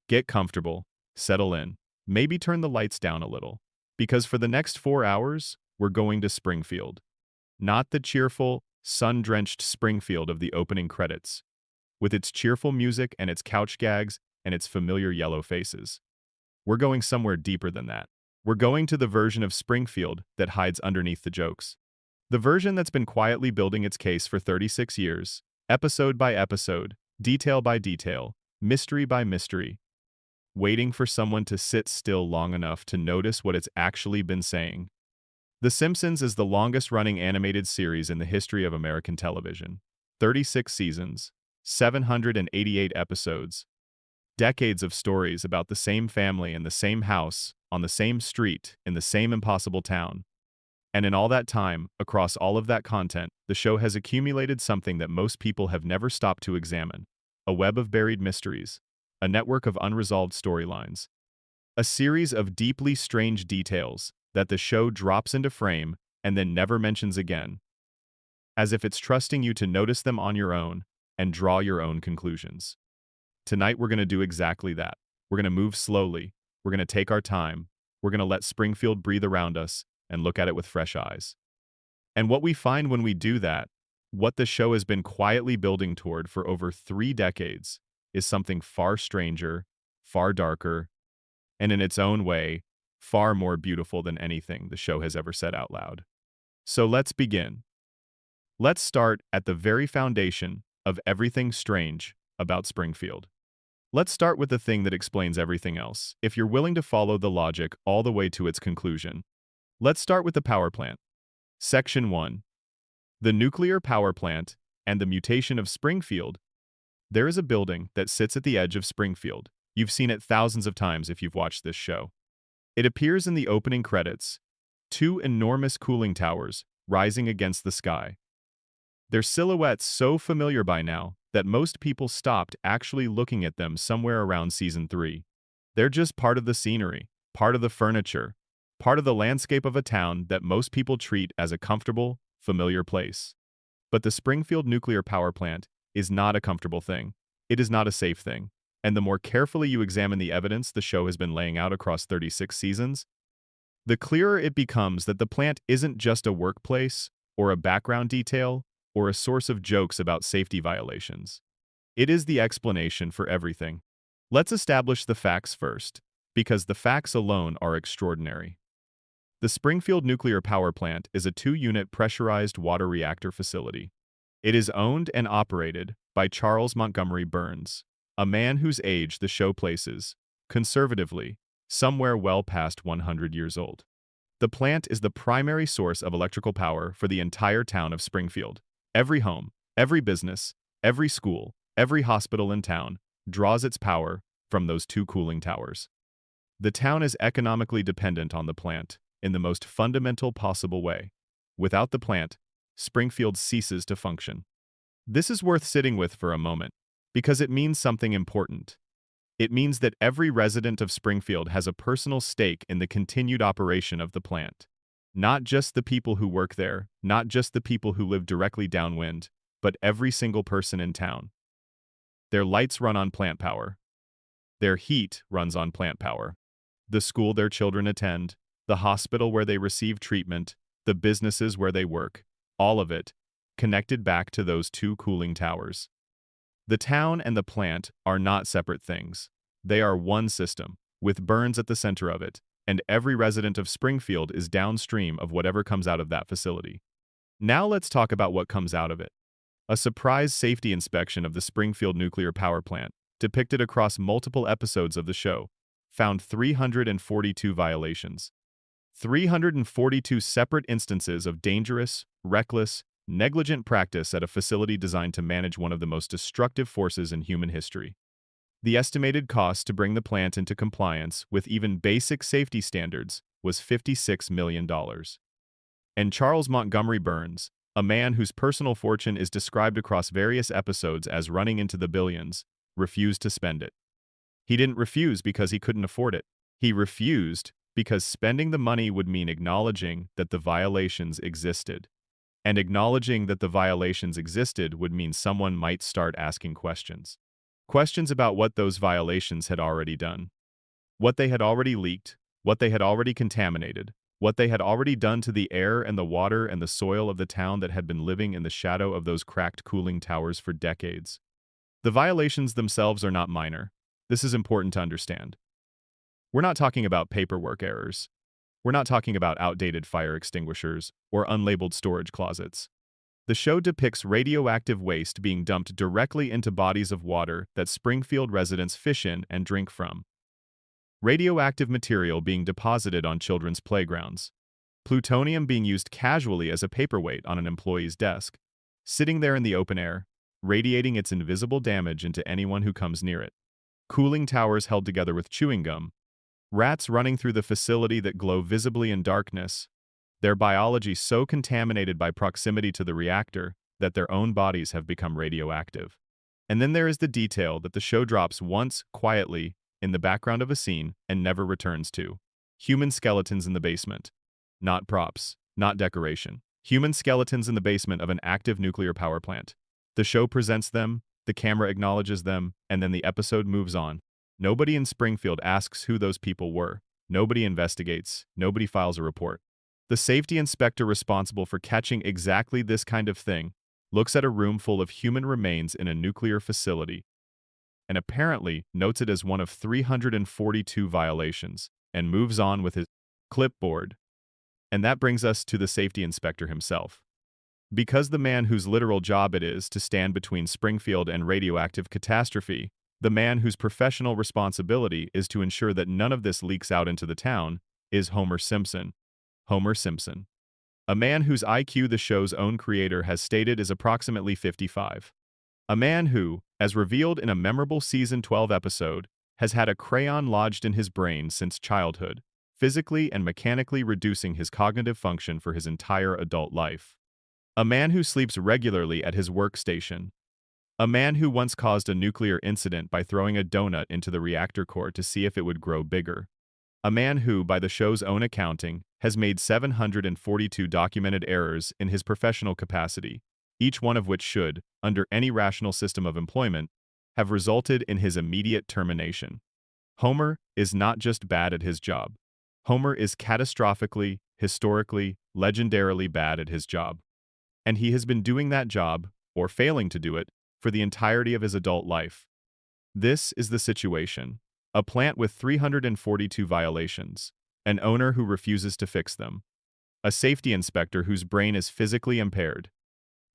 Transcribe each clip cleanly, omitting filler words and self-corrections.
Get comfortable, settle in, maybe turn the lights down a little. Because for the next 4 hours, we're going to Springfield. Not the cheerful, sun-drenched Springfield of the opening credits, with its cheerful music and its couch gags and its familiar yellow faces. We're going somewhere deeper than that. We're going to the version of Springfield that hides underneath the jokes. The version that's been quietly building its case for 36 years, episode by episode, detail by detail, mystery by mystery, waiting for someone to sit still long enough to notice what it's actually been saying. The Simpsons is the longest-running animated series in the history of American television. 36 seasons, 788 episodes, decades of stories about the same family in the same house, on the same street, in the same impossible town. And in all that time, across all of that content, the show has accumulated something that most people have never stopped to examine: a web of buried mysteries, a network of unresolved storylines, a series of deeply strange details that the show drops into frame and then never mentions again, as if it's trusting you to notice them on your own and draw your own conclusions. Tonight we're going to do exactly that. We're going to move slowly, we're going to take our time, we're going to let Springfield breathe around us and look at it with fresh eyes. And what we find when we do that, what the show has been quietly building toward for over 3 decades, is something far stranger, far darker, and in its own way, far more beautiful than anything the show has ever said out loud. So let's begin. Let's start at the very foundation of everything strange about Springfield. Let's start with the thing that explains everything else, if you're willing to follow the logic all the way to its conclusion. Let's start with the power plant. Section 1. The nuclear power plant and the mutation of Springfield. There is a building that sits at the edge of Springfield. You've seen it thousands of times if you've watched this show. It appears in the opening credits, 2 enormous cooling towers rising against the sky. Their silhouettes so familiar by now that most people stopped actually looking at them somewhere around season 3. They're just part of the scenery, part of the furniture, part of the landscape of a town that most people treat as a comfortable, familiar place. But the Springfield nuclear power plant is not a comfortable thing. It is not a safe thing. And the more carefully you examine the evidence the show has been laying out across 36 seasons, the clearer it becomes that the plant isn't just a workplace, or a background detail, or a source of jokes about safety violations. It is the explanation for everything. Let's establish the facts first, because the facts alone are extraordinary. The Springfield nuclear power plant is a 2-unit pressurized water reactor facility. It is owned and operated by Charles Montgomery Burns, a man whose age the show places, conservatively, somewhere well past 100 years old. The plant is the primary source of electrical power for the entire town of Springfield. Every home, every business, every school, every hospital in town draws its power from those 2 cooling towers. The town is economically dependent on the plant in the most fundamental possible way. Without the plant, Springfield ceases to function. This is worth sitting with for a moment, because it means something important. It means that every resident of Springfield has a personal stake in the continued operation of the plant. Not just the people who work there, not just the people who live directly downwind, but every single person in town. Their lights run on plant power. Their heat runs on plant power. The school their children attend, the hospital where they receive treatment, the businesses where they work, all of it, connected back to those 2 cooling towers. The town and the plant are not separate things. They are one system, with Burns at the center of it, and every resident of Springfield is downstream of whatever comes out of that facility. Now let's talk about what comes out of it. A surprise safety inspection of the Springfield nuclear power plant, depicted across multiple episodes of the show, found 342 violations. 342 separate instances of dangerous, reckless, negligent practice at a facility designed to manage one of the most destructive forces in human history. The estimated cost to bring the plant into compliance with even basic safety standards was $56 million. And Charles Montgomery Burns, a man whose personal fortune is described across various episodes as running into the billions, refused to spend it. He didn't refuse because he couldn't afford it. He refused because spending the money would mean acknowledging that the violations existed. And acknowledging that the violations existed would mean someone might start asking questions. Questions about what those violations had already done. What they had already leaked, what they had already contaminated, what they had already done to the air and the water and the soil of the town that had been living in the shadow of those cracked cooling towers for decades. The violations themselves are not minor. This is important to understand. We're not talking about paperwork errors. We're not talking about outdated fire extinguishers or unlabeled storage closets. The show depicts radioactive waste being dumped directly into bodies of water that Springfield residents fish in and drink from. Radioactive material being deposited on children's playgrounds. Plutonium being used casually as a paperweight on an employee's desk, sitting there in the open air, radiating its invisible damage into anyone who comes near it. Cooling towers held together with chewing gum. Rats running through the facility that glow visibly in darkness, their biology so contaminated by proximity to the reactor that their own bodies have become radioactive. And then there is the detail that the show drops once, quietly, in the background of a scene and never returns to. Human skeletons in the basement. Not props, not decoration. Human skeletons in the basement of an active nuclear power plant. The show presents them, the camera acknowledges them, and then the episode moves on. Nobody in Springfield asks who those people were. Nobody investigates. Nobody files a report. The safety inspector responsible for catching exactly this kind of thing looks at a room full of human remains in a nuclear facility and apparently notes it as one of 342 violations and moves on with his clipboard. And that brings us to the safety inspector himself. Because the man whose literal job it is to stand between Springfield and radioactive catastrophe, the man whose professional responsibility is to ensure that none of this leaks out into the town, is Homer Simpson. Homer Simpson. A man whose IQ the show's own creator has stated is approximately 55. A man who, as revealed in a memorable Season 12 episode, has had a crayon lodged in his brain since childhood, physically and mechanically reducing his cognitive function for his entire adult life. A man who sleeps regularly at his workstation. A man who once caused a nuclear incident by throwing a donut into the reactor core to see if it would grow bigger. A man who, by the show's own accounting, has made 742 documented errors in his professional capacity, each one of which should, under any rational system of employment, have resulted in his immediate termination. Homer is not just bad at his job. Homer is catastrophically, historically, legendarily bad at his job. And he has been doing that job, or failing to do it, for the entirety of his adult life. This is the situation. A plant with 342 violations. An owner who refuses to fix them. A safety inspector whose brain is physically impaired.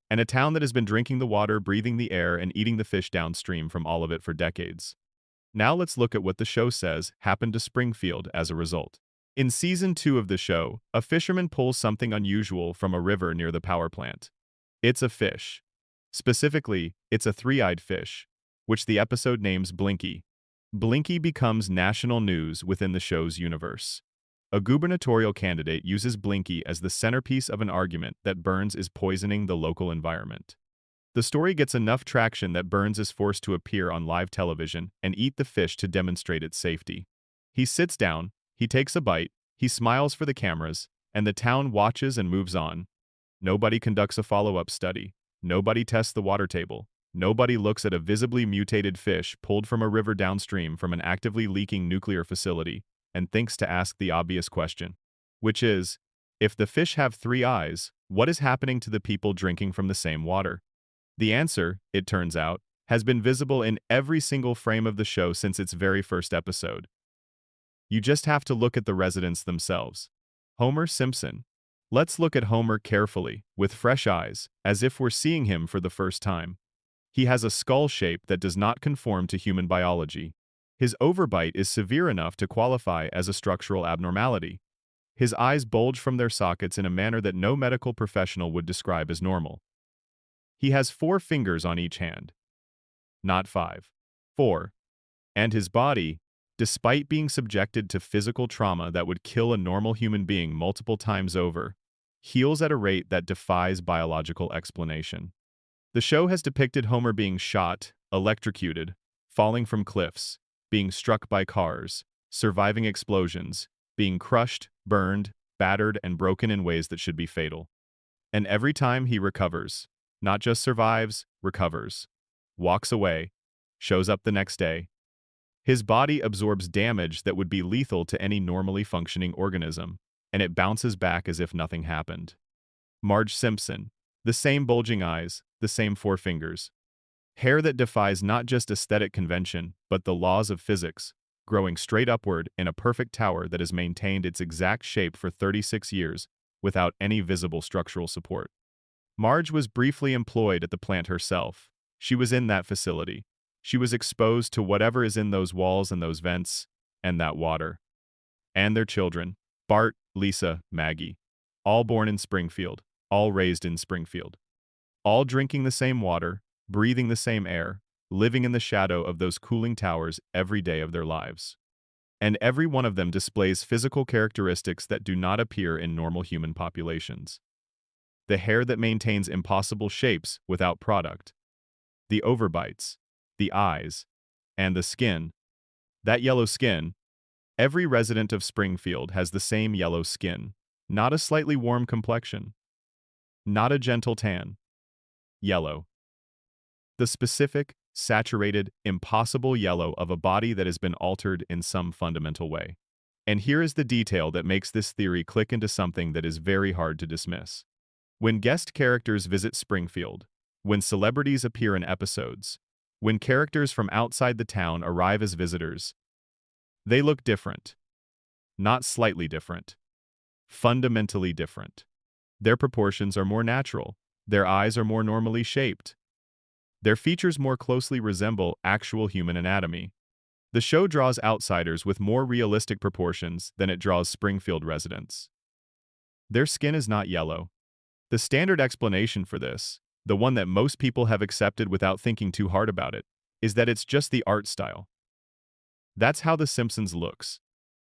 And a town that has been drinking the water, breathing the air, and eating the fish downstream from all of it for decades. Now let's look at what the show says happened to Springfield as a result. In Season 2 of the show, a fisherman pulls something unusual from a river near the power plant. It's a fish. Specifically, it's a three-eyed fish, which the episode names Blinky. Blinky becomes national news within the show's universe. A gubernatorial candidate uses Blinky as the centerpiece of an argument that Burns is poisoning the local environment. The story gets enough traction that Burns is forced to appear on live television and eat the fish to demonstrate its safety. He sits down, he takes a bite, he smiles for the cameras, and the town watches and moves on. Nobody conducts a follow-up study. Nobody tests the water table. Nobody looks at a visibly mutated fish pulled from a river downstream from an actively leaking nuclear facility and thinks to ask the obvious question, which is, if the fish have three eyes, what is happening to the people drinking from the same water? The answer, it turns out, has been visible in every single frame of the show since its very first episode. You just have to look at the residents themselves. Homer Simpson. Let's look at Homer carefully, with fresh eyes, as if we're seeing him for the first time. He has a skull shape that does not conform to human biology. His overbite is severe enough to qualify as a structural abnormality. His eyes bulge from their sockets in a manner that no medical professional would describe as normal. He has 4 fingers on each hand. Not 5. 4. And his body, despite being subjected to physical trauma that would kill a normal human being multiple times over, heals at a rate that defies biological explanation. The show has depicted Homer being shot, electrocuted, falling from cliffs, being struck by cars, surviving explosions, being crushed, burned, battered, and broken in ways that should be fatal. And every time he recovers, not just survives, recovers, walks away, shows up the next day. His body absorbs damage that would be lethal to any normally functioning organism, and it bounces back as if nothing happened. Marge Simpson. The same bulging eyes, the same four fingers. Hair that defies not just aesthetic convention, but the laws of physics, growing straight upward in a perfect tower that has maintained its exact shape for 36 years without any visible structural support. Marge was briefly employed at the plant herself. She was in that facility. She was exposed to whatever is in those walls and those vents, and that water. And their children, Bart, Lisa, Maggie. All born in Springfield, all raised in Springfield. All drinking the same water, breathing the same air, living in the shadow of those cooling towers every day of their lives. And every one of them displays physical characteristics that do not appear in normal human populations. The hair that maintains impossible shapes without product. The overbites. The eyes. And the skin. That yellow skin. Every resident of Springfield has the same yellow skin. Not a slightly warm complexion. Not a gentle tan. Yellow. The specific, saturated, impossible yellow of a body that has been altered in some fundamental way. And here is the detail that makes this theory click into something that is very hard to dismiss. When guest characters visit Springfield, when celebrities appear in episodes, when characters from outside the town arrive as visitors, they look different. Not slightly different. Fundamentally different. Their proportions are more natural. Their eyes are more normally shaped. Their features more closely resemble actual human anatomy. The show draws outsiders with more realistic proportions than it draws Springfield residents. Their skin is not yellow. The standard explanation for this, the one that most people have accepted without thinking too hard about it, is that it's just the art style. That's how The Simpsons looks.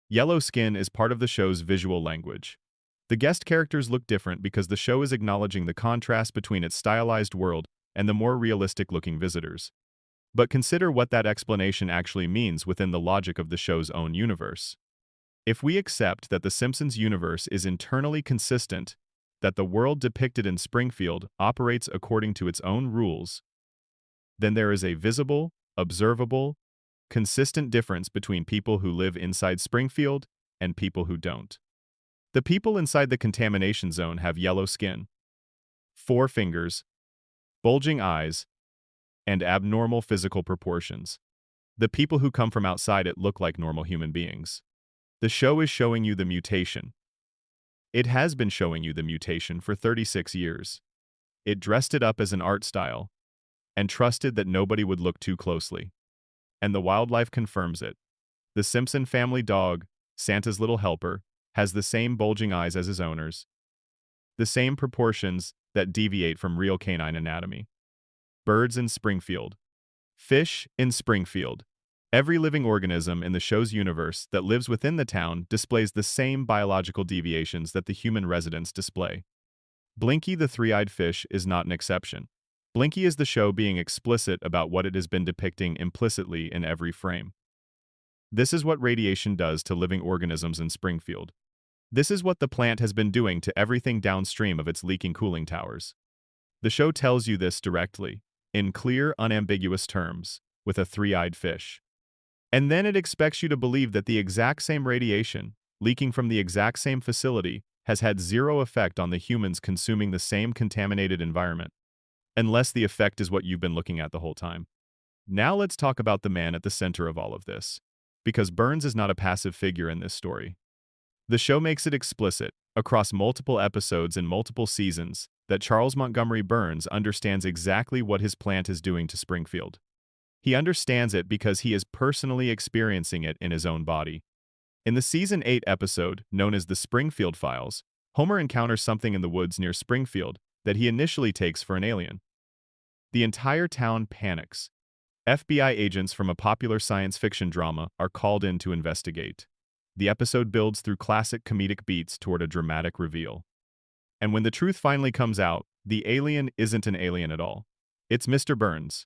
Yellow skin is part of the show's visual language. The guest characters look different because the show is acknowledging the contrast between its stylized world and the more realistic-looking visitors. But consider what that explanation actually means within the logic of the show's own universe. If we accept that the Simpsons universe is internally consistent, that the world depicted in Springfield operates according to its own rules, then there is a visible, observable, consistent difference between people who live inside Springfield and people who don't. The people inside the contamination zone have yellow skin, four fingers, bulging eyes, and abnormal physical proportions. The people who come from outside it look like normal human beings. The show is showing you the mutation. It has been showing you the mutation for 36 years. It dressed it up as an art style and trusted that nobody would look too closely. And the wildlife confirms it. The Simpson family dog, Santa's little helper, has the same bulging eyes as his owners, the same proportions that deviate from real canine anatomy. Birds in Springfield. Fish in Springfield. Every living organism in the show's universe that lives within the town displays the same biological deviations that the human residents display. Blinky the three-eyed fish is not an exception. Blinky is the show being explicit about what it has been depicting implicitly in every frame. This is what radiation does to living organisms in Springfield. This is what the plant has been doing to everything downstream of its leaking cooling towers. The show tells you this directly, in clear, unambiguous terms, with a three-eyed fish. And then it expects you to believe that the exact same radiation, leaking from the exact same facility, has had zero effect on the humans consuming the same contaminated environment, unless the effect is what you've been looking at the whole time. Now let's talk about the man at the center of all of this, because Burns is not a passive figure in this story. The show makes it explicit, across multiple episodes and multiple seasons, that Charles Montgomery Burns understands exactly what his plant is doing to Springfield. He understands it because he is personally experiencing it in his own body. In the Season 8 episode, known as the Springfield Files, Homer encounters something in the woods near Springfield that he initially takes for an alien. The entire town panics. FBI agents from a popular science fiction drama are called in to investigate. The episode builds through classic comedic beats toward a dramatic reveal. And when the truth finally comes out, the alien isn't an alien at all. It's Mr. Burns.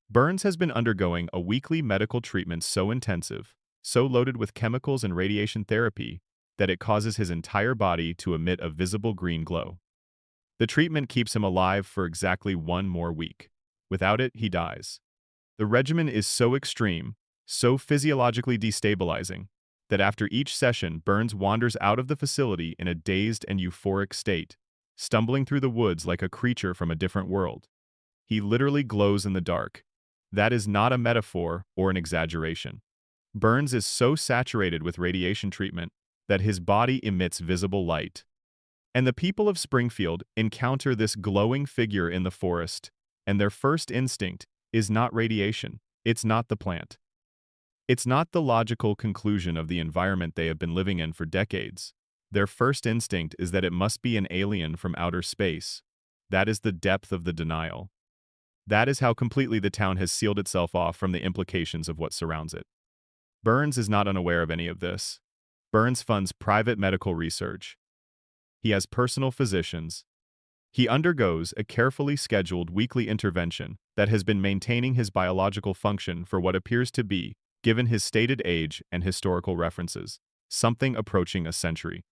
Burns has been undergoing a weekly medical treatment so intensive, so loaded with chemicals and radiation therapy, that it causes his entire body to emit a visible green glow. The treatment keeps him alive for exactly 1 more week. Without it, he dies. The regimen is so extreme, so physiologically destabilizing, that after each session, Burns wanders out of the facility in a dazed and euphoric state, stumbling through the woods like a creature from a different world. He literally glows in the dark. That is not a metaphor or an exaggeration. Burns is so saturated with radiation treatment that his body emits visible light. And the people of Springfield encounter this glowing figure in the forest, and their first instinct is not radiation. It's not the plant. It's not the logical conclusion of the environment they have been living in for decades. Their first instinct is that it must be an alien from outer space. That is the depth of the denial. That is how completely the town has sealed itself off from the implications of what surrounds it. Burns is not unaware of any of this. Burns funds private medical research. He has personal physicians. He undergoes a carefully scheduled weekly intervention that has been maintaining his biological function for what appears to be, given his stated age and historical references, something approaching a century.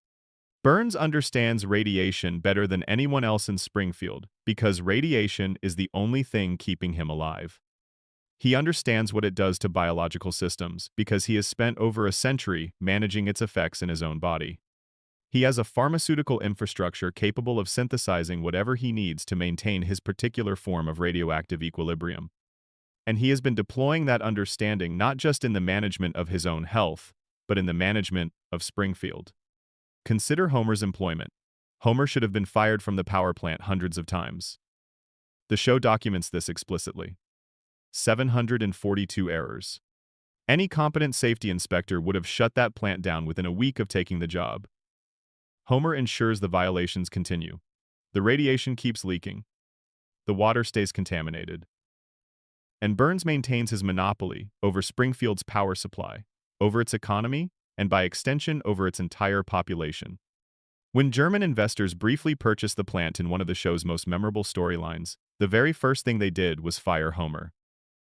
Burns understands radiation better than anyone else in Springfield because radiation is the only thing keeping him alive. He understands what it does to biological systems because he has spent over a century managing its effects in his own body. He has a pharmaceutical infrastructure capable of synthesizing whatever he needs to maintain his particular form of radioactive equilibrium. And he has been deploying that understanding not just in the management of his own health, but in the management of Springfield. Consider Homer's employment. Homer should have been fired from the power plant hundreds of times. The show documents this explicitly. 742 errors. Any competent safety inspector would have shut that plant down within a week of taking the job. Homer ensures the violations continue. The radiation keeps leaking. The water stays contaminated. And Burns maintains his monopoly over Springfield's power supply, over its economy, and by extension over its entire population. When German investors briefly purchased the plant in one of the show's most memorable storylines, the very first thing they did was fire Homer.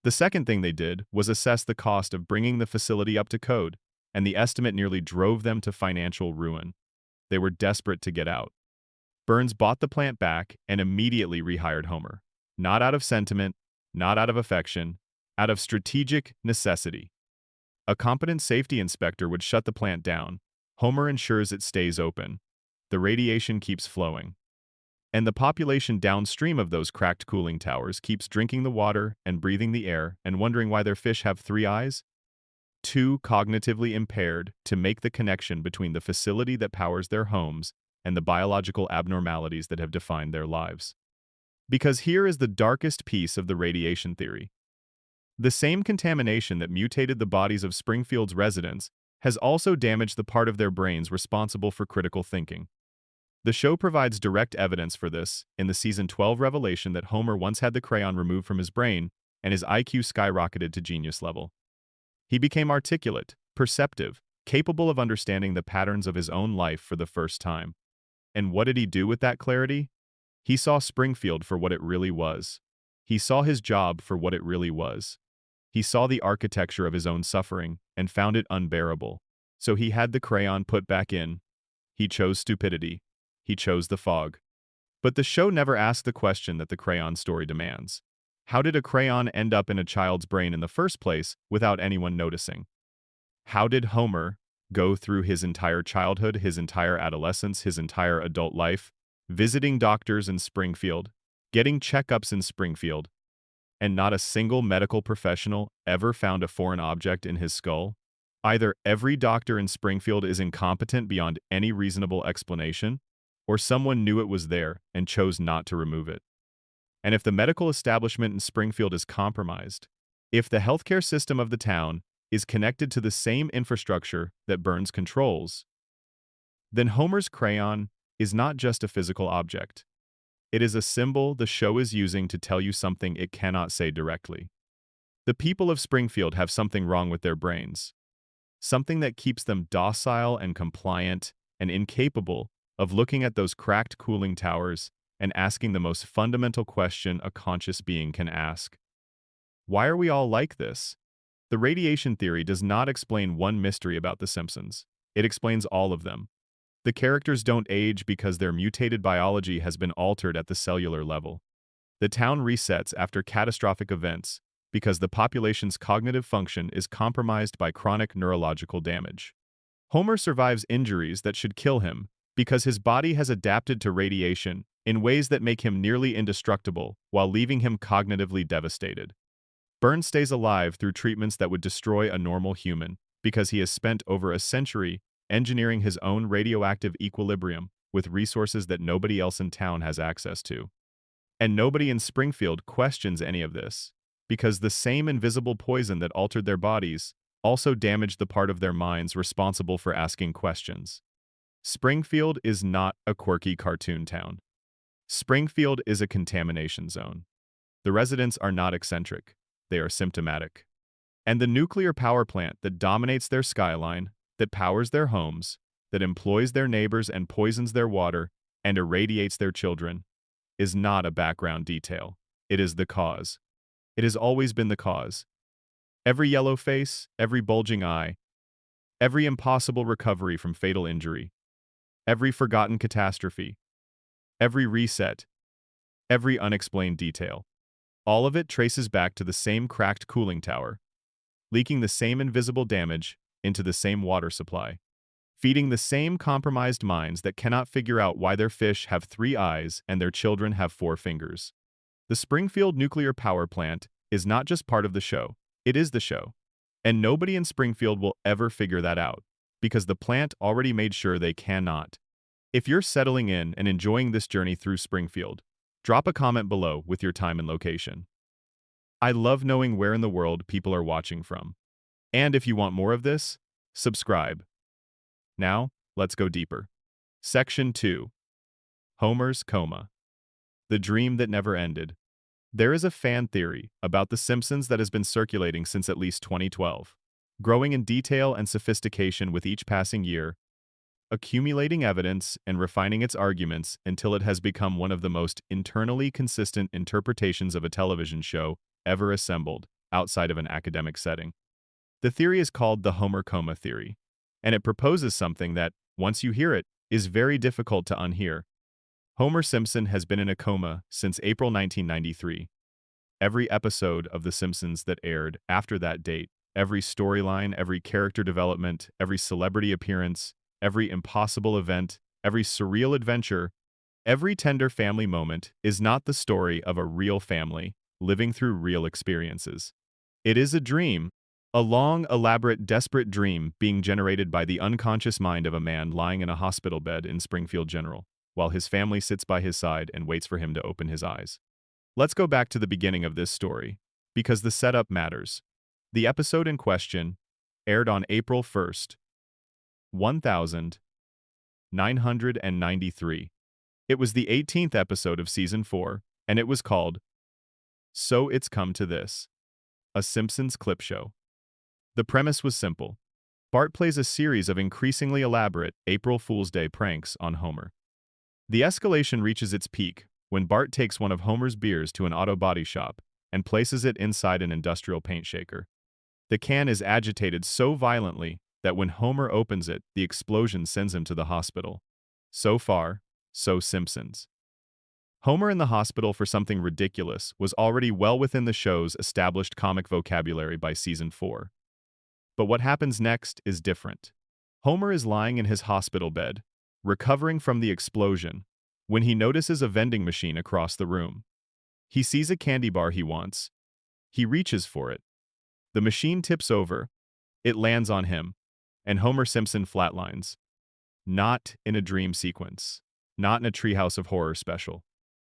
The second thing they did was assess the cost of bringing the facility up to code, and the estimate nearly drove them to financial ruin. They were desperate to get out. Burns bought the plant back and immediately rehired Homer. Not out of sentiment, not out of affection, out of strategic necessity. A competent safety inspector would shut the plant down. Homer ensures it stays open. The radiation keeps flowing. And the population downstream of those cracked cooling towers keeps drinking the water and breathing the air and wondering why their fish have 3 eyes. Too cognitively impaired to make the connection between the facility that powers their homes and the biological abnormalities that have defined their lives. Because here is the darkest piece of the radiation theory. The same contamination that mutated the bodies of Springfield's residents has also damaged the part of their brains responsible for critical thinking. The show provides direct evidence for this in the season 12 revelation that Homer once had the crayon removed from his brain and his IQ skyrocketed to genius level. He became articulate, perceptive, capable of understanding the patterns of his own life for the first time. And what did he do with that clarity? He saw Springfield for what it really was. He saw his job for what it really was. He saw the architecture of his own suffering and found it unbearable. So he had the crayon put back in. He chose stupidity. He chose the fog. But the show never asked the question that the crayon story demands. How did a crayon end up in a child's brain in the first place without anyone noticing? How did Homer go through his entire childhood, his entire adolescence, his entire adult life, visiting doctors in Springfield, getting checkups in Springfield, and not a single medical professional ever found a foreign object in his skull? Either every doctor in Springfield is incompetent beyond any reasonable explanation, or someone knew it was there and chose not to remove it. And if the medical establishment in Springfield is compromised, if the healthcare system of the town is connected to the same infrastructure that Burns controls, then Homer's crayon is not just a physical object. It is a symbol the show is using to tell you something it cannot say directly. The people of Springfield have something wrong with their brains, something that keeps them docile and compliant and incapable of looking at those cracked cooling towers and asking the most fundamental question a conscious being can ask. Why are we all like this? The radiation theory does not explain one mystery about the Simpsons. It explains all of them. The characters don't age because their mutated biology has been altered at the cellular level. The town resets after catastrophic events because the population's cognitive function is compromised by chronic neurological damage. Homer survives injuries that should kill him because his body has adapted to radiation in ways that make him nearly indestructible while leaving him cognitively devastated. Burns stays alive through treatments that would destroy a normal human because he has spent over a century engineering his own radioactive equilibrium with resources that nobody else in town has access to. And nobody in Springfield questions any of this, because the same invisible poison that altered their bodies also damaged the part of their minds responsible for asking questions. Springfield is not a quirky cartoon town. Springfield is a contamination zone. The residents are not eccentric, they are symptomatic. And the nuclear power plant that dominates their skyline, that powers their homes, that employs their neighbors and poisons their water and irradiates their children, is not a background detail. It is the cause. It has always been the cause. Every yellow face, every bulging eye, every impossible recovery from fatal injury, every forgotten catastrophe, every reset, every unexplained detail. All of it traces back to the same cracked cooling tower, leaking the same invisible damage into the same water supply, feeding the same compromised minds that cannot figure out why their fish have 3 eyes and their children have 4 fingers. The Springfield nuclear power plant is not just part of the show, it is the show. And nobody in Springfield will ever figure that out, because the plant already made sure they cannot. If you're settling in and enjoying this journey through Springfield, drop a comment below with your time and location. I love knowing where in the world people are watching from. And if you want more of this, subscribe. Now, let's go deeper. Section 2. Homer's Coma. The Dream That Never Ended. There is a fan theory about The Simpsons that has been circulating since at least 2012, growing in detail and sophistication with each passing year, accumulating evidence and refining its arguments until it has become one of the most internally consistent interpretations of a television show ever assembled outside of an academic setting. The theory is called the Homer coma theory, and it proposes something that, once you hear it, is very difficult to unhear. Homer Simpson has been in a coma since April 1993. Every episode of The Simpsons that aired after that date, every storyline, every character development, every celebrity appearance, every impossible event, every surreal adventure, every tender family moment is not the story of a real family living through real experiences. It is a dream, a long, elaborate, desperate dream being generated by the unconscious mind of a man lying in a hospital bed in Springfield General, while his family sits by his side and waits for him to open his eyes. Let's go back to the beginning of this story, because the setup matters. The episode in question aired on April 1st, 1993. It was the 18th episode of Season 4, and it was called So It's Come to This, a Simpsons clip show. The premise was simple. Bart plays a series of increasingly elaborate April Fool's Day pranks on Homer. The escalation reaches its peak when Bart takes one of Homer's beers to an auto body shop and places it inside an industrial paint shaker. The can is agitated so violently that when Homer opens it, the explosion sends him to the hospital. So far, so Simpsons. Homer in the hospital for something ridiculous was already well within the show's established comic vocabulary by Season 4. But what happens next is different. Homer is lying in his hospital bed, recovering from the explosion, when he notices a vending machine across the room. He sees a candy bar he wants. He reaches for it. The machine tips over. It lands on him, and Homer Simpson flatlines. Not in a dream sequence. Not in a Treehouse of Horror special.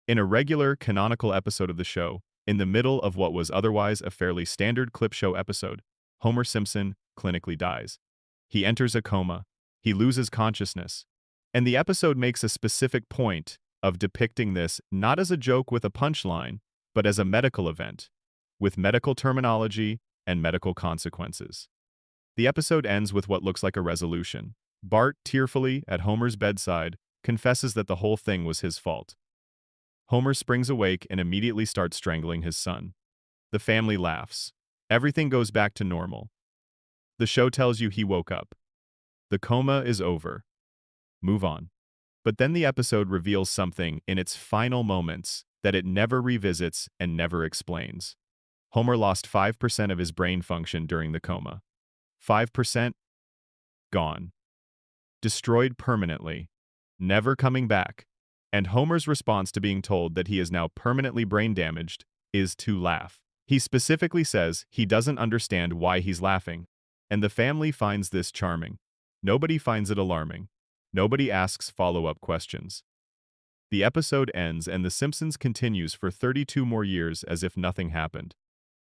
In a regular, canonical episode of the show, in the middle of what was otherwise a fairly standard clip show episode, Homer Simpson clinically dies. He enters a coma. He loses consciousness. And the episode makes a specific point of depicting this not as a joke with a punchline, but as a medical event, with medical terminology and medical consequences. The episode ends with what looks like a resolution. Bart, tearfully, at Homer's bedside, confesses that the whole thing was his fault. Homer springs awake and immediately starts strangling his son. The family laughs. Everything goes back to normal. The show tells you he woke up. The coma is over. Move on. But then the episode reveals something in its final moments that it never revisits and never explains. Homer lost 5% of his brain function during the coma. 5% gone. Destroyed permanently. Never coming back. And Homer's response to being told that he is now permanently brain damaged is to laugh. He specifically says he doesn't understand why he's laughing, and the family finds this charming. Nobody finds it alarming. Nobody asks follow-up questions. The episode ends and The Simpsons continues for 32 more years as if nothing happened.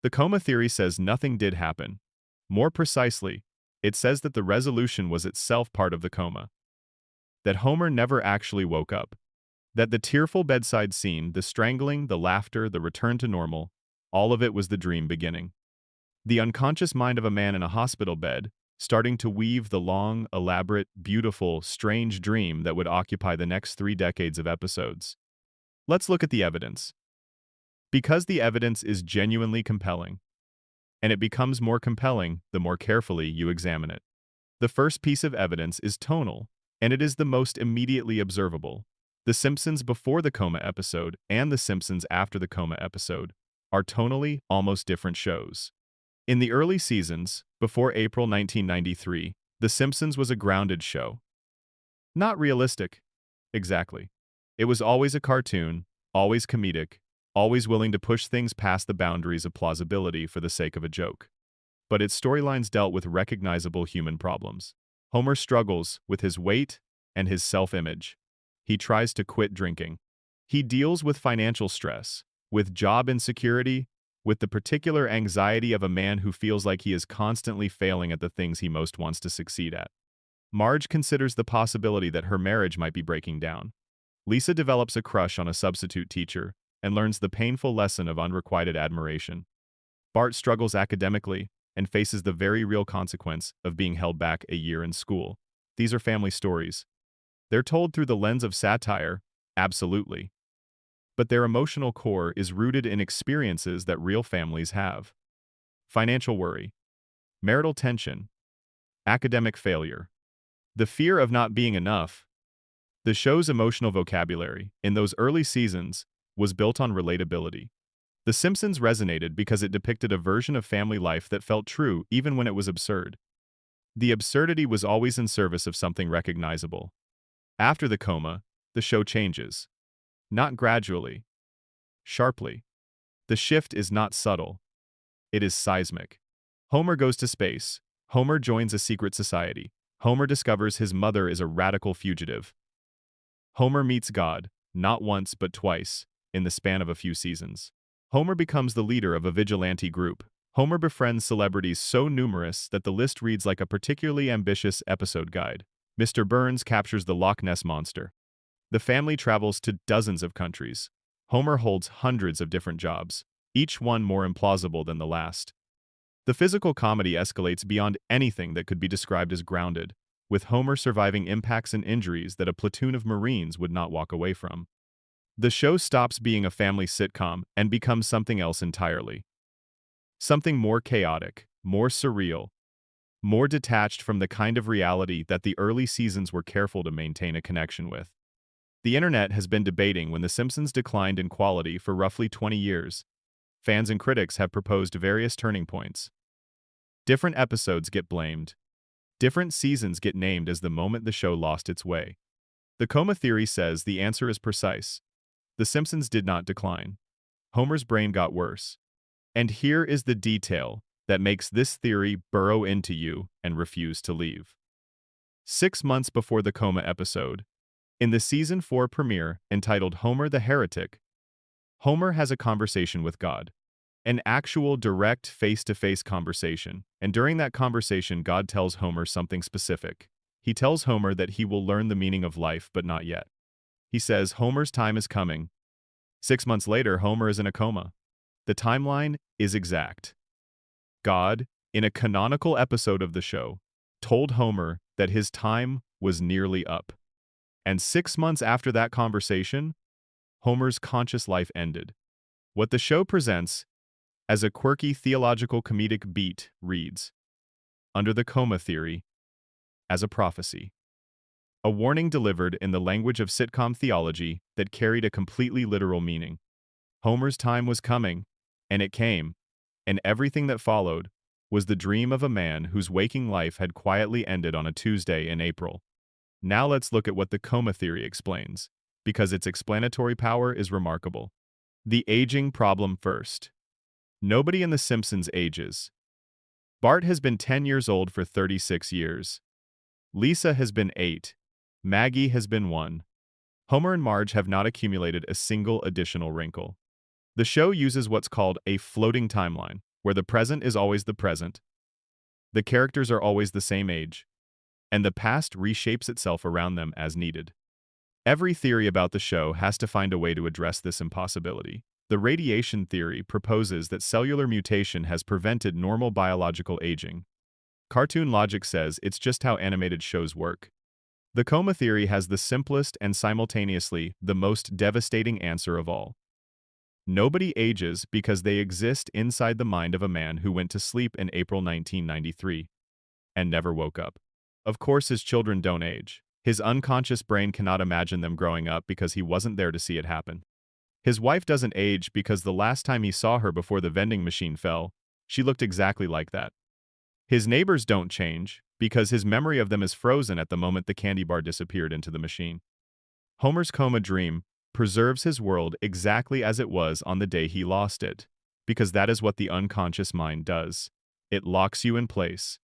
The coma theory says nothing did happen. More precisely, it says that the resolution was itself part of the coma. That Homer never actually woke up. That the tearful bedside scene, the strangling, the laughter, the return to normal, all of it was the dream beginning. The unconscious mind of a man in a hospital bed, starting to weave the long, elaborate, beautiful, strange dream that would occupy the next 3 decades of episodes. Let's look at the evidence. Because the evidence is genuinely compelling, and it becomes more compelling the more carefully you examine it. The first piece of evidence is tonal, and it is the most immediately observable. The Simpsons before the coma episode and The Simpsons after the coma episode are tonally almost different shows. In the early seasons, before April 1993, The Simpsons was a grounded show. Not realistic. Exactly. It was always a cartoon, always comedic, always willing to push things past the boundaries of plausibility for the sake of a joke. But its storylines dealt with recognizable human problems. Homer struggles with his weight and his self-image. He tries to quit drinking. He deals with financial stress, with job insecurity, with the particular anxiety of a man who feels like he is constantly failing at the things he most wants to succeed at. Marge considers the possibility that her marriage might be breaking down. Lisa develops a crush on a substitute teacher and learns the painful lesson of unrequited admiration. Bart struggles academically and faces the very real consequence of being held back a year in school. These are family stories. They're told through the lens of satire, absolutely. But their emotional core is rooted in experiences that real families have. Financial worry, marital tension, academic failure, the fear of not being enough. The show's emotional vocabulary, in those early seasons, was built on relatability. The Simpsons resonated because it depicted a version of family life that felt true even when it was absurd. The absurdity was always in service of something recognizable. After the coma, the show changes. Not gradually. Sharply. The shift is not subtle. It is seismic. Homer goes to space. Homer joins a secret society. Homer discovers his mother is a radical fugitive. Homer meets God, not once but twice, in the span of a few seasons. Homer becomes the leader of a vigilante group. Homer befriends celebrities so numerous that the list reads like a particularly ambitious episode guide. Mr. Burns captures the Loch Ness Monster. The family travels to dozens of countries. Homer holds hundreds of different jobs, each one more implausible than the last. The physical comedy escalates beyond anything that could be described as grounded, with Homer surviving impacts and injuries that a platoon of Marines would not walk away from. The show stops being a family sitcom and becomes something else entirely. Something more chaotic, more surreal, more detached from the kind of reality that the early seasons were careful to maintain a connection with. The internet has been debating when The Simpsons declined in quality for roughly 20 years. Fans and critics have proposed various turning points. Different episodes get blamed. Different seasons get named as the moment the show lost its way. The coma theory says the answer is precise. The Simpsons did not decline. Homer's brain got worse. And here is the detail that makes this theory burrow into you and refuse to leave. 6 months before the coma episode, in the season 4 premiere entitled Homer the Heretic, Homer has a conversation with God. An actual direct face-to-face conversation. And during that conversation, God tells Homer something specific. He tells Homer that he will learn the meaning of life, but not yet. He says Homer's time is coming. 6 months later, Homer is in a coma. The timeline is exact. God, in a canonical episode of the show, told Homer that his time was nearly up. And 6 months after that conversation, Homer's conscious life ended. What the show presents as a quirky theological comedic beat reads, under the coma theory, as a prophecy. A warning delivered in the language of sitcom theology that carried a completely literal meaning. Homer's time was coming, and it came. and everything that followed was the dream of a man whose waking life had quietly ended on a Tuesday in April. Now let's look at what the coma theory explains, because its explanatory power is remarkable. The aging problem first. Nobody in The Simpsons ages. Bart has been 10 years old for 36 years. Lisa has been 8. Maggie has been 1. Homer and Marge have not accumulated a single additional wrinkle. The show uses what's called a floating timeline, where the present is always the present, the characters are always the same age, and the past reshapes itself around them as needed. Every theory about the show has to find a way to address this impossibility. The radiation theory proposes that cellular mutation has prevented normal biological aging. Cartoon logic says it's just how animated shows work. The coma theory has the simplest and simultaneously the most devastating answer of all. Nobody ages because they exist inside the mind of a man who went to sleep in April 1993 and never woke up. Of course, his children don't age. His unconscious brain cannot imagine them growing up because he wasn't there to see it happen. His wife doesn't age because the last time he saw her before the vending machine fell, she looked exactly like that. His neighbors don't change because his memory of them is frozen at the moment the candy bar disappeared into the machine. Homer's coma dream preserves his world exactly as it was on the day he lost it, because that is what the unconscious mind does. It locks you in place.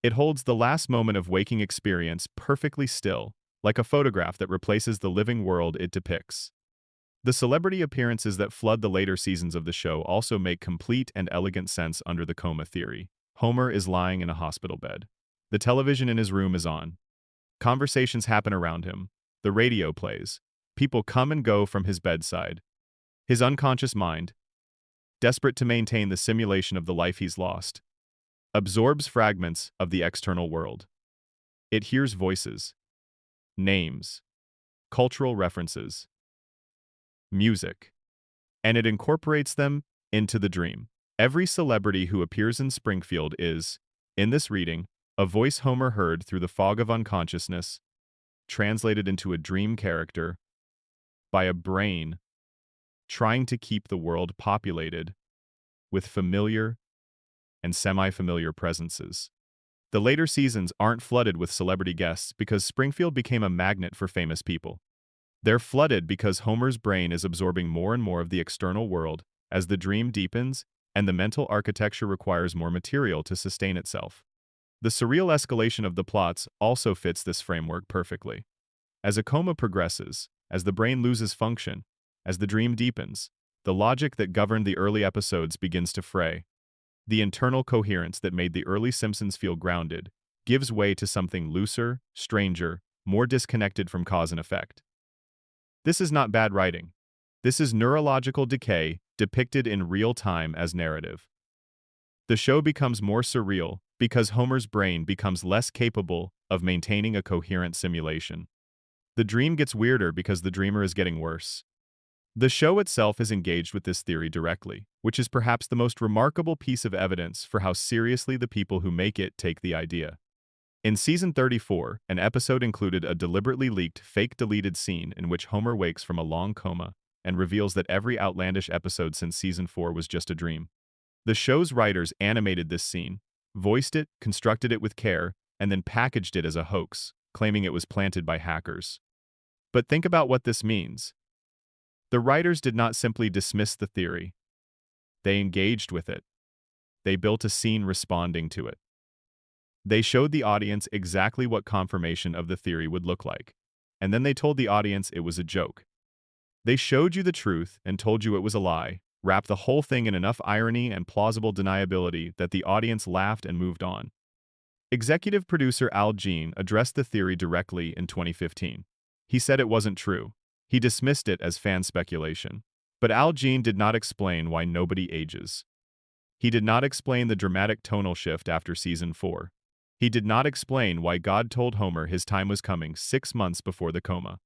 It holds the last moment of waking experience perfectly still, like a photograph that replaces the living world it depicts. The celebrity appearances that flood the later seasons of the show also make complete and elegant sense under the coma theory. Homer is lying in a hospital bed. The television in his room is on. Conversations happen around him. The radio plays. People come and go from his bedside. His unconscious mind, desperate to maintain the simulation of the life he's lost, absorbs fragments of the external world. It hears voices, names, cultural references, music, and it incorporates them into the dream. Every celebrity who appears in Springfield is, in this reading, a voice Homer heard through the fog of unconsciousness, translated into a dream character, by a brain trying to keep the world populated with familiar and semi-familiar presences. The later seasons aren't flooded with celebrity guests because Springfield became a magnet for famous people. They're flooded because Homer's brain is absorbing more and more of the external world as the dream deepens and the mental architecture requires more material to sustain itself. The surreal escalation of the plots also fits this framework perfectly. As a coma progresses, as the brain loses function, as the dream deepens, the logic that governed the early episodes begins to fray. The internal coherence that made the early Simpsons feel grounded gives way to something looser, stranger, more disconnected from cause and effect. This is not bad writing. This is neurological decay depicted in real time as narrative. The show becomes more surreal because Homer's brain becomes less capable of maintaining a coherent simulation. The dream gets weirder because the dreamer is getting worse. The show itself is engaged with this theory directly, which is perhaps the most remarkable piece of evidence for how seriously the people who make it take the idea. In season 34, an episode included a deliberately leaked fake deleted scene in which Homer wakes from a long coma and reveals that every outlandish episode since season 4 was just a dream. The show's writers animated this scene, voiced it, constructed it with care, and then packaged it as a hoax, claiming it was planted by hackers. But think about what this means. The writers did not simply dismiss the theory. They engaged with it. They built a scene responding to it. They showed the audience exactly what confirmation of the theory would look like, and then they told the audience it was a joke. They showed you the truth and told you it was a lie, wrapped the whole thing in enough irony and plausible deniability that the audience laughed and moved on. Executive producer Al Jean addressed the theory directly in 2015. He said it wasn't true. He dismissed it as fan speculation. But Al Jean did not explain why nobody ages. He did not explain the dramatic tonal shift after season 4. He did not explain why God told Homer his time was coming 6 months before the coma.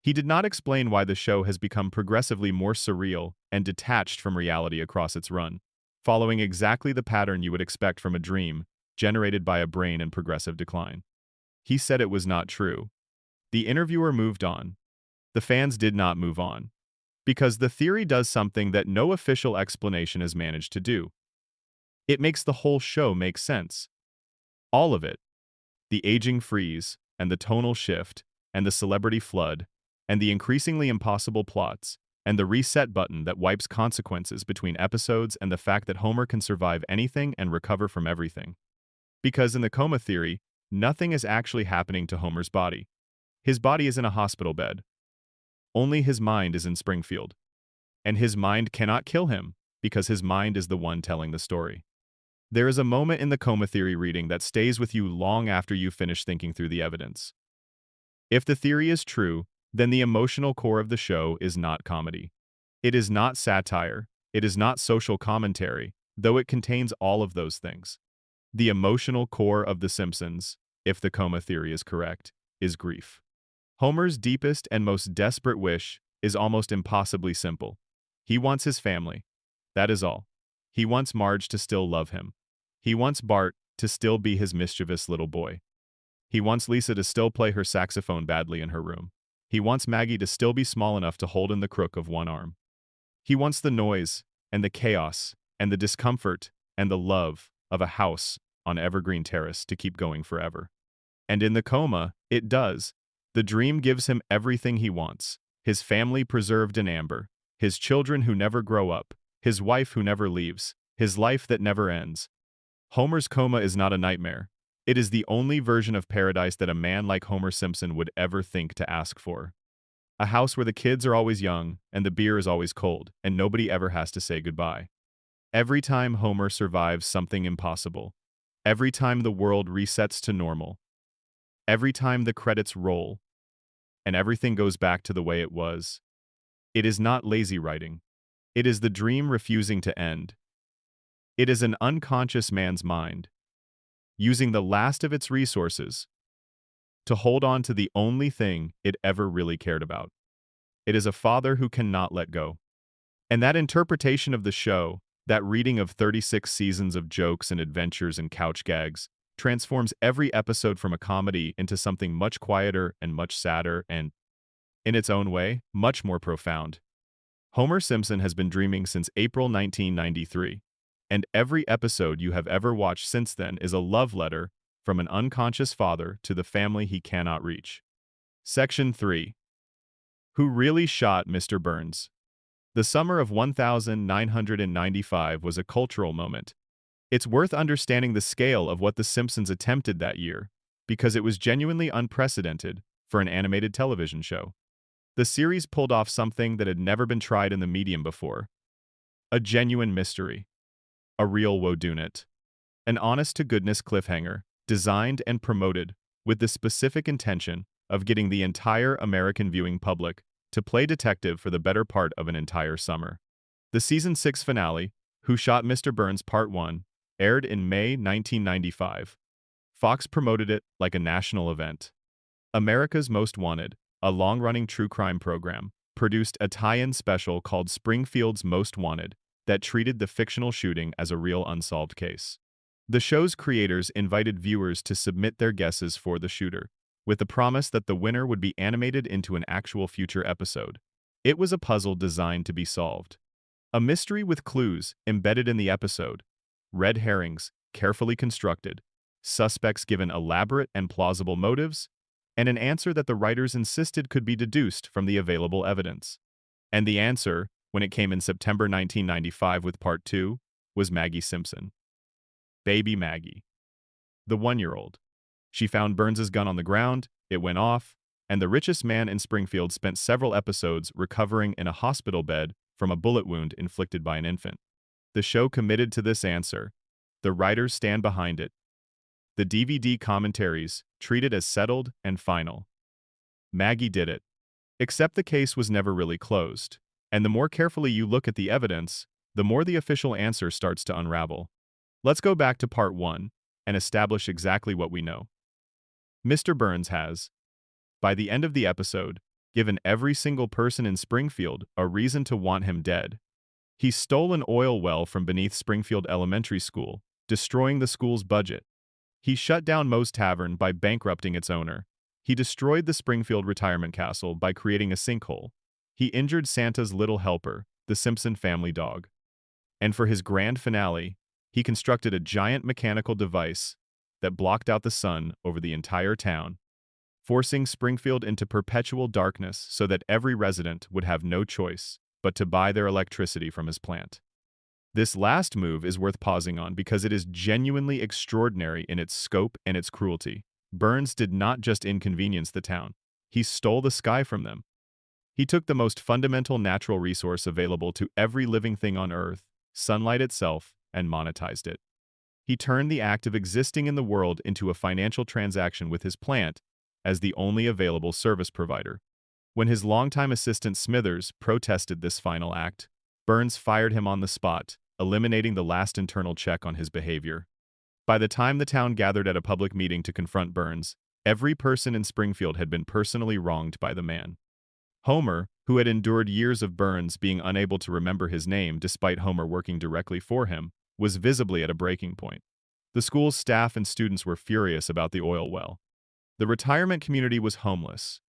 He did not explain why the show has become progressively more surreal and detached from reality across its run, following exactly the pattern you would expect from a dream generated by a brain in progressive decline. He said it was not true. The interviewer moved on. The fans did not move on. Because the theory does something that no official explanation has managed to do. It makes the whole show make sense. All of it. The aging freeze, and the tonal shift, and the celebrity flood, and the increasingly impossible plots, and the reset button that wipes consequences between episodes, and the fact that Homer can survive anything and recover from everything. Because in the coma theory, nothing is actually happening to Homer's body. His body is in a hospital bed. Only his mind is in Springfield. And his mind cannot kill him, because his mind is the one telling the story. There is a moment in the coma theory reading that stays with you long after you finish thinking through the evidence. If the theory is true, then the emotional core of the show is not comedy. It is not satire. It is not social commentary, though it contains all of those things. The emotional core of The Simpsons, if the coma theory is correct, is grief. Homer's deepest and most desperate wish is almost impossibly simple. He wants his family. That is all. He wants Marge to still love him. He wants Bart to still be his mischievous little boy. He wants Lisa to still play her saxophone badly in her room. He wants Maggie to still be small enough to hold in the crook of one arm. He wants the noise, and the chaos, and the discomfort, and the love of a house on Evergreen Terrace to keep going forever. And in the coma, it does. The dream gives him everything he wants. His family preserved in amber. His children who never grow up. His wife who never leaves. His life that never ends. Homer's coma is not a nightmare. It is the only version of paradise that a man like Homer Simpson would ever think to ask for. A house where the kids are always young, and the beer is always cold, and nobody ever has to say goodbye. Every time Homer survives something impossible. Every time the world resets to normal. Every time the credits roll. And everything goes back to the way it was. It is not lazy writing. It is the dream refusing to end. It is an unconscious man's mind, using the last of its resources to hold on to the only thing it ever really cared about. It is a father who cannot let go. And that interpretation of the show, that reading of 36 seasons of jokes and adventures and couch gags, transforms every episode from a comedy into something much quieter and much sadder and, in its own way, much more profound. Homer Simpson has been dreaming since April 1993. And every episode you have ever watched since then is a love letter from an unconscious father to the family he cannot reach. Section 3. Who really shot Mr. Burns? The summer of 1995 was a cultural moment. It's worth understanding the scale of what The Simpsons attempted that year, because it was genuinely unprecedented for an animated television show. The series pulled off something that had never been tried in the medium before. A genuine mystery. A real whodunit. An honest-to-goodness cliffhanger, designed and promoted with the specific intention of getting the entire American viewing public to play detective for the better part of an entire summer. The Season 6 finale, Who Shot Mr. Burns Part 1, aired in May 1995. Fox promoted it like a national event. America's Most Wanted, a long-running true crime program, produced a tie-in special called Springfield's Most Wanted, that treated the fictional shooting as a real unsolved case. The show's creators invited viewers to submit their guesses for the shooter, with the promise that the winner would be animated into an actual future episode. It was a puzzle designed to be solved. A mystery with clues embedded in the episode, red herrings carefully constructed, suspects given elaborate and plausible motives, and an answer that the writers insisted could be deduced from the available evidence. And the answer, when it came in September 1995 with Part 2, was Maggie Simpson. Baby Maggie. The 1-year-old. She found Burns's gun on the ground, it went off, and the richest man in Springfield spent several episodes recovering in a hospital bed from a bullet wound inflicted by an infant. The show committed to this answer. The writers stand behind it. The DVD commentaries treat it as settled and final. Maggie did it. Except the case was never really closed. And the more carefully you look at the evidence, the more the official answer starts to unravel. Let's go back to Part 1 and establish exactly what we know. Mr. Burns has, by the end of the episode, given every single person in Springfield a reason to want him dead. He stole an oil well from beneath Springfield Elementary School, destroying the school's budget. He shut down Moe's Tavern by bankrupting its owner. He destroyed the Springfield Retirement Castle by creating a sinkhole. He injured Santa's little helper, the Simpson family dog. And for his grand finale, He constructed a giant mechanical device that blocked out the sun over the entire town, forcing Springfield into perpetual darkness so that every resident would have no choice but to buy their electricity from his plant. This last move is worth pausing on because it is genuinely extraordinary in its scope and its cruelty. Burns did not just inconvenience the town, he stole the sky from them. He took the most fundamental natural resource available to every living thing on Earth, sunlight itself, and monetized it. He turned the act of existing in the world into a financial transaction with his plant as the only available service provider. When his longtime assistant Smithers protested this final act, Burns fired him on the spot, eliminating the last internal check on his behavior. By the time the town gathered at a public meeting to confront Burns, every person in Springfield had been personally wronged by the man. Homer, who had endured years of Burns being unable to remember his name despite Homer working directly for him, was visibly at a breaking point. The school's staff and students were furious about the oil well. The retirement community was homeless.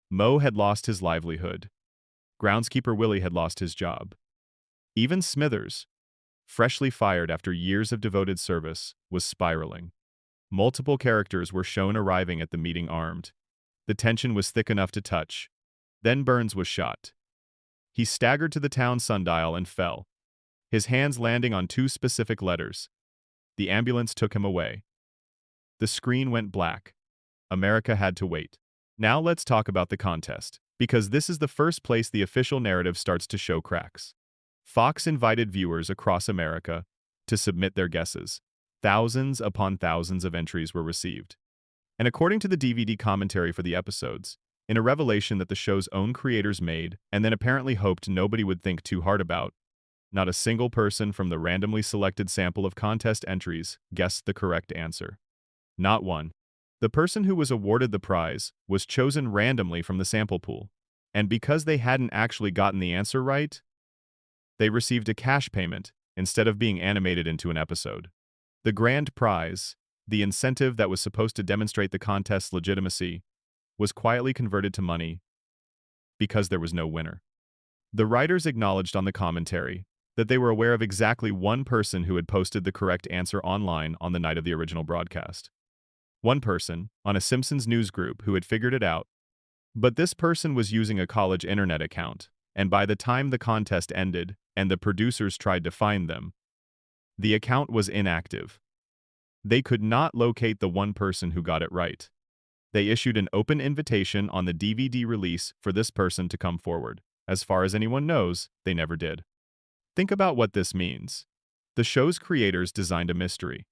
Moe had lost his livelihood. Groundskeeper Willie had lost his job. Even Smithers, freshly fired after years of devoted service, was spiraling. Multiple characters were shown arriving at the meeting armed. The tension was thick enough to touch. Then Burns was shot. He staggered to the town sundial and fell, his hands landing on two specific letters. The ambulance took him away. The screen went black. America had to wait. Now let's talk about the contest, because this is the first place the official narrative starts to show cracks. Fox invited viewers across America to submit their guesses. Thousands upon thousands of entries were received. And according to the DVD commentary for the episodes, in a revelation that the show's own creators made and then apparently hoped nobody would think too hard about, not a single person from the randomly selected sample of contest entries guessed the correct answer. Not one. The person who was awarded the prize was chosen randomly from the sample pool, and because they hadn't actually gotten the answer right, they received a cash payment instead of being animated into an episode. The grand prize, the incentive that was supposed to demonstrate the contest's legitimacy, was quietly converted to money because there was no winner. The writers acknowledged on the commentary that they were aware of exactly one person who had posted the correct answer online on the night of the original broadcast. One person, on a Simpsons news group, who had figured it out, but this person was using a college internet account, and by the time the contest ended and the producers tried to find them, the account was inactive. They could not locate the one person who got it right. They issued an open invitation on the DVD release for this person to come forward. As far as anyone knows, they never did. Think about what this means. The show's creators designed a mystery.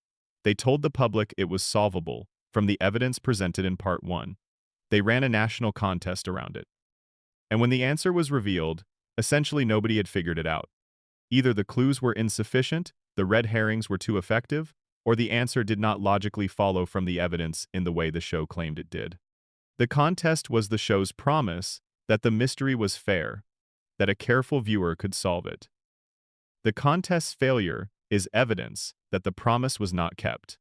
They told the public it was solvable from the evidence presented in Part 1. They ran a national contest around it. And when the answer was revealed, essentially nobody had figured it out. Either the clues were insufficient, the red herrings were too effective, or the answer did not logically follow from the evidence in the way the show claimed it did. The contest was the show's promise that the mystery was fair, that a careful viewer could solve it. The contest's failure is evidence that the promise was not kept.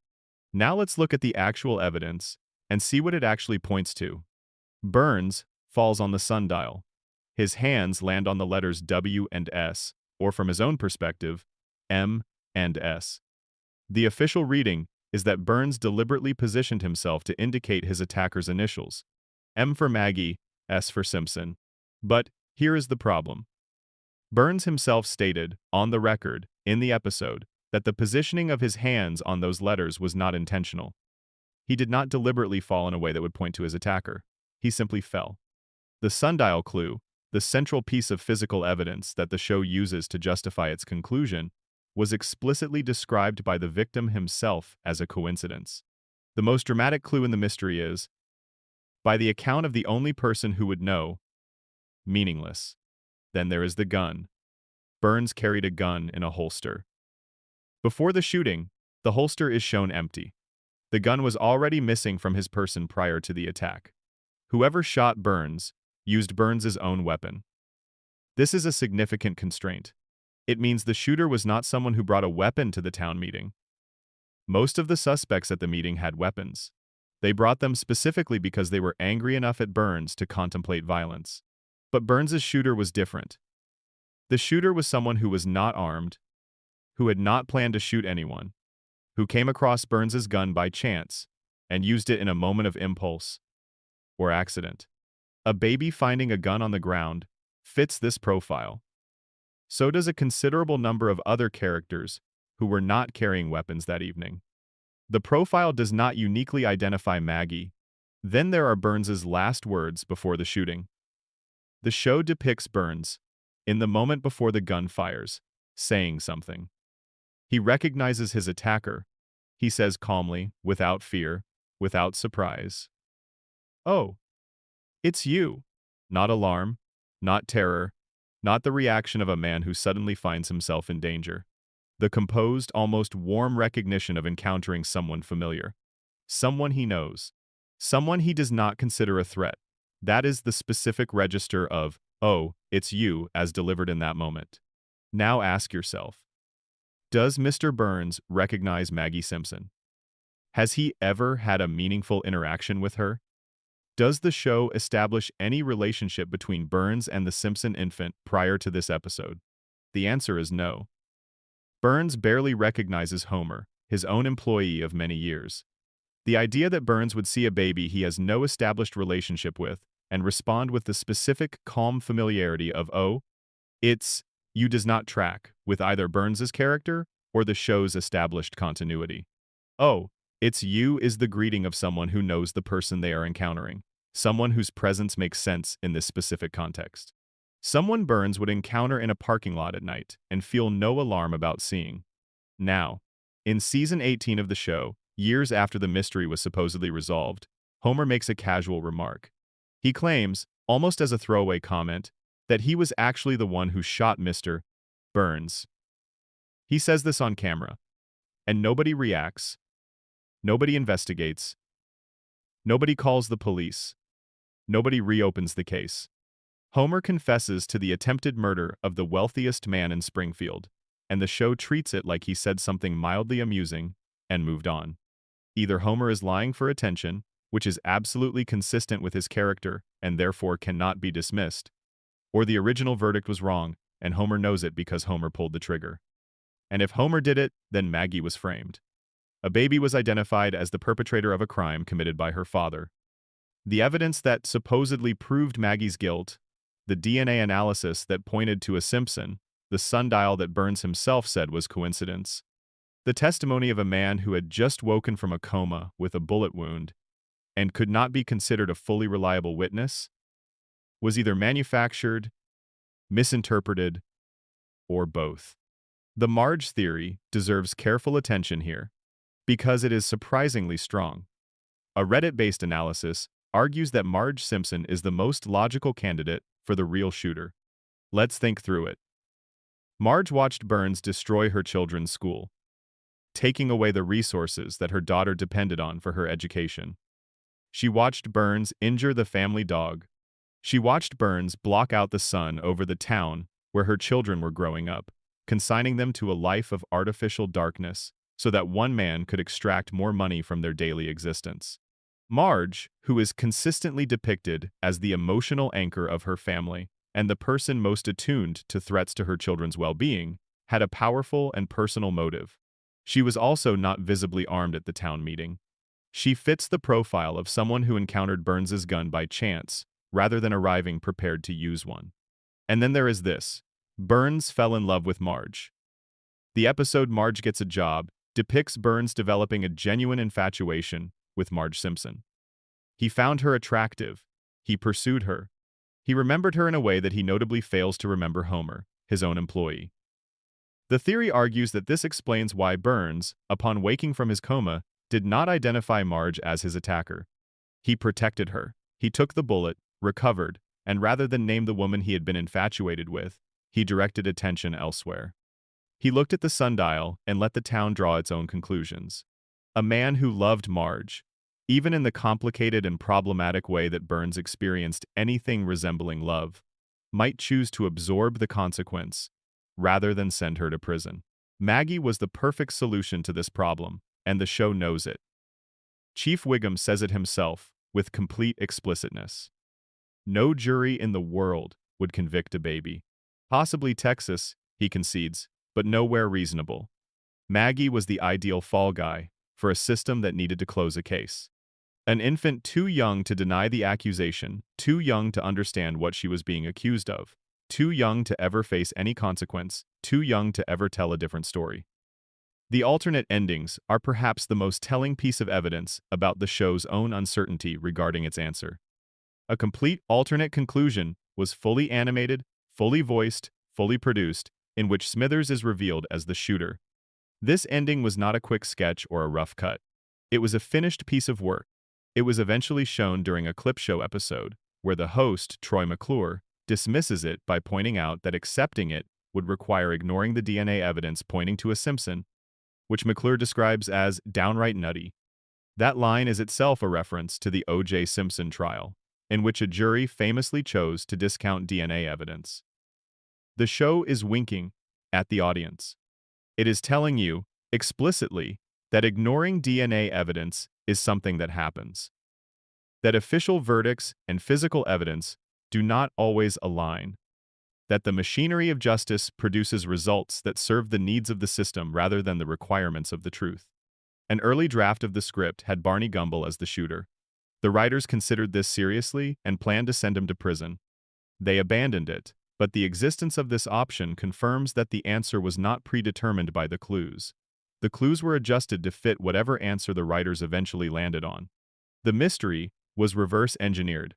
Now let's look at the actual evidence and see what it actually points to. Burns falls on the sundial. His hands land on the letters W and S, or from his own perspective, M and S. The official reading is that Burns deliberately positioned himself to indicate his attacker's initials, M for Maggie, S for Simpson. But here is the problem. Burns himself stated, on the record, in the episode, that the positioning of his hands on those letters was not intentional. He did not deliberately fall in a way that would point to his attacker. He simply fell. The sundial clue, the central piece of physical evidence that the show uses to justify its conclusion, was explicitly described by the victim himself as a coincidence. The most dramatic clue in the mystery is, by the account of the only person who would know, meaningless. Then there is the gun. Burns carried a gun in a holster. Before the shooting, the holster is shown empty. The gun was already missing from his person prior to the attack. Whoever shot Burns used Burns's own weapon. This is a significant constraint. It means the shooter was not someone who brought a weapon to the town meeting. Most of the suspects at the meeting had weapons. They brought them specifically because they were angry enough at Burns to contemplate violence. But Burns's shooter was different. The shooter was someone who was not armed, who had not planned to shoot anyone, who came across Burns's gun by chance and used it in a moment of impulse or accident. A baby finding a gun on the ground fits this profile. So does a considerable number of other characters who were not carrying weapons that evening. The profile does not uniquely identify Maggie. Then there are Burns's last words before the shooting. The show depicts Burns, in the moment before the gun fires, saying something. He recognizes his attacker. He says calmly, without fear, without surprise, "Oh, it's you." Not alarm, not terror, not the reaction of a man who suddenly finds himself in danger. The composed, almost warm recognition of encountering someone familiar. Someone he knows. Someone he does not consider a threat. That is the specific register of, "Oh, it's you," as delivered in that moment. Now ask yourself, does Mr. Burns recognize Maggie Simpson? Has he ever had a meaningful interaction with her? Does the show establish any relationship between Burns and the Simpson infant prior to this episode? The answer is no. Burns barely recognizes Homer, his own employee of many years. The idea that Burns would see a baby he has no established relationship with and respond with the specific, calm familiarity of, "Oh, it's you," does not track with either Burns's character or the show's established continuity. "Oh, it's you" is the greeting of someone who knows the person they are encountering, someone whose presence makes sense in this specific context. Someone Burns would encounter in a parking lot at night and feel no alarm about seeing. Now, in season 18 of the show, years after the mystery was supposedly resolved, Homer makes a casual remark. He claims, almost as a throwaway comment, that he was actually the one who shot Mr. Burns. He says this on camera, and nobody reacts, nobody investigates, nobody calls the police, nobody reopens the case. Homer confesses to the attempted murder of the wealthiest man in Springfield, and the show treats it like he said something mildly amusing and moved on. Either Homer is lying for attention, which is absolutely consistent with his character and therefore cannot be dismissed, or the original verdict was wrong and Homer knows it because Homer pulled the trigger. And if Homer did it, then Maggie was framed. A baby was identified as the perpetrator of a crime committed by her father. The evidence that supposedly proved Maggie's guilt, the DNA analysis that pointed to a Simpson, the sundial that Burns himself said was coincidence, the testimony of a man who had just woken from a coma with a bullet wound and could not be considered a fully reliable witness, was either manufactured, misinterpreted, or both. The Marge theory deserves careful attention here because it is surprisingly strong. A Reddit-based analysis argues that Marge Simpson is the most logical candidate for the real shooter. Let's think through it. Marge watched Burns destroy her children's school, taking away the resources that her daughter depended on for her education. She watched Burns injure the family dog. She watched Burns block out the sun over the town where her children were growing up, consigning them to a life of artificial darkness so that one man could extract more money from their daily existence. Marge, who is consistently depicted as the emotional anchor of her family and the person most attuned to threats to her children's well-being, had a powerful and personal motive. She was also not visibly armed at the town meeting. She fits the profile of someone who encountered Burns's gun by chance, rather than arriving prepared to use one. And then there is this. Burns fell in love with Marge. The episode Marge Gets a Job depicts Burns developing a genuine infatuation with Marge Simpson. He found her attractive. He pursued her. He remembered her in a way that he notably fails to remember Homer, his own employee. The theory argues that this explains why Burns, upon waking from his coma, did not identify Marge as his attacker. He protected her. He took the bullet, recovered, and rather than name the woman he had been infatuated with, he directed attention elsewhere. He looked at the sundial and let the town draw its own conclusions. A man who loved Marge, even in the complicated and problematic way that Burns experienced anything resembling love, might choose to absorb the consequence rather than send her to prison. Maggie was the perfect solution to this problem, and the show knows it. Chief Wiggum says it himself with complete explicitness. No jury in the world would convict a baby. Possibly Texas, he concedes, but nowhere reasonable. Maggie was the ideal fall guy for a system that needed to close a case. An infant too young to deny the accusation, too young to understand what she was being accused of, too young to ever face any consequence, too young to ever tell a different story. The alternate endings are perhaps the most telling piece of evidence about the show's own uncertainty regarding its answer. A complete alternate conclusion was fully animated, fully voiced, fully produced, in which Smithers is revealed as the shooter. This ending was not a quick sketch or a rough cut. It was a finished piece of work. It was eventually shown during a clip show episode, where the host, Troy McClure, dismisses it by pointing out that accepting it would require ignoring the DNA evidence pointing to a Simpson, which McClure describes as downright nutty. That line is itself a reference to the O.J. Simpson trial, in which a jury famously chose to discount DNA evidence. The show is winking at the audience. It is telling you, explicitly, that ignoring DNA evidence is something that happens. That official verdicts and physical evidence do not always align. That the machinery of justice produces results that serve the needs of the system rather than the requirements of the truth. An early draft of the script had Barney Gumble as the shooter. The writers considered this seriously and planned to send him to prison. They abandoned it, but the existence of this option confirms that the answer was not predetermined by the clues. The clues were adjusted to fit whatever answer the writers eventually landed on. The mystery was reverse engineered.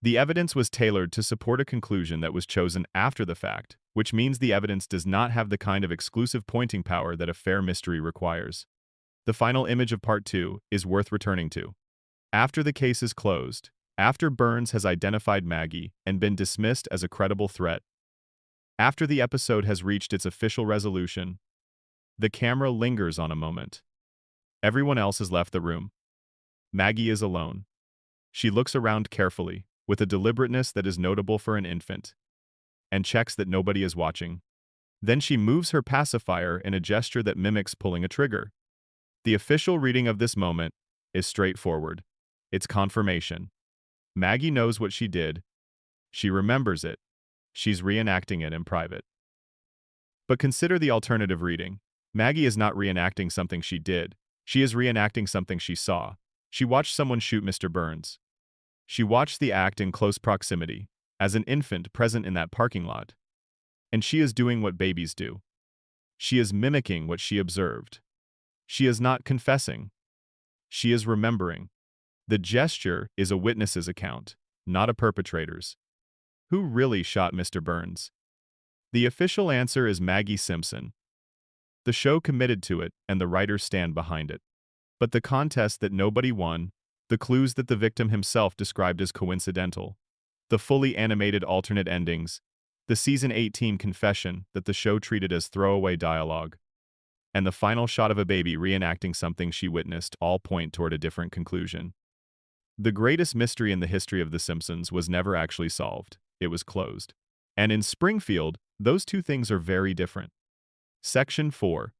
The evidence was tailored to support a conclusion that was chosen after the fact, which means the evidence does not have the kind of exclusive pointing power that a fair mystery requires. The final image of Part 2 is worth returning to. After the case is closed, after Burns has identified Maggie and been dismissed as a credible threat, after the episode has reached its official resolution, the camera lingers on a moment. Everyone else has left the room. Maggie is alone. She looks around carefully, with a deliberateness that is notable for an infant, and checks that nobody is watching. Then she moves her pacifier in a gesture that mimics pulling a trigger. The official reading of this moment is straightforward. It's confirmation. Maggie knows what she did. She remembers it. She's reenacting it in private. But consider the alternative reading. Maggie is not reenacting something she did. She is reenacting something she saw. She watched someone shoot Mr. Burns. She watched the act in close proximity, as an infant present in that parking lot. And she is doing what babies do. She is mimicking what she observed. She is not confessing. She is remembering. The gesture is a witness's account, not a perpetrator's. Who really shot Mr. Burns? The official answer is Maggie Simpson. The show committed to it, and the writers stand behind it. But the contest that nobody won, the clues that the victim himself described as coincidental, the fully animated alternate endings, the season 18 confession that the show treated as throwaway dialogue, and the final shot of a baby reenacting something she witnessed all point toward a different conclusion. The greatest mystery in the history of The Simpsons was never actually solved. It was closed. And in Springfield, those two things are very different. Section 4.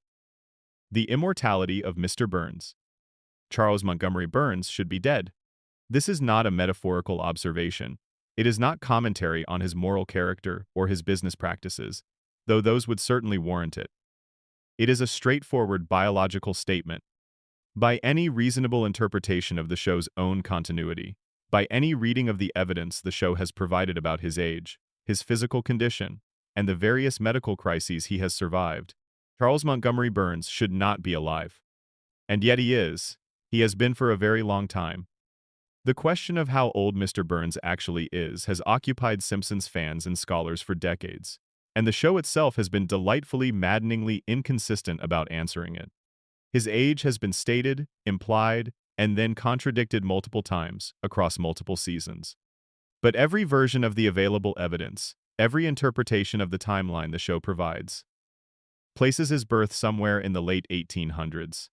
The immortality of Mr. Burns. Charles Montgomery Burns should be dead. This is not a metaphorical observation. It is not commentary on his moral character or his business practices, though those would certainly warrant it. It is a straightforward biological statement. By any reasonable interpretation of the show's own continuity, by any reading of the evidence the show has provided about his age, his physical condition, and the various medical crises he has survived, Charles Montgomery Burns should not be alive. And yet he is. He has been for a very long time. The question of how old Mr. Burns actually is has occupied Simpsons fans and scholars for decades, and the show itself has been delightfully, maddeningly inconsistent about answering it. His age has been stated, implied, and then contradicted multiple times across multiple seasons. But every version of the available evidence, every interpretation of the timeline the show provides, places his birth somewhere in the late 1800s.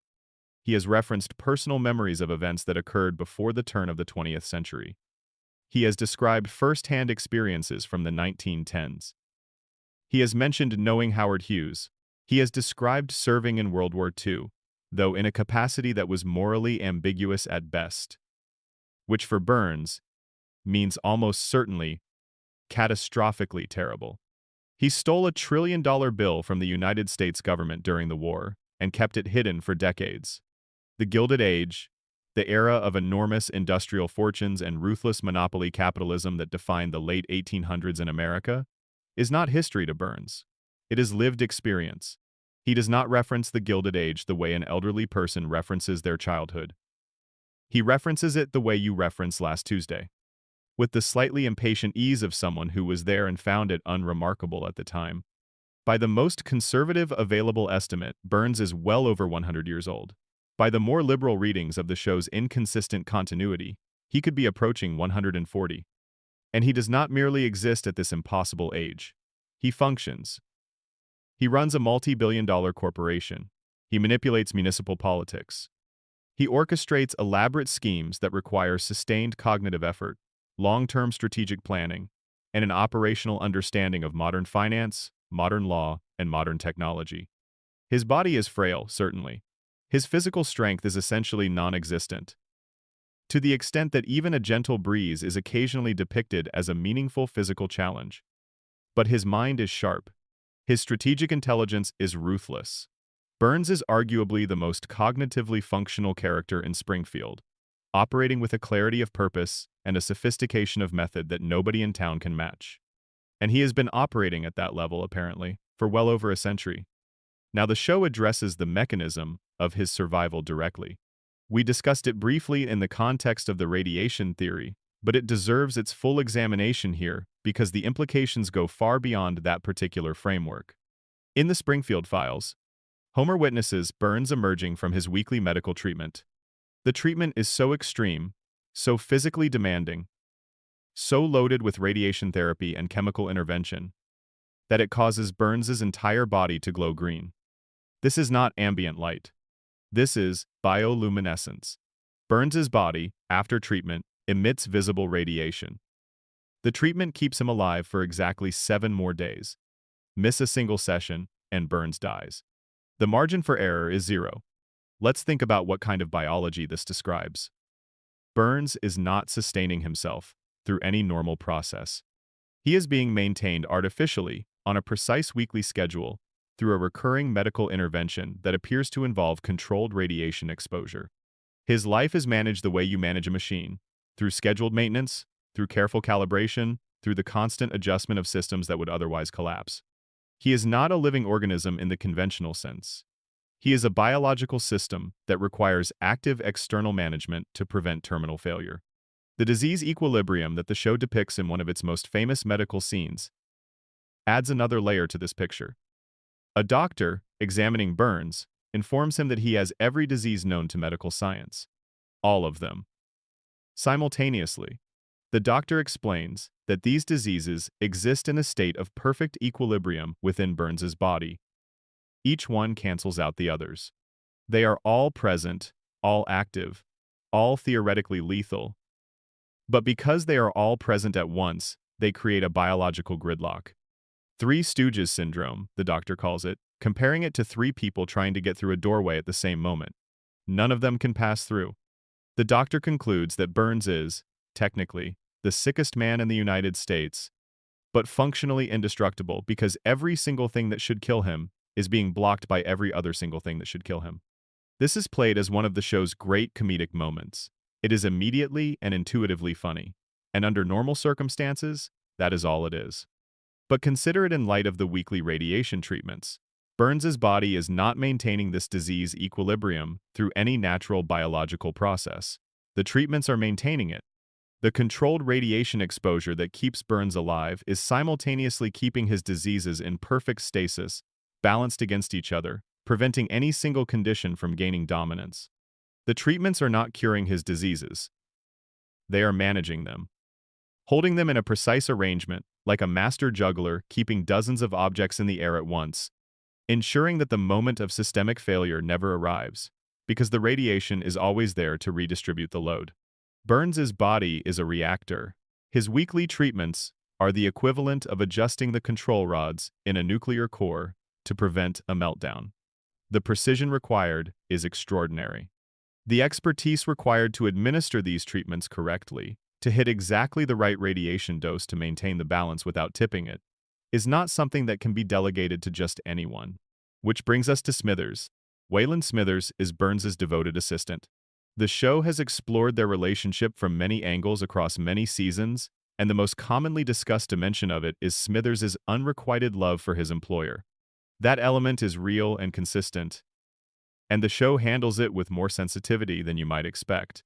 He has referenced personal memories of events that occurred before the turn of the 20th century. He has described first-hand experiences from the 1910s. He has mentioned knowing Howard Hughes. He has described serving in World War II, though in a capacity that was morally ambiguous at best, which for Burns means almost certainly catastrophically terrible. He stole $1 trillion bill from the United States government during the war, and kept it hidden for decades. The Gilded Age, the era of enormous industrial fortunes and ruthless monopoly capitalism that defined the late 1800s in America, is not history to Burns. It is lived experience. He does not reference the Gilded Age the way an elderly person references their childhood. He references it the way you referenced last Tuesday, with the slightly impatient ease of someone who was there and found it unremarkable at the time. By the most conservative available estimate, Burns is well over 100 years old. By the more liberal readings of the show's inconsistent continuity, he could be approaching 140. And he does not merely exist at this impossible age. He functions. He runs a multi-billion-dollar corporation. He manipulates municipal politics. He orchestrates elaborate schemes that require sustained cognitive effort, long-term strategic planning, and an operational understanding of modern finance, modern law, and modern technology. His body is frail, certainly. His physical strength is essentially non-existent, to the extent that even a gentle breeze is occasionally depicted as a meaningful physical challenge. But his mind is sharp. His strategic intelligence is ruthless. Burns is arguably the most cognitively functional character in Springfield, operating with a clarity of purpose and a sophistication of method that nobody in town can match. And he has been operating at that level, apparently, for well over a century. Now, the show addresses the mechanism of his survival directly. We discussed it briefly in the context of the radiation theory, but it deserves its full examination here because the implications go far beyond that particular framework. In the Springfield Files, Homer witnesses Burns emerging from his weekly medical treatment. The treatment is so extreme, so physically demanding, so loaded with radiation therapy and chemical intervention, that it causes Burns's entire body to glow green. This is not ambient light. This is bioluminescence. Burns's body, after treatment, emits visible radiation. The treatment keeps him alive for exactly 7 more days. Miss a single session, and Burns dies. The margin for error is 0. Let's think about what kind of biology this describes. Burns is not sustaining himself through any normal process. He is being maintained artificially on a precise weekly schedule through a recurring medical intervention that appears to involve controlled radiation exposure. His life is managed the way you manage a machine, through scheduled maintenance, through careful calibration, through the constant adjustment of systems that would otherwise collapse. He is not a living organism in the conventional sense. He is a biological system that requires active external management to prevent terminal failure. The disease equilibrium that the show depicts in one of its most famous medical scenes adds another layer to this picture. A doctor, examining Burns, informs him that he has every disease known to medical science. All of them. Simultaneously, the doctor explains that these diseases exist in a state of perfect equilibrium within Burns's body. Each one cancels out the others. They are all present, all active, all theoretically lethal. But because they are all present at once, they create a biological gridlock. Three Stooges syndrome, the doctor calls it, comparing it to 3 people trying to get through a doorway at the same moment. None of them can pass through. The doctor concludes that Burns is, technically, the sickest man in the United States, but functionally indestructible because every single thing that should kill him is being blocked by every other single thing that should kill him. This is played as one of the show's great comedic moments. It is immediately and intuitively funny, and under normal circumstances, that is all it is. But consider it in light of the weekly radiation treatments. Burns's body is not maintaining this disease equilibrium through any natural biological process. The treatments are maintaining it. The controlled radiation exposure that keeps Burns alive is simultaneously keeping his diseases in perfect stasis, balanced against each other, preventing any single condition from gaining dominance. The treatments are not curing his diseases. They are managing them, holding them in a precise arrangement, like a master juggler keeping dozens of objects in the air at once, ensuring that the moment of systemic failure never arrives, because the radiation is always there to redistribute the load. Burns's body is a reactor. His weekly treatments are the equivalent of adjusting the control rods in a nuclear core to prevent a meltdown. The precision required is extraordinary. The expertise required to administer these treatments correctly, to hit exactly the right radiation dose to maintain the balance without tipping it, is not something that can be delegated to just anyone. Which brings us to Smithers, Wayland Smithers is Burns's devoted assistant. The show has explored their relationship from many angles across many seasons, and the most commonly discussed dimension of it is Smithers' unrequited love for his employer. That element is real and consistent, and the show handles it with more sensitivity than you might expect.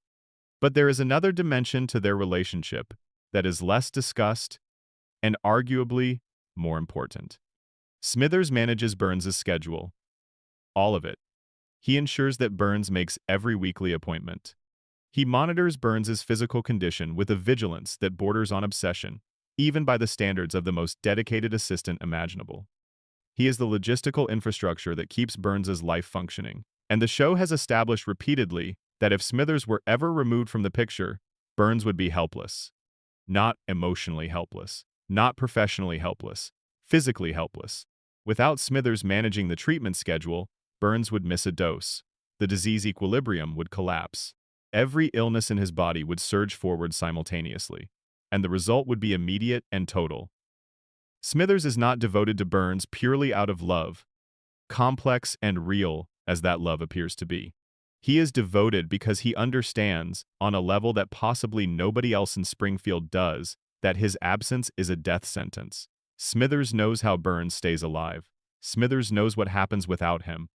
But there is another dimension to their relationship that is less discussed and arguably more important. Smithers manages Burns's schedule. All of it. He ensures that Burns makes every weekly appointment. He monitors Burns's physical condition with a vigilance that borders on obsession, even by the standards of the most dedicated assistant imaginable. He is the logistical infrastructure that keeps Burns's life functioning, and the show has established repeatedly that if Smithers were ever removed from the picture, Burns would be helpless. Not emotionally helpless, not professionally helpless, physically helpless. Without Smithers managing the treatment schedule, Burns would miss a dose. The disease equilibrium would collapse. Every illness in his body would surge forward simultaneously, and the result would be immediate and total. Smithers is not devoted to Burns purely out of love, complex and real as that love appears to be. He is devoted because he understands, on a level that possibly nobody else in Springfield does, that his absence is a death sentence. Smithers knows how Burns stays alive. Smithers knows what happens without him.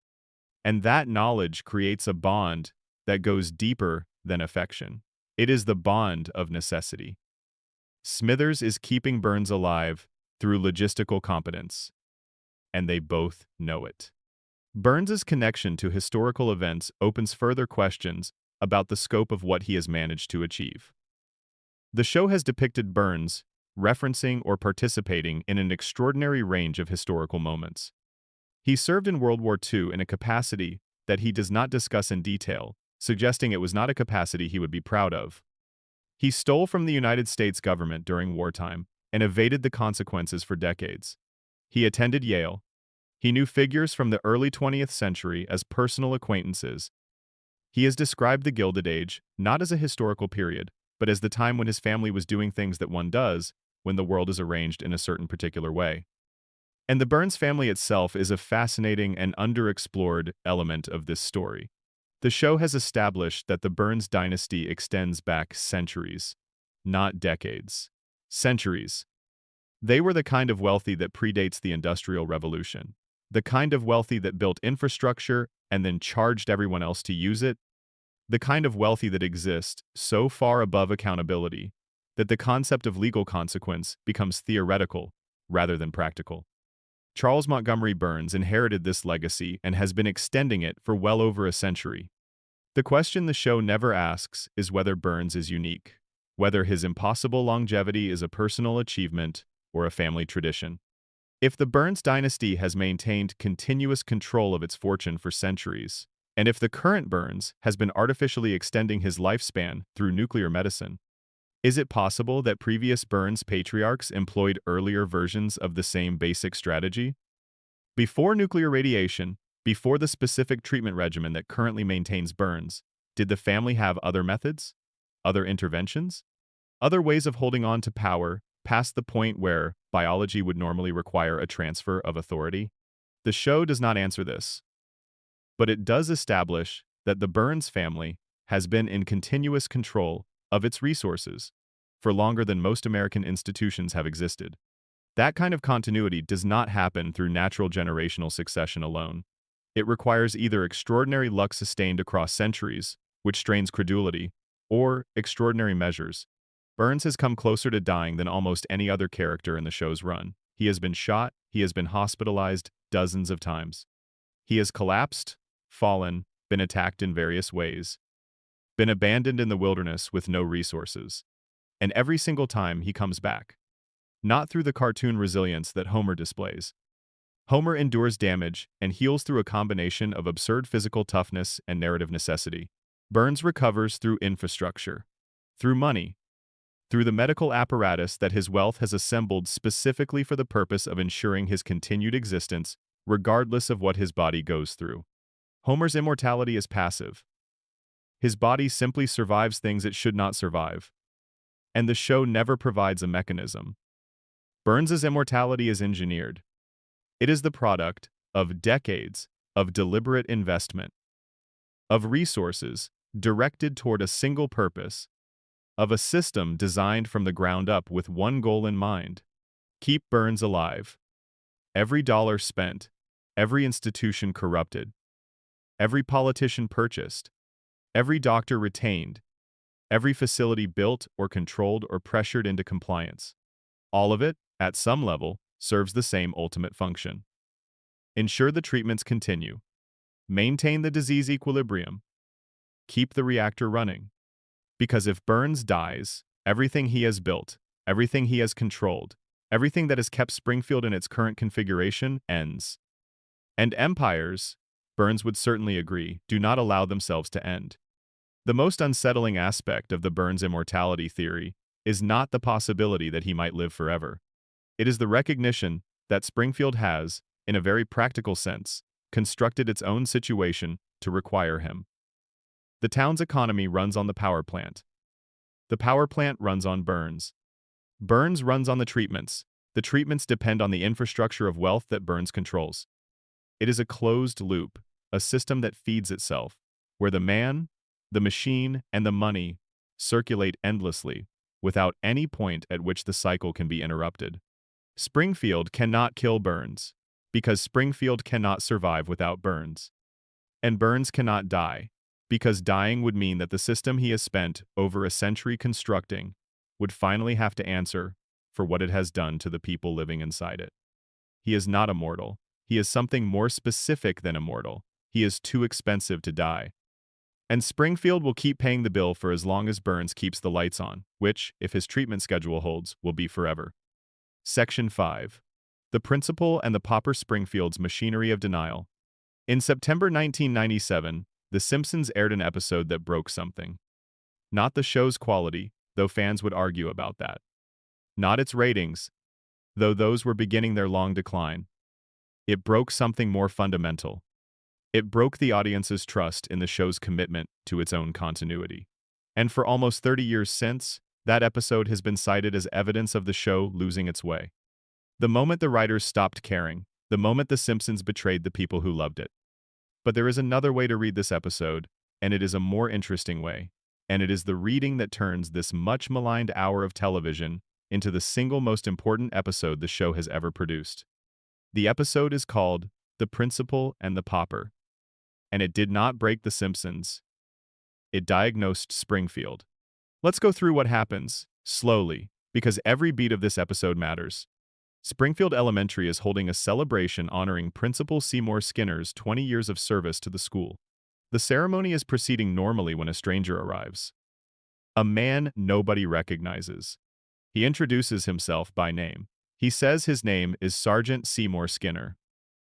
And that knowledge creates a bond that goes deeper than affection. It is the bond of necessity. Smithers is keeping Burns alive through logistical competence, and they both know it. Burns's connection to historical events opens further questions about the scope of what he has managed to achieve. The show has depicted Burns referencing or participating in an extraordinary range of historical moments. He served in World War II in a capacity that he does not discuss in detail, suggesting it was not a capacity he would be proud of. He stole from the United States government during wartime and evaded the consequences for decades. He attended Yale. He knew figures from the early 20th century as personal acquaintances. He has described the Gilded Age not as a historical period, but as the time when his family was doing things that one does when the world is arranged in a certain particular way. And the Burns family itself is a fascinating and underexplored element of this story. The show has established that the Burns dynasty extends back centuries, not decades. Centuries. They were the kind of wealthy that predates the Industrial Revolution, the kind of wealthy that built infrastructure and then charged everyone else to use it, the kind of wealthy that exists so far above accountability that the concept of legal consequence becomes theoretical rather than practical. Charles Montgomery Burns inherited this legacy and has been extending it for well over a century. The question the show never asks is whether Burns is unique, whether his impossible longevity is a personal achievement or a family tradition. If the Burns dynasty has maintained continuous control of its fortune for centuries, and if the current Burns has been artificially extending his lifespan through nuclear medicine, is it possible that previous Burns patriarchs employed earlier versions of the same basic strategy? Before nuclear radiation, before the specific treatment regimen that currently maintains Burns, did the family have other methods? Other interventions? Other ways of holding on to power past the point where biology would normally require a transfer of authority? The show does not answer this, but it does establish that the Burns family has been in continuous control of its resources for longer than most American institutions have existed. That kind of continuity does not happen through natural generational succession alone. It requires either extraordinary luck sustained across centuries, which strains credulity, or extraordinary measures. Burns has come closer to dying than almost any other character in the show's run. He has been shot, he has been hospitalized dozens of times. He has collapsed, fallen, been attacked in various ways, been abandoned in the wilderness with no resources. And every single time he comes back. Not through the cartoon resilience that Homer displays. Homer endures damage and heals through a combination of absurd physical toughness and narrative necessity. Burns recovers through infrastructure, through money, through the medical apparatus that his wealth has assembled specifically for the purpose of ensuring his continued existence, regardless of what his body goes through. Homer's immortality is passive. His body simply survives things it should not survive. And the show never provides a mechanism. Burns's immortality is engineered. It is the product of decades of deliberate investment, of resources directed toward a single purpose, of a system designed from the ground up with one goal in mind: keep Burns alive. Every dollar spent, every institution corrupted, every politician purchased, every doctor retained, every facility built or controlled or pressured into compliance. All of it, at some level, serves the same ultimate function. Ensure the treatments continue. Maintain the disease equilibrium. Keep the reactor running. Because if Burns dies, everything he has built, everything he has controlled, everything that has kept Springfield in its current configuration ends. And empires, Burns would certainly agree, do not allow themselves to end. The most unsettling aspect of the Burns immortality theory is not the possibility that he might live forever. It is the recognition that Springfield has, in a very practical sense, constructed its own situation to require him. The town's economy runs on the power plant. The power plant runs on Burns. Burns runs on the treatments. The treatments depend on the infrastructure of wealth that Burns controls. It is a closed loop, a system that feeds itself, where the man, the machine, and the money circulate endlessly, without any point at which the cycle can be interrupted. Springfield cannot kill Burns, because Springfield cannot survive without Burns. And Burns cannot die, because dying would mean that the system he has spent over a century constructing would finally have to answer for what it has done to the people living inside it. He is not immortal. He is something more specific than immortal. He is too expensive to die. And Springfield will keep paying the bill for as long as Burns keeps the lights on, which, if his treatment schedule holds, will be forever. Section 5. The Principal and the Pauper: Springfield's Machinery of Denial. In September 1997, The Simpsons aired an episode that broke something. Not the show's quality, though fans would argue about that. Not its ratings, though those were beginning their long decline. It broke something more fundamental. It broke the audience's trust in the show's commitment to its own continuity. And for almost 30 years since, that episode has been cited as evidence of the show losing its way. The moment the writers stopped caring, the moment The Simpsons betrayed the people who loved it. But there is another way to read this episode, and it is a more interesting way, and it is the reading that turns this much maligned hour of television into the single most important episode the show has ever produced. The episode is called The Principal and the Pauper. And it did not break The Simpsons. It diagnosed Springfield. Let's go through what happens, slowly, because every beat of this episode matters. Springfield Elementary is holding a celebration honoring Principal Seymour Skinner's 20 years of service to the school. The ceremony is proceeding normally when a stranger arrives. A man nobody recognizes. He introduces himself by name. He says his name is Sergeant Seymour Skinner.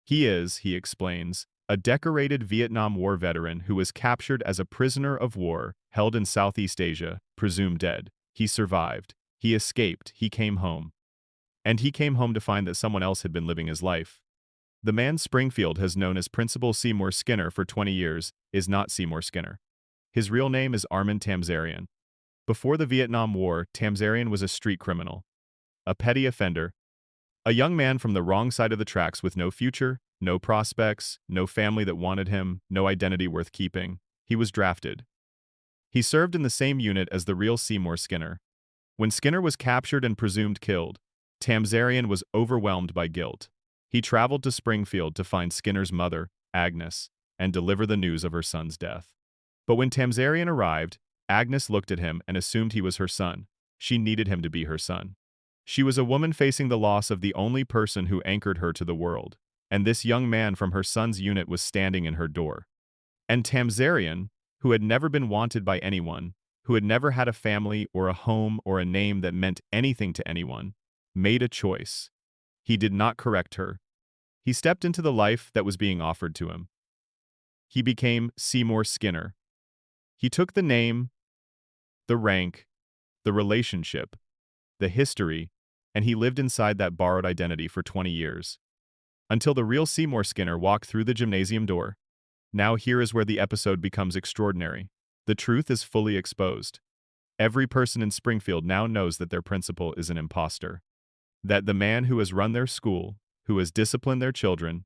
He is, he explains, a decorated Vietnam War veteran who was captured as a prisoner of war, held in Southeast Asia, presumed dead. He survived. He escaped. He came home. And he came home to find that someone else had been living his life. The man Springfield has known as Principal Seymour Skinner for 20 years is not Seymour Skinner. His real name is Armand Tamzarian. Before the Vietnam War, Tamzarian was a street criminal, a petty offender, a young man from the wrong side of the tracks with no future, no prospects, no family that wanted him, no identity worth keeping. He was drafted. He served in the same unit as the real Seymour Skinner. When Skinner was captured and presumed killed, Tamzarian was overwhelmed by guilt. He traveled to Springfield to find Skinner's mother, Agnes, and deliver the news of her son's death. But when Tamzarian arrived, Agnes looked at him and assumed he was her son. She needed him to be her son. She was a woman facing the loss of the only person who anchored her to the world. And this young man from her son's unit was standing in her door. And Tamzarian, who had never been wanted by anyone, who had never had a family or a home or a name that meant anything to anyone, made a choice. He did not correct her. He stepped into the life that was being offered to him. He became Seymour Skinner. He took the name, the rank, the relationship, the history, and he lived inside that borrowed identity for 20 years. Until the real Seymour Skinner walked through the gymnasium door. Now here is where the episode becomes extraordinary. The truth is fully exposed. Every person in Springfield now knows that their principal is an imposter. That the man who has run their school, who has disciplined their children,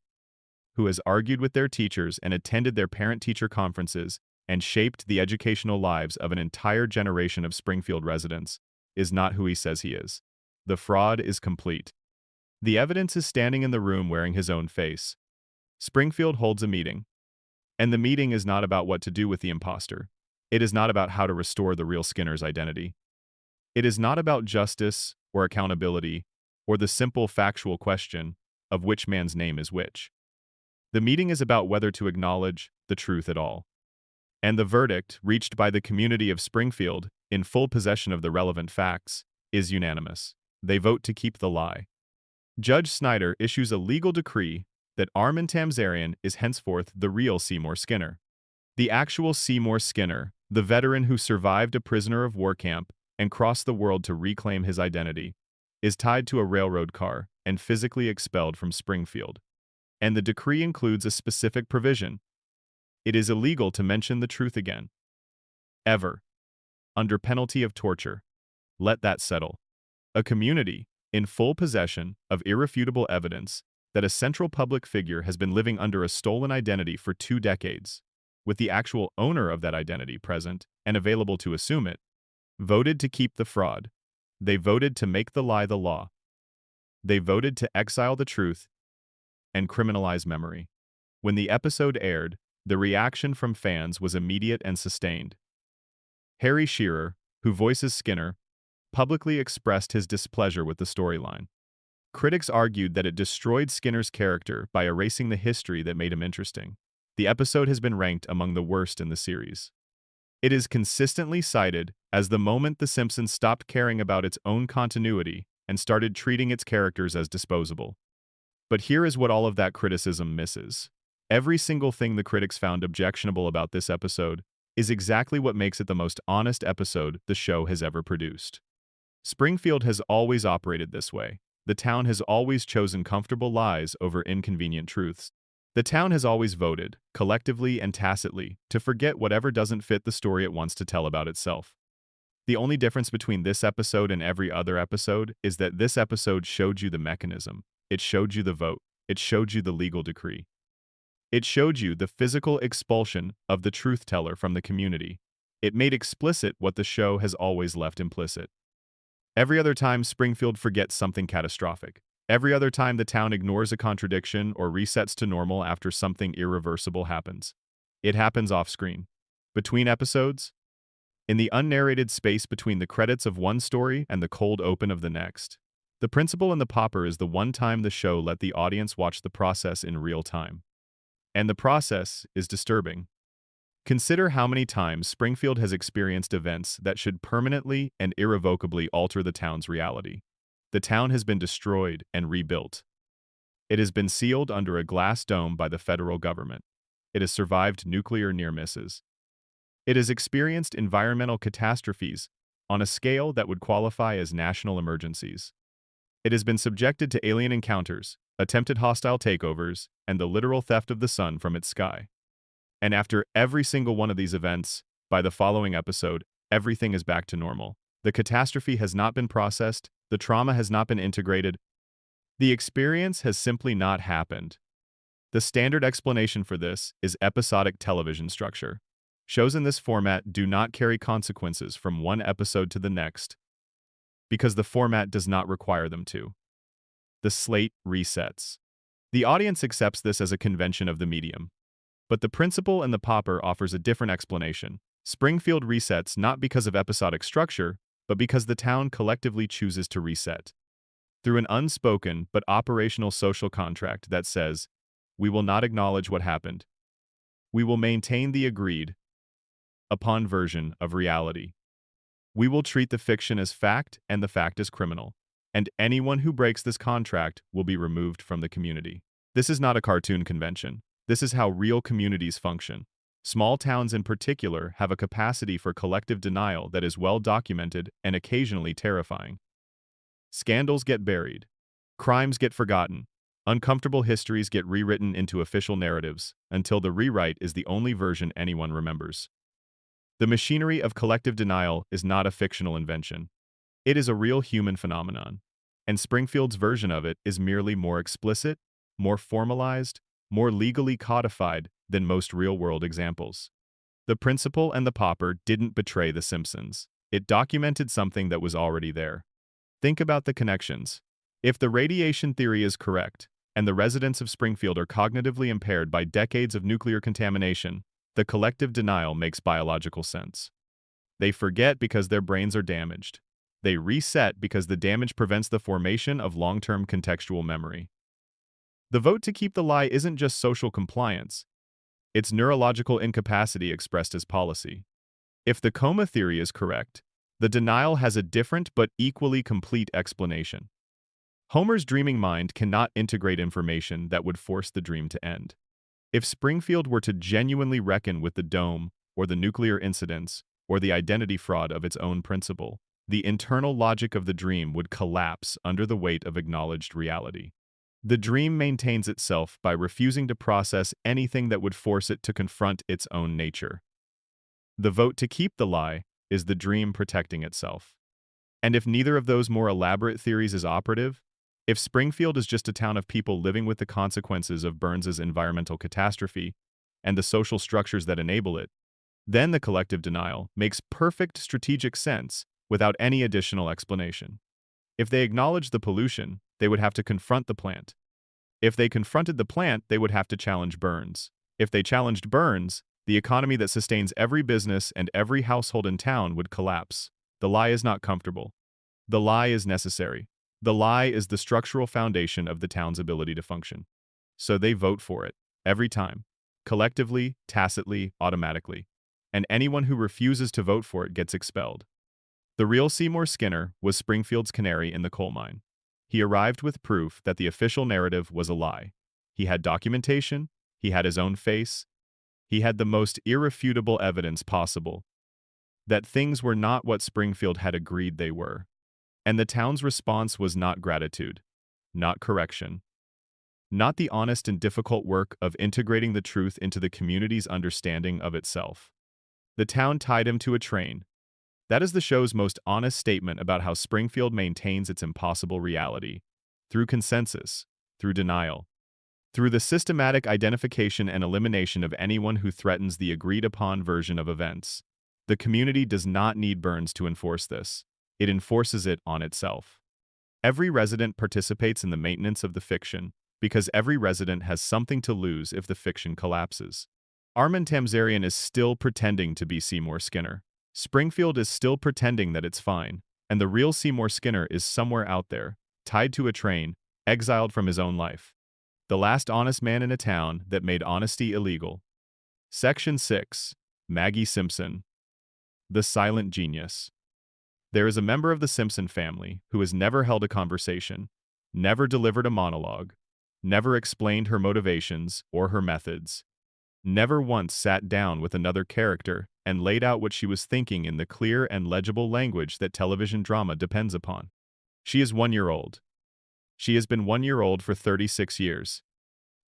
who has argued with their teachers and attended their parent-teacher conferences and shaped the educational lives of an entire generation of Springfield residents, is not who he says he is. The fraud is complete. The evidence is standing in the room wearing his own face. Springfield holds a meeting. And the meeting is not about what to do with the imposter. It is not about how to restore the real Skinner's identity. It is not about justice or accountability or the simple factual question of which man's name is which. The meeting is about whether to acknowledge the truth at all. And the verdict, reached by the community of Springfield, in full possession of the relevant facts, is unanimous. They vote to keep the lie. Judge Snyder issues a legal decree that Armin Tamzarian is henceforth the real Seymour Skinner. The actual Seymour Skinner, the veteran who survived a prisoner of war camp and crossed the world to reclaim his identity, is tied to a railroad car and physically expelled from Springfield. And the decree includes a specific provision. It is illegal to mention the truth again. Ever. Under penalty of torture. Let that settle. A community, in full possession of irrefutable evidence that a central public figure has been living under a stolen identity for 2 decades, with the actual owner of that identity present and available to assume it, voted to keep the fraud. They voted to make the lie the law. They voted to exile the truth and criminalize memory. When the episode aired, the reaction from fans was immediate and sustained. Harry Shearer, who voices Skinner, publicly expressed his displeasure with the storyline. Critics argued that it destroyed Skinner's character by erasing the history that made him interesting. The episode has been ranked among the worst in the series. It is consistently cited as the moment The Simpsons stopped caring about its own continuity and started treating its characters as disposable. But here is what all of that criticism misses. Every single thing the critics found objectionable about this episode is exactly what makes it the most honest episode the show has ever produced. Springfield has always operated this way. The town has always chosen comfortable lies over inconvenient truths. The town has always voted, collectively and tacitly, to forget whatever doesn't fit the story it wants to tell about itself. The only difference between this episode and every other episode is that this episode showed you the mechanism. It showed you the vote. It showed you the legal decree. It showed you the physical expulsion of the truth teller from the community. It made explicit what the show has always left implicit. Every other time Springfield forgets something catastrophic. Every other time the town ignores a contradiction or resets to normal after something irreversible happens. It happens off-screen. Between episodes. In the unnarrated space between the credits of one story and the cold open of the next. The principal in the pauper is the one time the show let the audience watch the process in real time. And the process is disturbing. Consider how many times Springfield has experienced events that should permanently and irrevocably alter the town's reality. The town has been destroyed and rebuilt. It has been sealed under a glass dome by the federal government. It has survived nuclear near misses. It has experienced environmental catastrophes on a scale that would qualify as national emergencies. It has been subjected to alien encounters, attempted hostile takeovers, and the literal theft of the sun from its sky. And after every single one of these events, by the following episode, everything is back to normal. The catastrophe has not been processed, the trauma has not been integrated. The experience has simply not happened. The standard explanation for this is episodic television structure. Shows in this format do not carry consequences from one episode to the next, because the format does not require them to. The slate resets. The audience accepts this as a convention of the medium. But the principal in the pauper offers a different explanation. Springfield resets not because of episodic structure, but because the town collectively chooses to reset. Through an unspoken but operational social contract that says, we will not acknowledge what happened. We will maintain the agreed upon version of reality. We will treat the fiction as fact and the fact as criminal. And anyone who breaks this contract will be removed from the community. This is not a cartoon convention. This is how real communities function. Small towns in particular have a capacity for collective denial that is well documented and occasionally terrifying. Scandals get buried. Crimes get forgotten. Uncomfortable histories get rewritten into official narratives until the rewrite is the only version anyone remembers. The machinery of collective denial is not a fictional invention. It is a real human phenomenon. And Springfield's version of it is merely more explicit, more formalized, more legally codified than most real-world examples. The principal and the pauper didn't betray the Simpsons. It documented something that was already there. Think about the connections. If the radiation theory is correct, and the residents of Springfield are cognitively impaired by decades of nuclear contamination, the collective denial makes biological sense. They forget because their brains are damaged. They reset because the damage prevents the formation of long-term contextual memory. The vote to keep the lie isn't just social compliance. It's neurological incapacity expressed as policy. If the coma theory is correct, the denial has a different but equally complete explanation. Homer's dreaming mind cannot integrate information that would force the dream to end. If Springfield were to genuinely reckon with the dome, or the nuclear incidents, or the identity fraud of its own principle, the internal logic of the dream would collapse under the weight of acknowledged reality. The dream maintains itself by refusing to process anything that would force it to confront its own nature. The vote to keep the lie is the dream protecting itself. And if neither of those more elaborate theories is operative, if Springfield is just a town of people living with the consequences of Burns's environmental catastrophe and the social structures that enable it, then the collective denial makes perfect strategic sense without any additional explanation. If they acknowledge the pollution, they would have to confront the plant. If they confronted the plant, they would have to challenge Burns. If they challenged Burns, the economy that sustains every business and every household in town would collapse. The lie is not comfortable. The lie is necessary. The lie is the structural foundation of the town's ability to function. So they vote for it, every time. Collectively, tacitly, automatically. And anyone who refuses to vote for it gets expelled. The real Seymour Skinner was Springfield's canary in the coal mine. He arrived with proof that the official narrative was a lie. He had documentation, he had his own face, he had the most irrefutable evidence possible that things were not what Springfield had agreed they were. And the town's response was not gratitude, not correction, not the honest and difficult work of integrating the truth into the community's understanding of itself. The town tied him to a train. That is the show's most honest statement about how Springfield maintains its impossible reality. Through consensus, through denial, through the systematic identification and elimination of anyone who threatens the agreed-upon version of events. The community does not need Burns to enforce this. It enforces it on itself. Every resident participates in the maintenance of the fiction, because every resident has something to lose if the fiction collapses. Armin Tamzarian is still pretending to be Seymour Skinner. Springfield is still pretending that it's fine, and the real Seymour Skinner is somewhere out there, tied to a train, exiled from his own life. The last honest man in a town that made honesty illegal. Section 6. Maggie Simpson. The Silent Genius. There is a member of the Simpson family who has never held a conversation, never delivered a monologue, never explained her motivations or her methods, never once sat down with another character and laid out what she was thinking in the clear and legible language that television drama depends upon. She is 1 year old. She has been 1 year old for 36 years.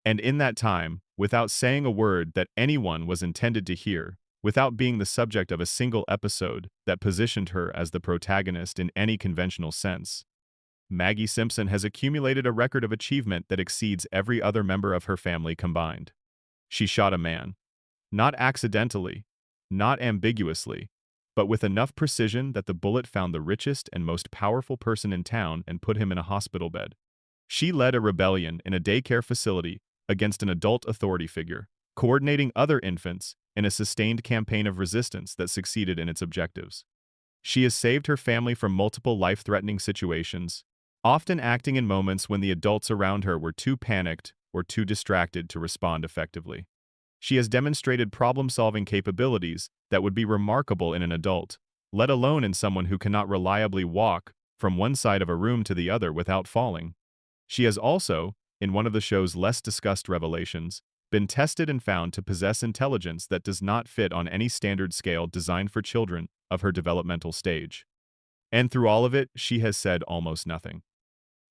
And in that time, without saying a word that anyone was intended to hear, without being the subject of a single episode that positioned her as the protagonist in any conventional sense, Maggie Simpson has accumulated a record of achievement that exceeds every other member of her family combined. She shot a man. Not accidentally, not ambiguously, but with enough precision that the bullet found the richest and most powerful person in town and put him in a hospital bed. She led a rebellion in a daycare facility against an adult authority figure, coordinating other infants in a sustained campaign of resistance that succeeded in its objectives. She has saved her family from multiple life-threatening situations, often acting in moments when the adults around her were too panicked or too distracted to respond effectively. She has demonstrated problem-solving capabilities that would be remarkable in an adult, let alone in someone who cannot reliably walk from one side of a room to the other without falling. She has also, in one of the show's less discussed revelations, been tested and found to possess intelligence that does not fit on any standard scale designed for children of her developmental stage. And through all of it, she has said almost nothing.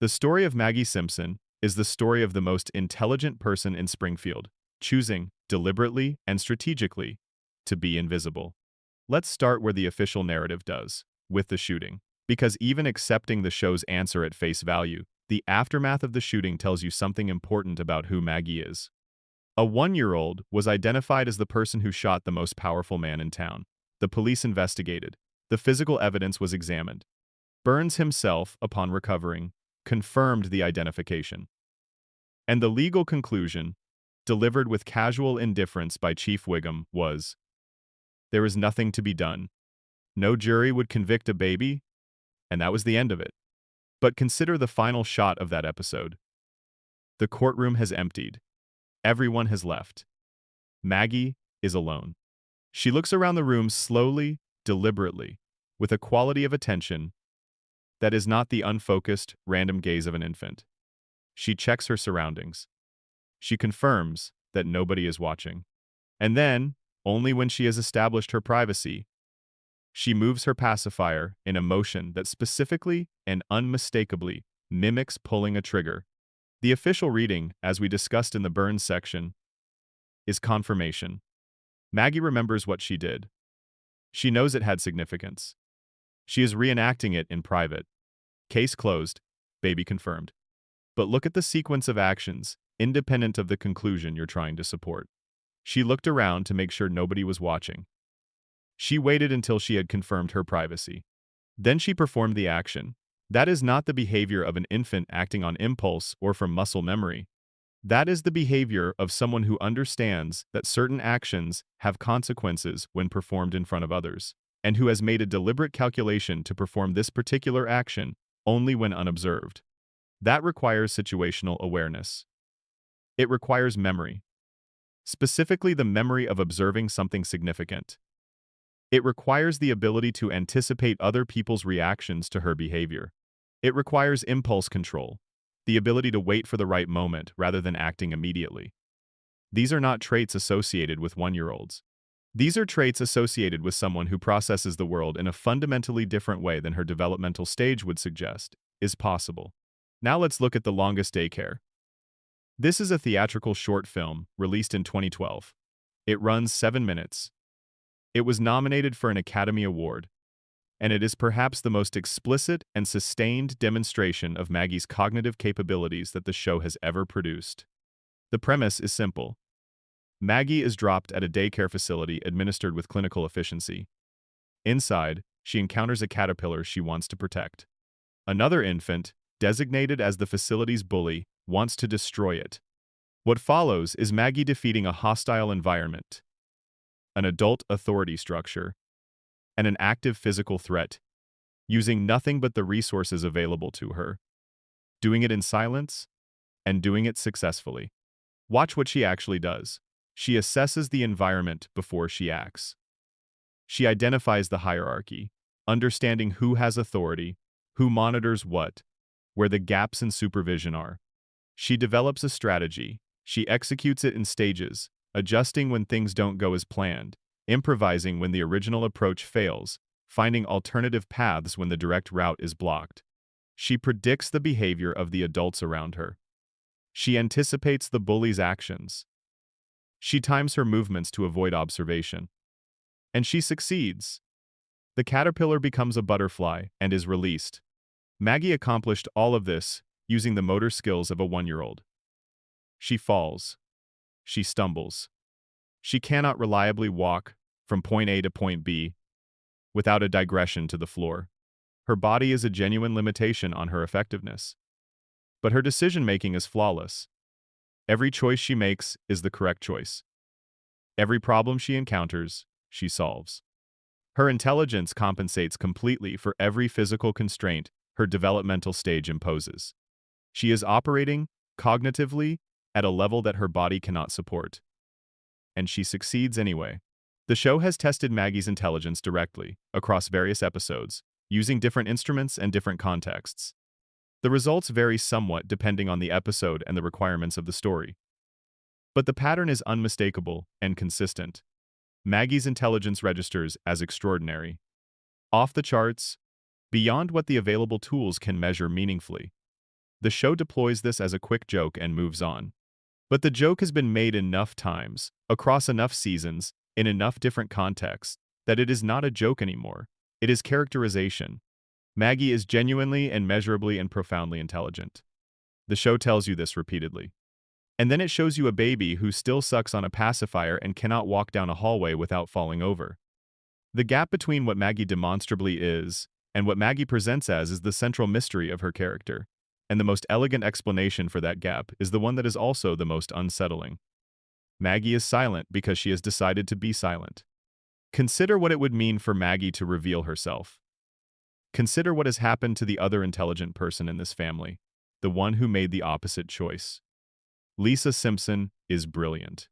The story of Maggie Simpson is the story of the most intelligent person in Springfield, choosing, deliberately and strategically, to be invisible. Let's start where the official narrative does, with the shooting. Because even accepting the show's answer at face value, the aftermath of the shooting tells you something important about who Maggie is. A 1-year-old was identified as the person who shot the most powerful man in town. The police investigated. The physical evidence was examined. Burns himself, upon recovering, confirmed the identification. And the legal conclusion, delivered with casual indifference by Chief Wiggum, was, there is nothing to be done. No jury would convict a baby, and that was the end of it. But consider the final shot of that episode. The courtroom has emptied. Everyone has left. Maggie is alone. She looks around the room slowly, deliberately, with a quality of attention that is not the unfocused, random gaze of an infant. She checks her surroundings. She confirms that nobody is watching. And then, only when she has established her privacy, she moves her pacifier in a motion that specifically and unmistakably mimics pulling a trigger. The official reading, as we discussed in the Burns section, is confirmation. Maggie remembers what she did. She knows it had significance. She is reenacting it in private. Case closed, baby confirmed. But look at the sequence of actions, independent of the conclusion you're trying to support. She looked around to make sure nobody was watching. She waited until she had confirmed her privacy. Then she performed the action. That is not the behavior of an infant acting on impulse or from muscle memory. That is the behavior of someone who understands that certain actions have consequences when performed in front of others, and who has made a deliberate calculation to perform this particular action only when unobserved. That requires situational awareness. It requires memory. Specifically, the memory of observing something significant. It requires the ability to anticipate other people's reactions to her behavior. It requires impulse control, the ability to wait for the right moment rather than acting immediately. These are not traits associated with 1-year-olds. These are traits associated with someone who processes the world in a fundamentally different way than her developmental stage would suggest is possible. Now let's look at The Longest Daycare. This is a theatrical short film released in 2012. It runs 7 minutes. It was nominated for an Academy Award, and it is perhaps the most explicit and sustained demonstration of Maggie's cognitive capabilities that the show has ever produced. The premise is simple. Maggie is dropped at a daycare facility administered with clinical efficiency. Inside, she encounters a caterpillar she wants to protect. Another infant, designated as the facility's bully, wants to destroy it. What follows is Maggie defeating a hostile environment, an adult authority structure, and an active physical threat, using nothing but the resources available to her, doing it in silence, and doing it successfully. Watch what she actually does. She assesses the environment before she acts. She identifies the hierarchy, understanding who has authority, who monitors what, where the gaps in supervision are. She develops a strategy. She executes it in stages, adjusting when things don't go as planned, improvising when the original approach fails, finding alternative paths when the direct route is blocked. She predicts the behavior of the adults around her. She anticipates the bully's actions. She times her movements to avoid observation. And she succeeds. The caterpillar becomes a butterfly and is released. Maggie accomplished all of this using the motor skills of a 1-year-old. She falls. She stumbles. She cannot reliably walk from point A to point B without a digression to the floor. Her body is a genuine limitation on her effectiveness. But her decision-making is flawless. Every choice she makes is the correct choice. Every problem she encounters, she solves. Her intelligence compensates completely for every physical constraint her developmental stage imposes. She is operating, cognitively, at a level that her body cannot support. And she succeeds anyway. The show has tested Maggie's intelligence directly, across various episodes, using different instruments and different contexts. The results vary somewhat depending on the episode and the requirements of the story. But the pattern is unmistakable and consistent. Maggie's intelligence registers as extraordinary. Off the charts, beyond what the available tools can measure meaningfully. The show deploys this as a quick joke and moves on. But the joke has been made enough times, across enough seasons, in enough different contexts, that it is not a joke anymore. It is characterization. Maggie is genuinely and measurably and profoundly intelligent. The show tells you this repeatedly. And then it shows you a baby who still sucks on a pacifier and cannot walk down a hallway without falling over. The gap between what Maggie demonstrably is and what Maggie presents as is the central mystery of her character. And the most elegant explanation for that gap is the one that is also the most unsettling. Maggie is silent because she has decided to be silent. Consider what it would mean for Maggie to reveal herself. Consider what has happened to the other intelligent person in this family, the one who made the opposite choice. Lisa Simpson is brilliant.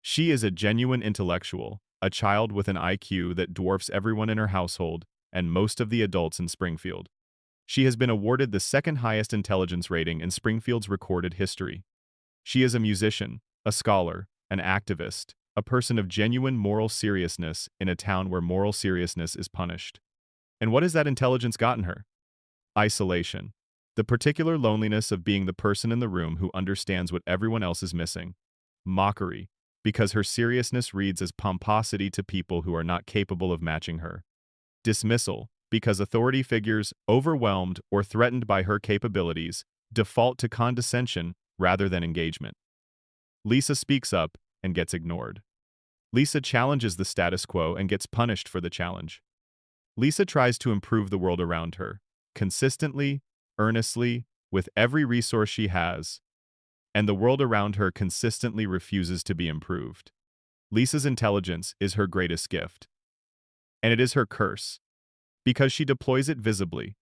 She is a genuine intellectual, a child with an IQ that dwarfs everyone in her household and most of the adults in Springfield. She has been awarded the second highest intelligence rating in Springfield's recorded history. She is a musician, a scholar, an activist, a person of genuine moral seriousness in a town where moral seriousness is punished. And what has that intelligence gotten her? Isolation. The particular loneliness of being the person in the room who understands what everyone else is missing. Mockery, because her seriousness reads as pomposity to people who are not capable of matching her. Dismissal, because authority figures, overwhelmed or threatened by her capabilities, default to condescension rather than engagement. Lisa speaks up and gets ignored. Lisa challenges the status quo and gets punished for the challenge. Lisa tries to improve the world around her, consistently, earnestly, with every resource she has, and the world around her consistently refuses to be improved. Lisa's intelligence is her greatest gift. And it is her curse, because she deploys it visibly.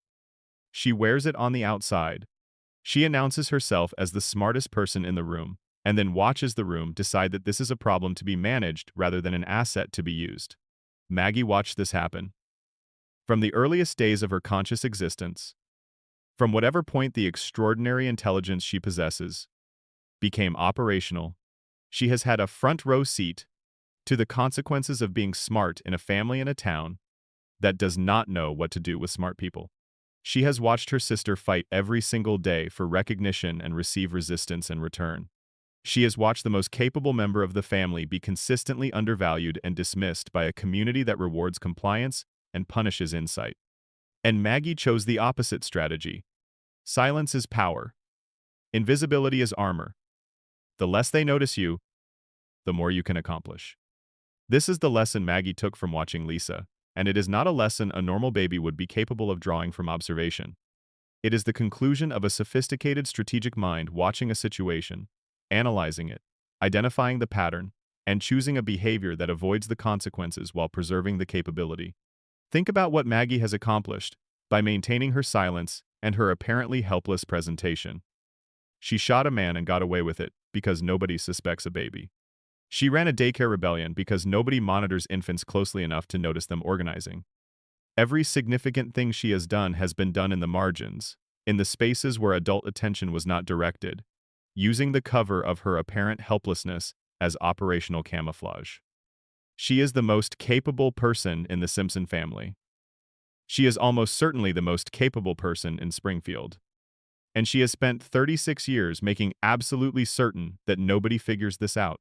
She wears it on the outside. She announces herself as the smartest person in the room, and then watches the room decide that this is a problem to be managed rather than an asset to be used. Maggie watched this happen. From the earliest days of her conscious existence, from whatever point the extraordinary intelligence she possesses became operational, she has had a front row seat to the consequences of being smart in a family and a town that does not know what to do with smart people. She has watched her sister fight every single day for recognition and receive resistance in return. She has watched the most capable member of the family be consistently undervalued and dismissed by a community that rewards compliance and punishes insight. And Maggie chose the opposite strategy. Silence is power. Invisibility is armor. The less they notice you, the more you can accomplish. This is the lesson Maggie took from watching Lisa, and it is not a lesson a normal baby would be capable of drawing from observation. It is the conclusion of a sophisticated strategic mind watching a situation, analyzing it, identifying the pattern, and choosing a behavior that avoids the consequences while preserving the capability. Think about what Maggie has accomplished by maintaining her silence and her apparently helpless presentation. She shot a man and got away with it because nobody suspects a baby. She ran a daycare rebellion because nobody monitors infants closely enough to notice them organizing. Every significant thing she has done has been done in the margins, in the spaces where adult attention was not directed, using the cover of her apparent helplessness as operational camouflage. She is the most capable person in the Simpson family. She is almost certainly the most capable person in Springfield. And she has spent 36 years making absolutely certain that nobody figures this out.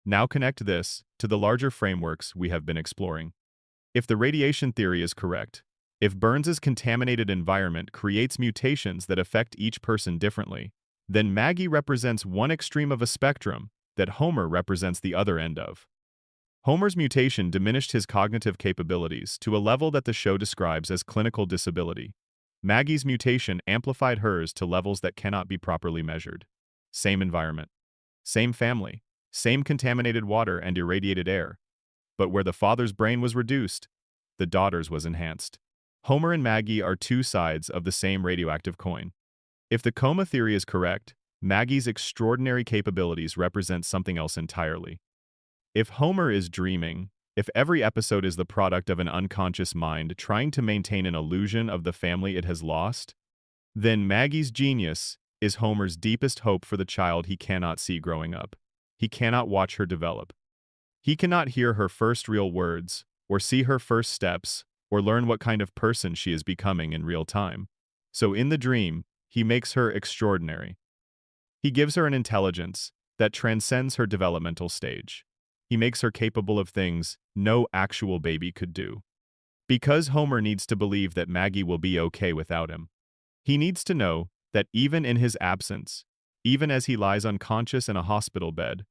Now connect this to the larger frameworks we have been exploring. If the radiation theory is correct, if Burns's contaminated environment creates mutations that affect each person differently, then Maggie represents one extreme of a spectrum that Homer represents the other end of. Homer's mutation diminished his cognitive capabilities to a level that the show describes as clinical disability. Maggie's mutation amplified hers to levels that cannot be properly measured. Same environment, same family, same contaminated water and irradiated air. But where the father's brain was reduced, the daughter's was enhanced. Homer and Maggie are two sides of the same radioactive coin. If the coma theory is correct, Maggie's extraordinary capabilities represent something else entirely. If Homer is dreaming, if every episode is the product of an unconscious mind trying to maintain an illusion of the family it has lost, then Maggie's genius is Homer's deepest hope for the child he cannot see growing up. He cannot watch her develop. He cannot hear her first real words, or see her first steps, or learn what kind of person she is becoming in real time. So in the dream, he makes her extraordinary. He gives her an intelligence that transcends her developmental stage. He makes her capable of things no actual baby could do. Because Homer needs to believe that Maggie will be okay without him. He needs to know that even in his absence, Even as he lies unconscious in a hospital bed,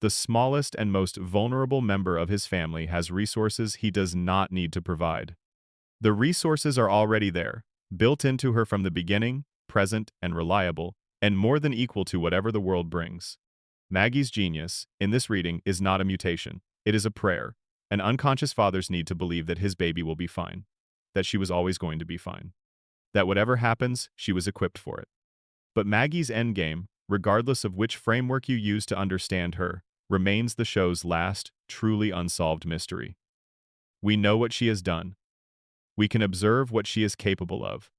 the smallest and most vulnerable member of his family has resources he does not need to provide. The resources are already there, built into her from the beginning, present and reliable, and more than equal to whatever the world brings. Maggie's genius, in this reading, is not a mutation. It is a prayer. An unconscious father's need to believe that his baby will be fine, that she was always going to be fine, that whatever happens, she was equipped for it. But Maggie's endgame, regardless of which framework you use to understand her, remains the show's last, truly unsolved mystery. We know what she has done. We can observe what she is capable of.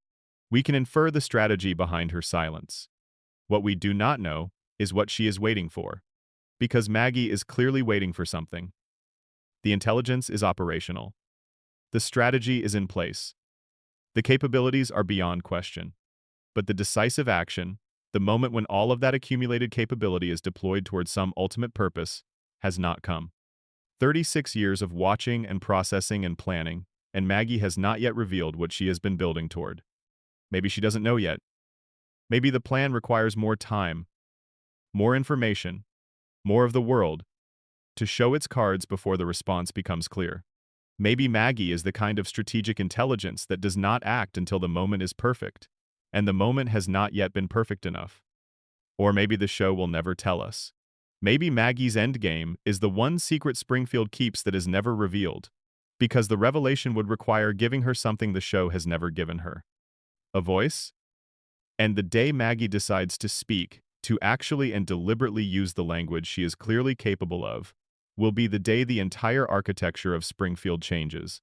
We can infer the strategy behind her silence. What we do not know is what she is waiting for. Because Maggie is clearly waiting for something. The intelligence is operational. The strategy is in place. The capabilities are beyond question. But the decisive action, the moment when all of that accumulated capability is deployed towards some ultimate purpose, has not come. 36 years of watching and processing and planning, and Maggie has not yet revealed what she has been building toward. Maybe she doesn't know yet. Maybe the plan requires more time, more information, more of the world, to show its cards before the response becomes clear. Maybe Maggie is the kind of strategic intelligence that does not act until the moment is perfect, and the moment has not yet been perfect enough. Or maybe the show will never tell us. Maybe Maggie's endgame is the one secret Springfield keeps that is never revealed, because the revelation would require giving her something the show has never given her. A voice? And the day Maggie decides to speak, to actually and deliberately use the language she is clearly capable of, will be the day the entire architecture of Springfield changes.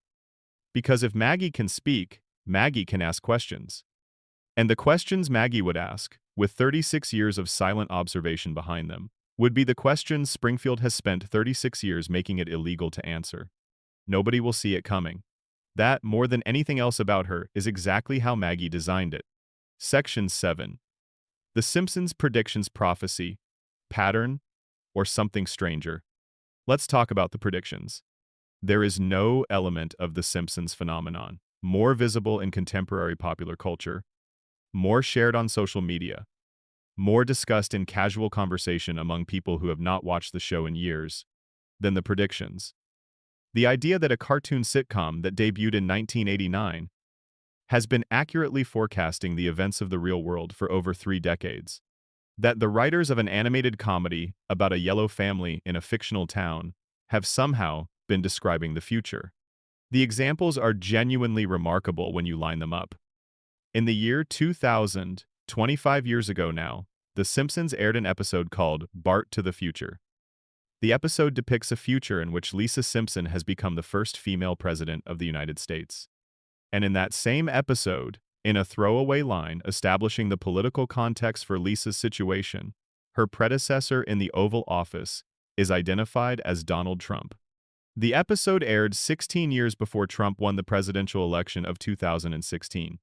Because if Maggie can speak, Maggie can ask questions. And the questions Maggie would ask, with 36 years of silent observation behind them, would be the questions Springfield has spent 36 years making it illegal to answer. Nobody will see it coming. That, more than anything else about her, is exactly how Maggie designed it. Section 7. The Simpsons predictions prophecy, pattern, or something stranger. Let's talk about the predictions. There is no element of the Simpsons phenomenon more visible in contemporary popular culture, more shared on social media, more discussed in casual conversation among people who have not watched the show in years, than the predictions. The idea that a cartoon sitcom that debuted in 1989 has been accurately forecasting the events of the real world for over 3 decades. That the writers of an animated comedy about a yellow family in a fictional town have somehow been describing the future. The examples are genuinely remarkable when you line them up. In the year 2000, 25 years ago now, The Simpsons aired an episode called Bart to the Future. The episode depicts a future in which Lisa Simpson has become the first female president of the United States. And in that same episode, in a throwaway line establishing the political context for Lisa's situation, her predecessor in the Oval Office is identified as Donald Trump. The episode aired 16 years before Trump won the presidential election of 2016.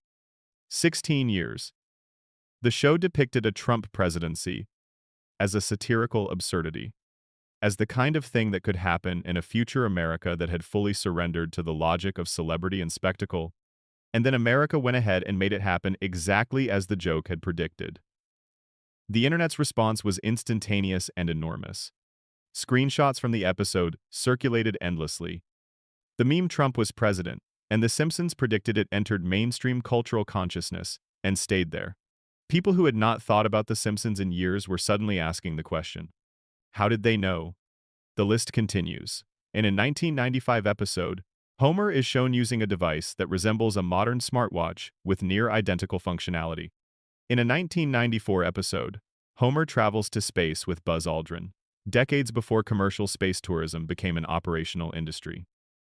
16 years. The show depicted a Trump presidency as a satirical absurdity, as the kind of thing that could happen in a future America that had fully surrendered to the logic of celebrity and spectacle, and then America went ahead and made it happen exactly as the joke had predicted. The internet's response was instantaneous and enormous. Screenshots from the episode circulated endlessly. The meme Trump was president, and The Simpsons predicted it entered mainstream cultural consciousness and stayed there. People who had not thought about The Simpsons in years were suddenly asking the question, how did they know? The list continues. In a 1995 episode, Homer is shown using a device that resembles a modern smartwatch with near-identical functionality. In a 1994 episode, Homer travels to space with Buzz Aldrin, decades before commercial space tourism became an operational industry.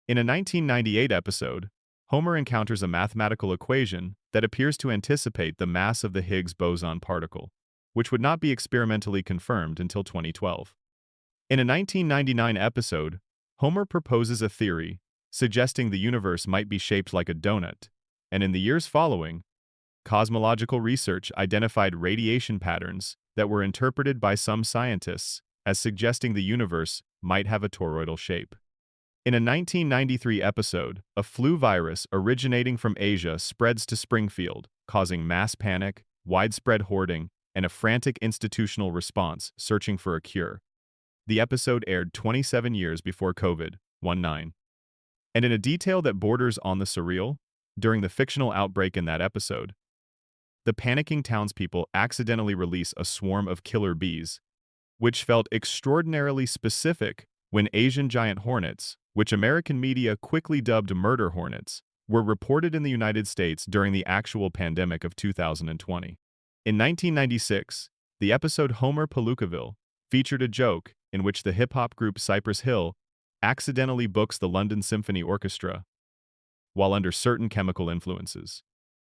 In a 1998 episode, Homer encounters a mathematical equation that appears to anticipate the mass of the Higgs boson particle, which would not be experimentally confirmed until 2012. In a 1999 episode, Homer proposes a theory suggesting the universe might be shaped like a donut, and in the years following, cosmological research identified radiation patterns that were interpreted by some scientists as suggesting the universe might have a toroidal shape. In a 1993 episode, a flu virus originating from Asia spreads to Springfield, causing mass panic, widespread hoarding, and a frantic institutional response searching for a cure. The episode aired 27 years before COVID-19. And in a detail that borders on the surreal, during the fictional outbreak in that episode, the panicking townspeople accidentally release a swarm of killer bees, which felt extraordinarily specific when Asian giant hornets, which American media quickly dubbed murder hornets, were reported in the United States during the actual pandemic of 2020. In 1996, the episode Homer Palookaville featured a joke in which the hip-hop group Cypress Hill accidentally books the London Symphony Orchestra while under certain chemical influences.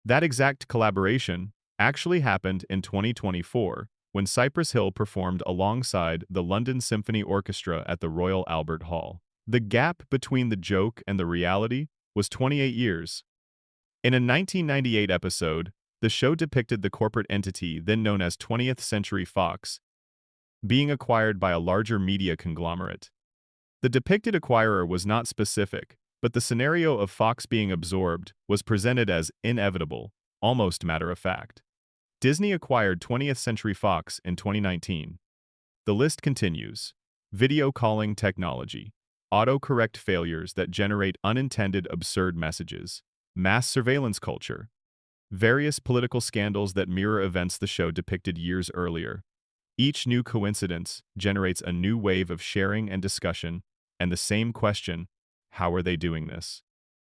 That exact collaboration actually happened in 2024 when Cypress Hill performed alongside the London Symphony Orchestra at the Royal Albert Hall. The gap between the joke and the reality was 28 years. In a 1998 episode, the show depicted the corporate entity then known as 20th Century Fox being acquired by a larger media conglomerate. The depicted acquirer was not specific, but the scenario of Fox being absorbed was presented as inevitable, almost matter-of-fact. Disney acquired 20th Century Fox in 2019. The list continues. Video calling technology, autocorrect failures that generate unintended absurd messages, mass surveillance culture, various political scandals that mirror events the show depicted years earlier. Each new coincidence generates a new wave of sharing and discussion, and the same question, how are they doing this?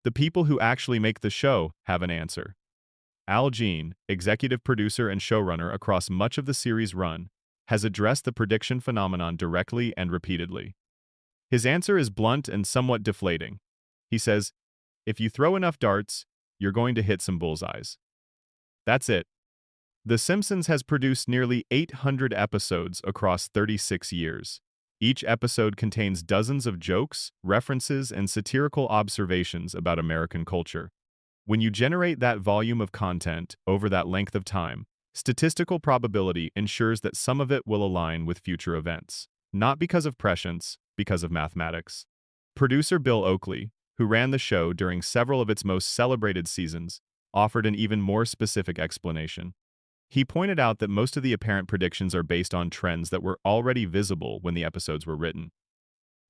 The people who actually make the show have an answer. Al Jean, executive producer and showrunner across much of the series' run, has addressed the prediction phenomenon directly and repeatedly. His answer is blunt and somewhat deflating. He says, if you throw enough darts, you're going to hit some bullseyes. That's it. The Simpsons has produced nearly 800 episodes across 36 years. Each episode contains dozens of jokes, references, and satirical observations about American culture. When you generate that volume of content over that length of time, statistical probability ensures that some of it will align with future events. Not because of prescience, because of mathematics. Producer Bill Oakley, who ran the show during several of its most celebrated seasons, offered an even more specific explanation. He pointed out that most of the apparent predictions are based on trends that were already visible when the episodes were written.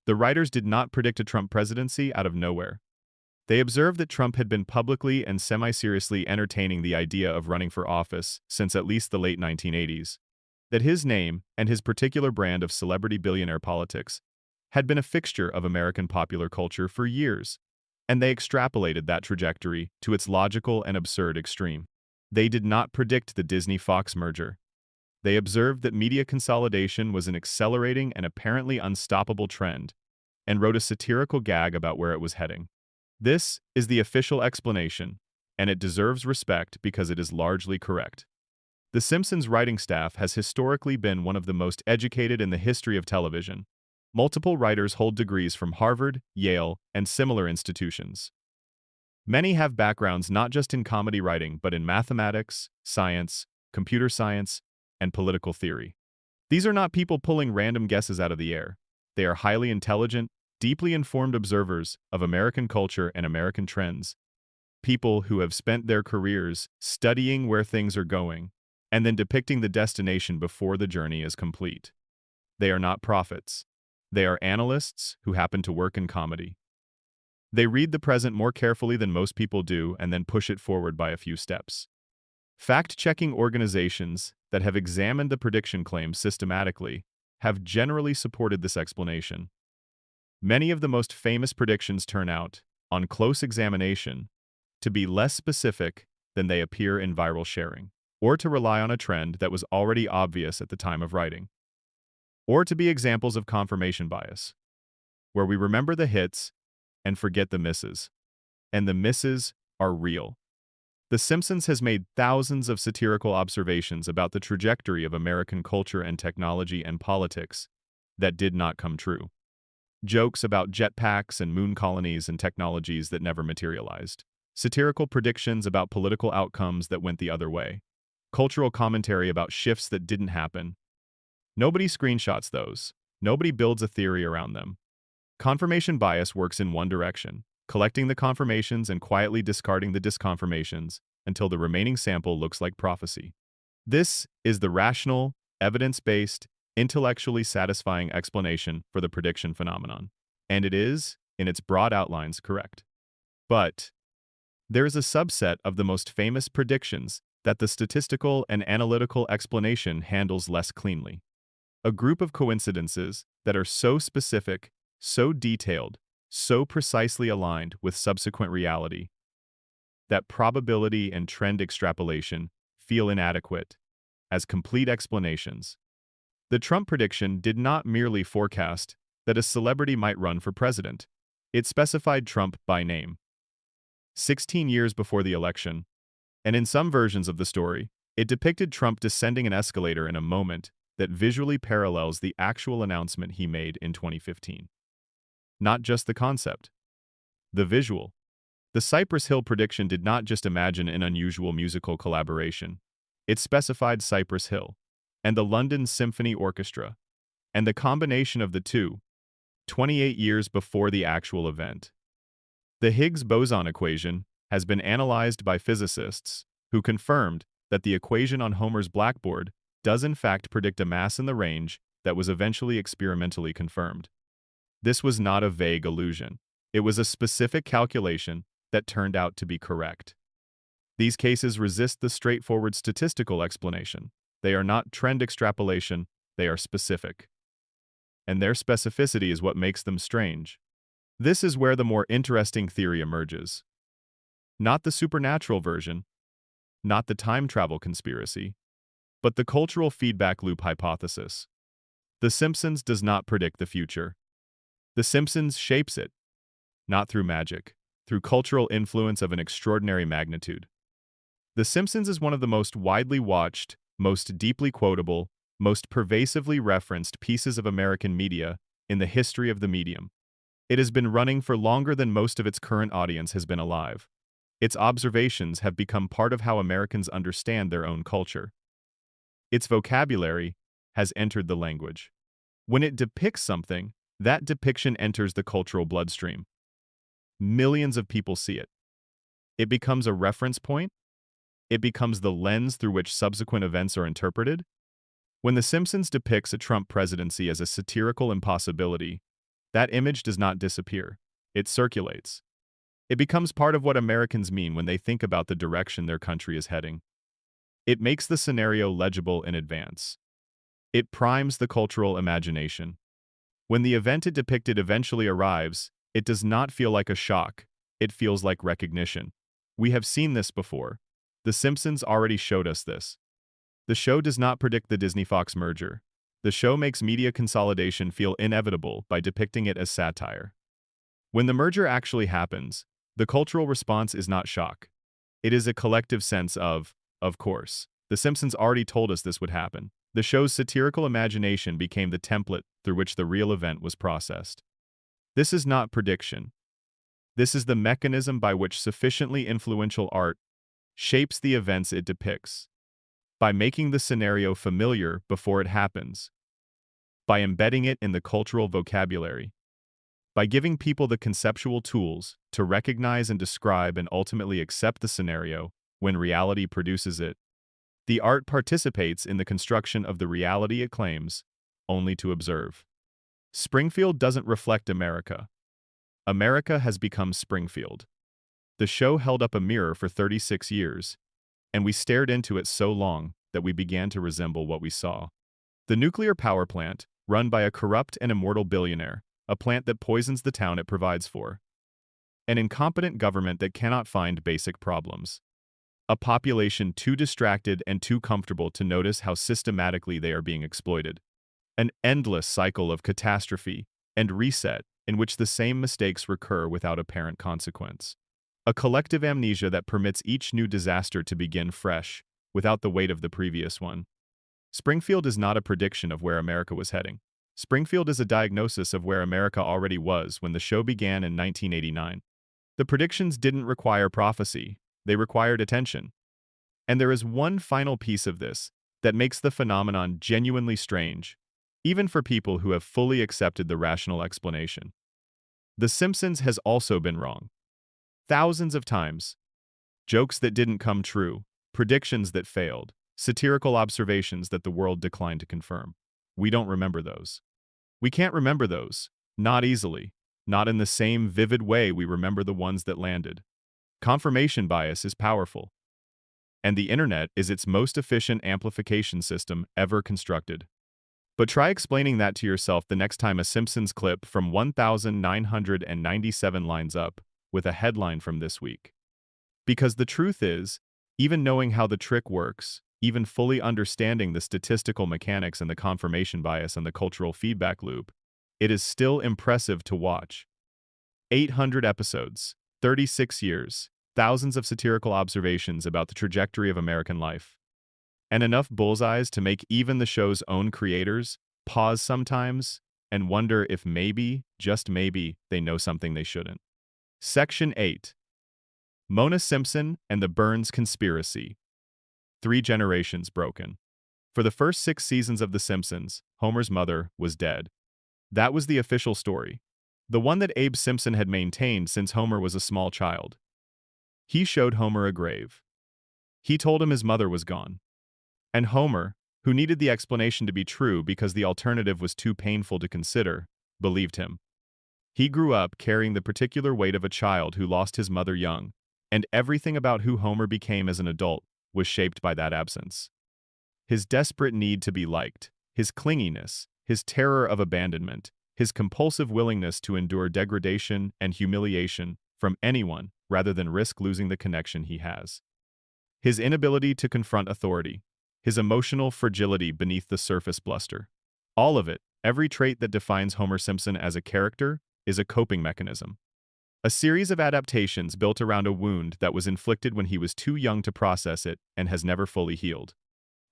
The writers did not predict a Trump presidency out of nowhere. They observed that Trump had been publicly and semi-seriously entertaining the idea of running for office since at least the late 1980s, that his name and his particular brand of celebrity billionaire politics had been a fixture of American popular culture for years, and they extrapolated that trajectory to its logical and absurd extreme. They did not predict the Disney-Fox merger. They observed that media consolidation was an accelerating and apparently unstoppable trend, and wrote a satirical gag about where it was heading. This is the official explanation, and it deserves respect because it is largely correct. The Simpsons writing staff has historically been one of the most educated in the history of television. Multiple writers hold degrees from Harvard, Yale, and similar institutions. Many have backgrounds not just in comedy writing but in mathematics, science, computer science, and political theory. These are not people pulling random guesses out of the air. They are highly intelligent, deeply informed observers of American culture and American trends. People who have spent their careers studying where things are going and then depicting the destination before the journey is complete. They are not prophets. They are analysts who happen to work in comedy. They read the present more carefully than most people do and then push it forward by a few steps. Fact-checking organizations that have examined the prediction claims systematically have generally supported this explanation. Many of the most famous predictions turn out, on close examination, to be less specific than they appear in viral sharing, or to rely on a trend that was already obvious at the time of writing, or to be examples of confirmation bias, where we remember the hits and forget the misses. And the misses are real. The Simpsons has made thousands of satirical observations about the trajectory of American culture and technology and politics that did not come true. Jokes about jetpacks and moon colonies and technologies that never materialized. Satirical predictions about political outcomes that went the other way. Cultural commentary about shifts that didn't happen. Nobody screenshots those. Nobody builds a theory around them. Confirmation bias works in one direction, collecting the confirmations and quietly discarding the disconfirmations until the remaining sample looks like prophecy. This is the rational, evidence-based, intellectually satisfying explanation for the prediction phenomenon, and it is, in its broad outlines, correct. But there is a subset of the most famous predictions that the statistical and analytical explanation handles less cleanly. A group of coincidences that are so specific, so detailed, so precisely aligned with subsequent reality, that probability and trend extrapolation feel inadequate as complete explanations. The Trump prediction did not merely forecast that a celebrity might run for president. It specified Trump by name. 16 years before the election, and in some versions of the story, it depicted Trump descending an escalator in a moment that visually parallels the actual announcement he made in 2015. Not just the concept, the visual. The Cypress Hill prediction did not just imagine an unusual musical collaboration. It specified Cypress Hill and the London Symphony Orchestra, and the combination of the two, 28 years before the actual event. The Higgs boson equation has been analyzed by physicists who confirmed that the equation on Homer's blackboard does in fact predict a mass in the range that was eventually experimentally confirmed. This was not a vague illusion. It was a specific calculation that turned out to be correct. These cases resist the straightforward statistical explanation. They are not trend extrapolation, they are specific. And their specificity is what makes them strange. This is where the more interesting theory emerges. Not the supernatural version, not the time travel conspiracy, but the cultural feedback loop hypothesis. The Simpsons does not predict the future. The Simpsons shapes it, not through magic, through cultural influence of an extraordinary magnitude. The Simpsons is one of the most widely watched, most deeply quotable, most pervasively referenced pieces of American media in the history of the medium. It has been running for longer than most of its current audience has been alive. Its observations have become part of how Americans understand their own culture. Its vocabulary has entered the language. When it depicts something, that depiction enters the cultural bloodstream. Millions of people see it. It becomes a reference point. It becomes the lens through which subsequent events are interpreted. When The Simpsons depicts a Trump presidency as a satirical impossibility, that image does not disappear. It circulates. It becomes part of what Americans mean when they think about the direction their country is heading. It makes the scenario legible in advance. It primes the cultural imagination. When the event it depicted eventually arrives, it does not feel like a shock. It feels like recognition. We have seen this before. The Simpsons already showed us this. The show does not predict the Disney-Fox merger. The show makes media consolidation feel inevitable by depicting it as satire. When the merger actually happens, the cultural response is not shock. It is a collective sense of course. The Simpsons already told us this would happen. The show's satirical imagination became the template through which the real event was processed. This is not prediction. This is the mechanism by which sufficiently influential art shapes the events it depicts. By making the scenario familiar before it happens. By embedding it in the cultural vocabulary. By giving people the conceptual tools to recognize and describe and ultimately accept the scenario when reality produces it. The art participates in the construction of the reality it claims only to observe. Springfield doesn't reflect America. America has become Springfield. The show held up a mirror for 36 years, and we stared into it so long that we began to resemble what we saw. The nuclear power plant, run by a corrupt and immortal billionaire, a plant that poisons the town it provides for. An incompetent government that cannot find basic problems. A population too distracted and too comfortable to notice how systematically they are being exploited. An endless cycle of catastrophe and reset in which the same mistakes recur without apparent consequence. A collective amnesia that permits each new disaster to begin fresh, without the weight of the previous one. Springfield is not a prediction of where America was heading. Springfield is a diagnosis of where America already was when the show began in 1989. The predictions didn't require prophecy, they required attention. And there is one final piece of this that makes the phenomenon genuinely strange, even for people who have fully accepted the rational explanation. The Simpsons has also been wrong. Thousands of times. Jokes that didn't come true, predictions that failed. Satirical observations that the world declined to confirm. We don't remember those. We can't remember those. Not easily. Not in the same vivid way we remember the ones that landed. Confirmation bias is powerful, and the internet is its most efficient amplification system ever constructed. But try explaining that to yourself the next time a Simpsons clip from 1997 lines up with a headline from this week. Because the truth is, even knowing how the trick works, even fully understanding the statistical mechanics and the confirmation bias and the cultural feedback loop, it is still impressive to watch. 800 episodes, 36 years, thousands of satirical observations about the trajectory of American life, and enough bullseyes to make even the show's own creators pause sometimes and wonder if maybe, just maybe, they know something they shouldn't. Section 8. Mona Simpson and the Burns Conspiracy. 3 generations broken. For the first 6 seasons of The Simpsons, Homer's mother was dead. That was the official story. The one that Abe Simpson had maintained since Homer was a small child. He showed Homer a grave. He told him his mother was gone. And Homer, who needed the explanation to be true because the alternative was too painful to consider, believed him. He grew up carrying the particular weight of a child who lost his mother young, and everything about who Homer became as an adult was shaped by that absence. His desperate need to be liked, his clinginess, his terror of abandonment, his compulsive willingness to endure degradation and humiliation from anyone rather than risk losing the connection he has. His inability to confront authority, his emotional fragility beneath the surface bluster. All of it, every trait that defines Homer Simpson as a character, is a coping mechanism. A series of adaptations built around a wound that was inflicted when he was too young to process it and has never fully healed.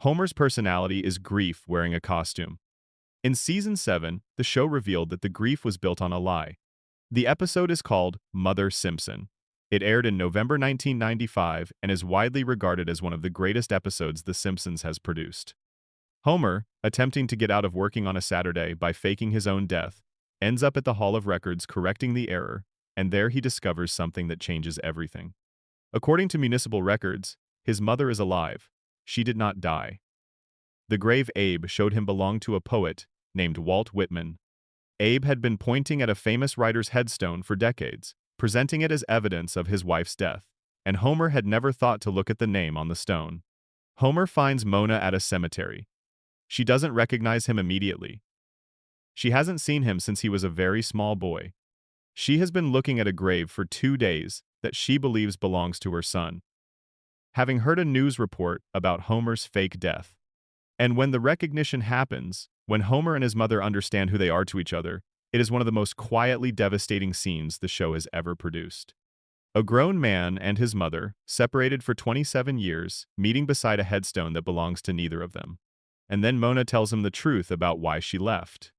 Homer's personality is grief wearing a costume. In Season 7, the show revealed that the grief was built on a lie. The episode is called Mother Simpson. It aired in November 1995 and is widely regarded as one of the greatest episodes The Simpsons has produced. Homer, attempting to get out of working on a Saturday by faking his own death, ends up at the Hall of Records correcting the error, and there he discovers something that changes everything. According to municipal records, his mother is alive. She did not die. The grave Abe showed him belonged to a poet named Walt Whitman. Abe had been pointing at a famous writer's headstone for decades, presenting it as evidence of his wife's death, and Homer had never thought to look at the name on the stone. Homer finds Mona at a cemetery. She doesn't recognize him immediately. She hasn't seen him since he was a very small boy. She has been looking at a grave for 2 days that she believes belongs to her son, having heard a news report about Homer's fake death. And when the recognition happens, when Homer and his mother understand who they are to each other, it is one of the most quietly devastating scenes the show has ever produced. A grown man and his mother, separated for 27 years, meeting beside a headstone that belongs to neither of them. And then Mona tells him the truth about why she left.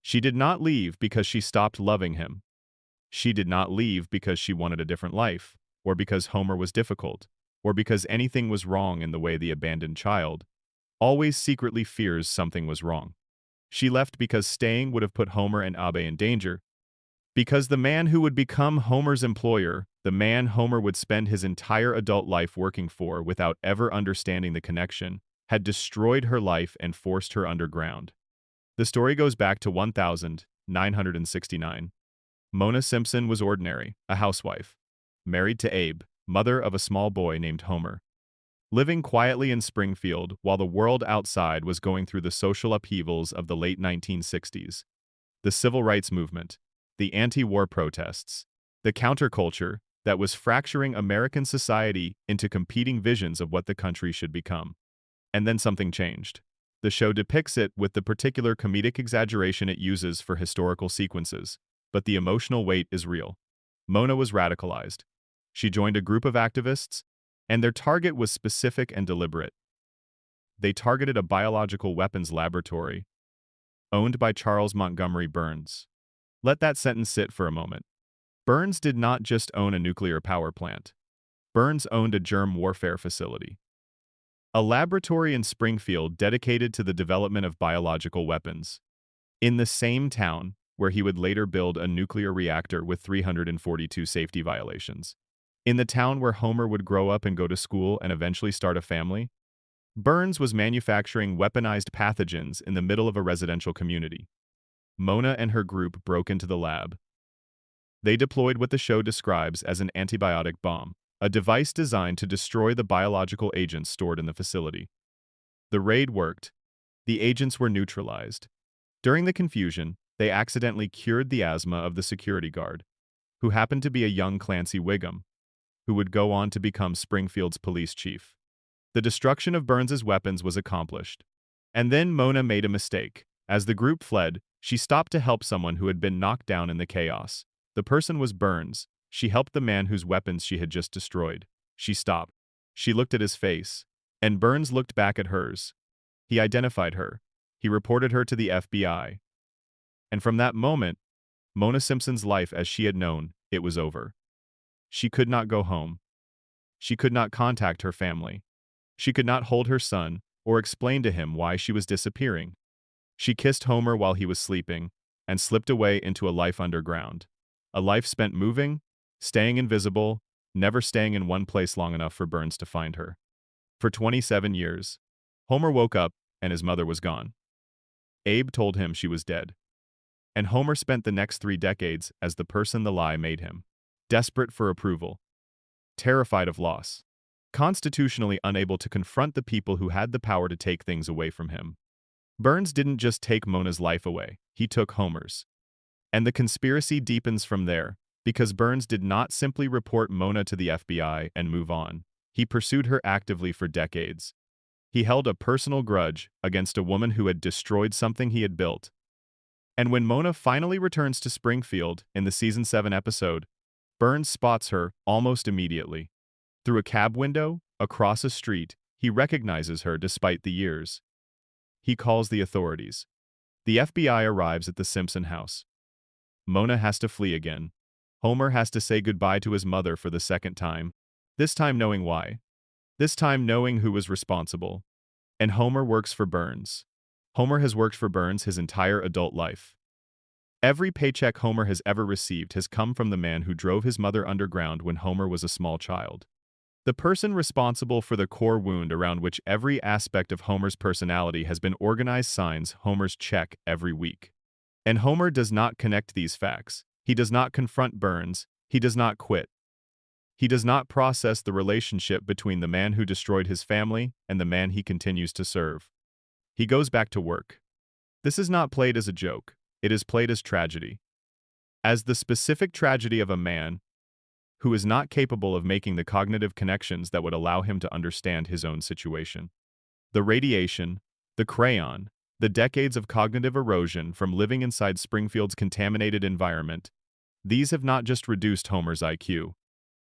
She did not leave because she stopped loving him. She did not leave because she wanted a different life, or because Homer was difficult, or because anything was wrong in the way the abandoned child always secretly fears something was wrong. She left because staying would have put Homer and Abe in danger, because the man who would become Homer's employer, the man Homer would spend his entire adult life working for without ever understanding the connection, had destroyed her life and forced her underground. The story goes back to 1969. Mona Simpson was ordinary, a housewife, married to Abe, mother of a small boy named Homer, living quietly in Springfield while the world outside was going through the social upheavals of the late 1960s. The civil rights movement, the anti-war protests, the counterculture that was fracturing American society into competing visions of what the country should become. And then something changed. The show depicts it with the particular comedic exaggeration it uses for historical sequences, but the emotional weight is real. Mona was radicalized. She joined a group of activists, and their target was specific and deliberate. They targeted a biological weapons laboratory owned by Charles Montgomery Burns. Let that sentence sit for a moment. Burns did not just own a nuclear power plant. Burns owned a germ warfare facility, a laboratory in Springfield dedicated to the development of biological weapons, in the same town where he would later build a nuclear reactor with 342 safety violations. In the town where Homer would grow up and go to school and eventually start a family. Burns was manufacturing weaponized pathogens in the middle of a residential community. Mona and her group broke into the lab. They deployed what the show describes as an antibiotic bomb, a device designed to destroy the biological agents stored in the facility. The raid worked. The agents were neutralized. During the confusion, they accidentally cured the asthma of the security guard, who happened to be a young Clancy Wiggum, who would go on to become Springfield's police chief. The destruction of Burns's weapons was accomplished. And then Mona made a mistake. As the group fled, she stopped to help someone who had been knocked down in the chaos. The person was Burns. She helped the man whose weapons she had just destroyed. She stopped. She looked at his face. And Burns looked back at hers. He identified her. He reported her to the FBI. And from that moment, Mona Simpson's life as she had known, it was over. She could not go home. She could not contact her family. She could not hold her son or explain to him why she was disappearing. She kissed Homer while he was sleeping and slipped away into a life underground. A life spent moving, staying invisible, never staying in one place long enough for Burns to find her. For 27 years, Homer woke up and his mother was gone. Abe told him she was dead. And Homer spent the next 3 decades as the person the lie made him. Desperate for approval. Terrified of loss. Constitutionally unable to confront the people who had the power to take things away from him. Burns didn't just take Mona's life away, he took Homer's. And the conspiracy deepens from there, because Burns did not simply report Mona to the FBI and move on. He pursued her actively for decades. He held a personal grudge against a woman who had destroyed something he had built. And when Mona finally returns to Springfield in the season 7 episode, Burns spots her almost immediately. Through a cab window, across a street, he recognizes her despite the years. He calls the authorities. The FBI arrives at the Simpson house. Mona has to flee again. Homer has to say goodbye to his mother for the second time, this time knowing why. This time knowing who was responsible. And Homer works for Burns. Homer has worked for Burns his entire adult life. Every paycheck Homer has ever received has come from the man who drove his mother underground when Homer was a small child. The person responsible for the core wound around which every aspect of Homer's personality has been organized signs Homer's check every week. And Homer does not connect these facts. He does not confront Burns. He does not quit. He does not process the relationship between the man who destroyed his family and the man he continues to serve. He goes back to work. This is not played as a joke. It is played as tragedy. As the specific tragedy of a man who is not capable of making the cognitive connections that would allow him to understand his own situation. The radiation, the crayon, the decades of cognitive erosion from living inside Springfield's contaminated environment, these have not just reduced Homer's IQ.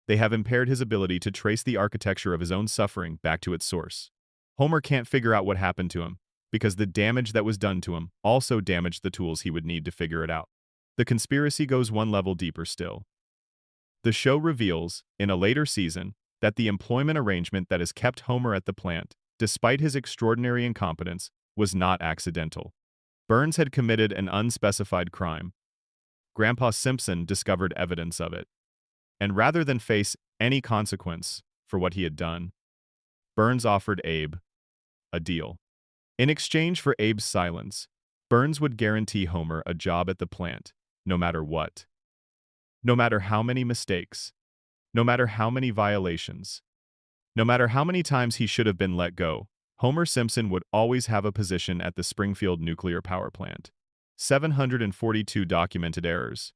They have impaired his ability to trace the architecture of his own suffering back to its source. Homer can't figure out what happened to him, because the damage that was done to him also damaged the tools he would need to figure it out. The conspiracy goes one level deeper still. The show reveals, in a later season, that the employment arrangement that has kept Homer at the plant, despite his extraordinary incompetence, was not accidental. Burns had committed an unspecified crime. Grandpa Simpson discovered evidence of it. And rather than face any consequence for what he had done, Burns offered Abe a deal. In exchange for Abe's silence, Burns would guarantee Homer a job at the plant, no matter what. No matter how many mistakes, no matter how many violations, no matter how many times he should have been let go, Homer Simpson would always have a position at the Springfield nuclear power plant. 742 documented errors.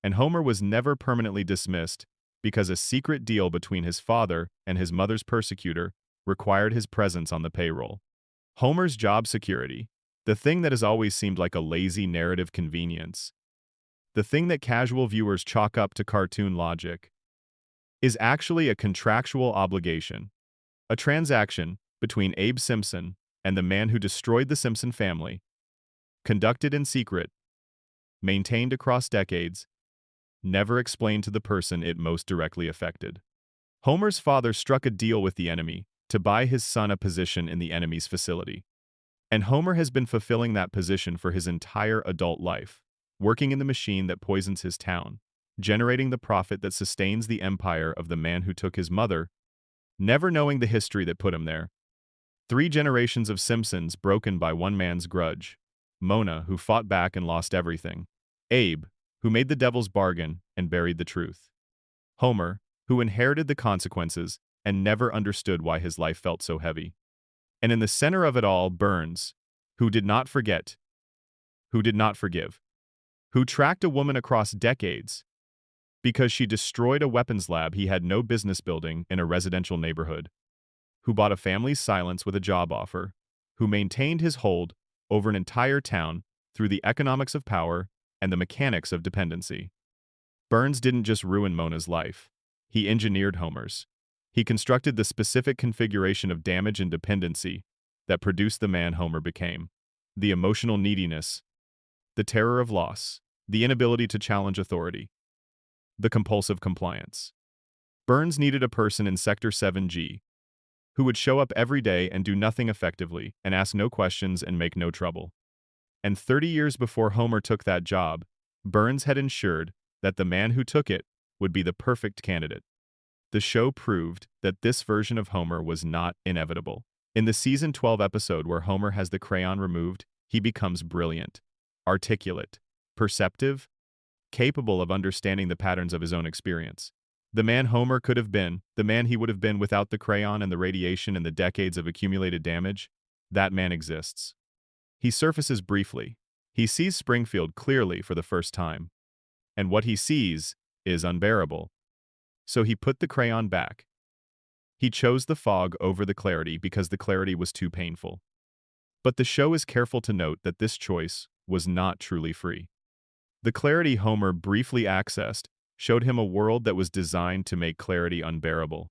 And Homer was never permanently dismissed because a secret deal between his father and his mother's persecutor required his presence on the payroll. Homer's job security, the thing that has always seemed like a lazy narrative convenience, the thing that casual viewers chalk up to cartoon logic, is actually a contractual obligation, a transaction between Abe Simpson and the man who destroyed the Simpson family, conducted in secret, maintained across decades, never explained to the person it most directly affected. Homer's father struck a deal with the enemy to buy his son a position in the enemy's facility. And Homer has been fulfilling that position for his entire adult life, working in the machine that poisons his town, generating the profit that sustains the empire of the man who took his mother, never knowing the history that put him there, 3 generations of Simpsons broken by one man's grudge. Mona, who fought back and lost everything. Abe, who made the devil's bargain and buried the truth. Homer, who inherited the consequences and never understood why his life felt so heavy. And in the center of it all, Burns, who did not forget, who did not forgive, who tracked a woman across decades because she destroyed a weapons lab he had no business building in a residential neighborhood, who bought a family's silence with a job offer, who maintained his hold over an entire town through the economics of power and the mechanics of dependency. Burns didn't just ruin Mona's life. He engineered Homer's. He constructed the specific configuration of damage and dependency that produced the man Homer became. The emotional neediness, the terror of loss, the inability to challenge authority, the compulsive compliance. Burns needed a person in Sector 7G who would show up every day and do nothing effectively and ask no questions and make no trouble. And 30 years before Homer took that job, Burns had ensured that the man who took it would be the perfect candidate. The show proved that this version of Homer was not inevitable. In the season 12 episode where Homer has the crayon removed, he becomes brilliant, articulate, perceptive, capable of understanding the patterns of his own experience. The man Homer could have been, the man he would have been without the crayon and the radiation and the decades of accumulated damage, that man exists. He surfaces briefly. He sees Springfield clearly for the first time. And what he sees is unbearable. So he put the crayon back. He chose the fog over the clarity because the clarity was too painful. But the show is careful to note that this choice was not truly free. The clarity Homer briefly accessed showed him a world that was designed to make clarity unbearable.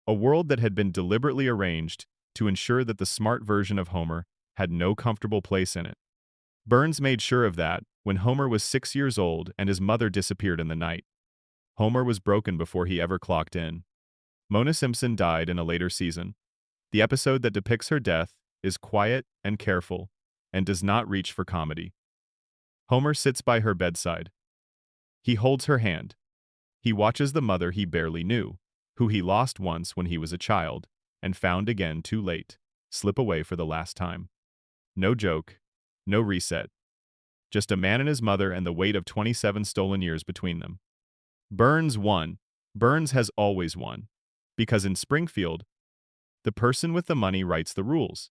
A world that had been deliberately arranged to ensure that the smart version of Homer had no comfortable place in it. Burns made sure of that when Homer was 6 years old and his mother disappeared in the night. Homer was broken before he ever clocked in. Mona Simpson died in a later season. The episode that depicts her death is quiet and careful and does not reach for comedy. Homer sits by her bedside. He holds her hand. He watches the mother he barely knew, who he lost once when he was a child, and found again too late, slip away for the last time. No joke, no reset. Just a man and his mother and the weight of 27 stolen years between them. Burns won. Burns has always won. Because in Springfield, the person with the money writes the rules.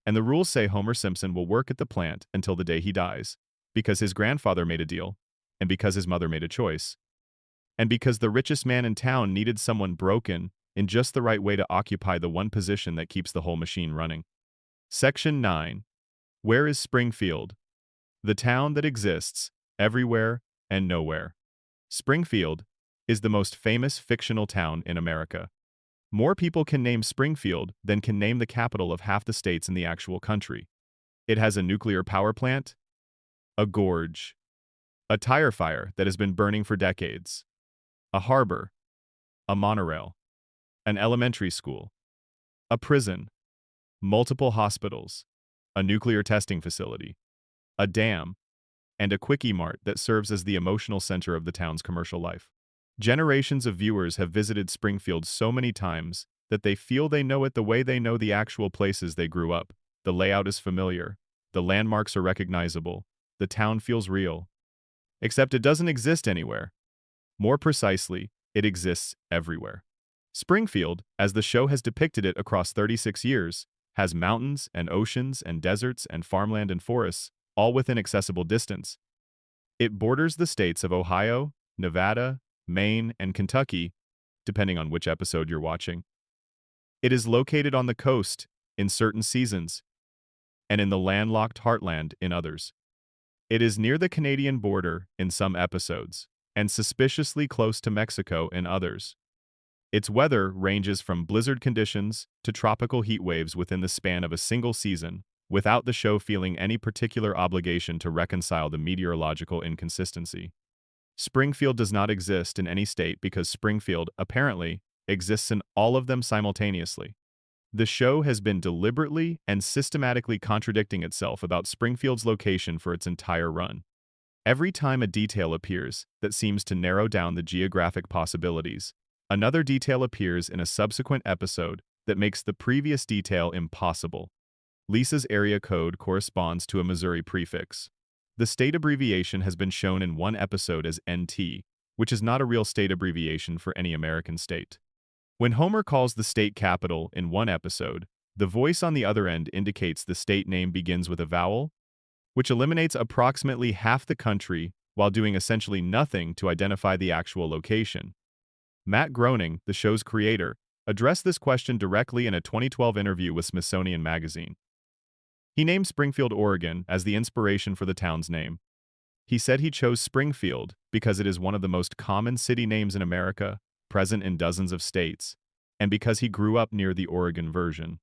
And the rules say Homer Simpson will work at the plant until the day he dies, because his grandfather made a deal, and because his mother made a choice. And because the richest man in town needed someone broken in just the right way to occupy the one position that keeps the whole machine running. Section 9. Where is Springfield? The town that exists everywhere and nowhere. Springfield is the most famous fictional town in America. More people can name Springfield than can name the capital of half the states in the actual country. It has a nuclear power plant, a gorge, a tire fire that has been burning for decades, a harbor, a monorail, an elementary school, a prison, multiple hospitals, a nuclear testing facility, a dam, and a quickie mart that serves as the emotional center of the town's commercial life. Generations of viewers have visited Springfield so many times that they feel they know it the way they know the actual places they grew up. The layout is familiar, the landmarks are recognizable, the town feels real. Except it doesn't exist anywhere. More precisely, it exists everywhere. Springfield, as the show has depicted it across 36 years, has mountains and oceans and deserts and farmland and forests, all within accessible distance. It borders the states of Ohio, Nevada, Maine, and Kentucky, depending on which episode you're watching. It is located on the coast in certain seasons, and in the landlocked heartland in others. It is near the Canadian border in some episodes, and suspiciously close to Mexico in others. Its weather ranges from blizzard conditions to tropical heat waves within the span of a single season, without the show feeling any particular obligation to reconcile the meteorological inconsistency. Springfield does not exist in any state because Springfield, apparently, exists in all of them simultaneously. The show has been deliberately and systematically contradicting itself about Springfield's location for its entire run. Every time a detail appears that seems to narrow down the geographic possibilities, another detail appears in a subsequent episode that makes the previous detail impossible. Lisa's area code corresponds to a Missouri prefix. The state abbreviation has been shown in one episode as NT, which is not a real state abbreviation for any American state. When Homer calls the state capital in one episode, the voice on the other end indicates the state name begins with a vowel, which eliminates approximately half the country while doing essentially nothing to identify the actual location. Matt Groening, the show's creator, addressed this question directly in a 2012 interview with Smithsonian Magazine. He named Springfield, Oregon, as the inspiration for the town's name. He said he chose Springfield because it is one of the most common city names in America, present in dozens of states, and because he grew up near the Oregon version.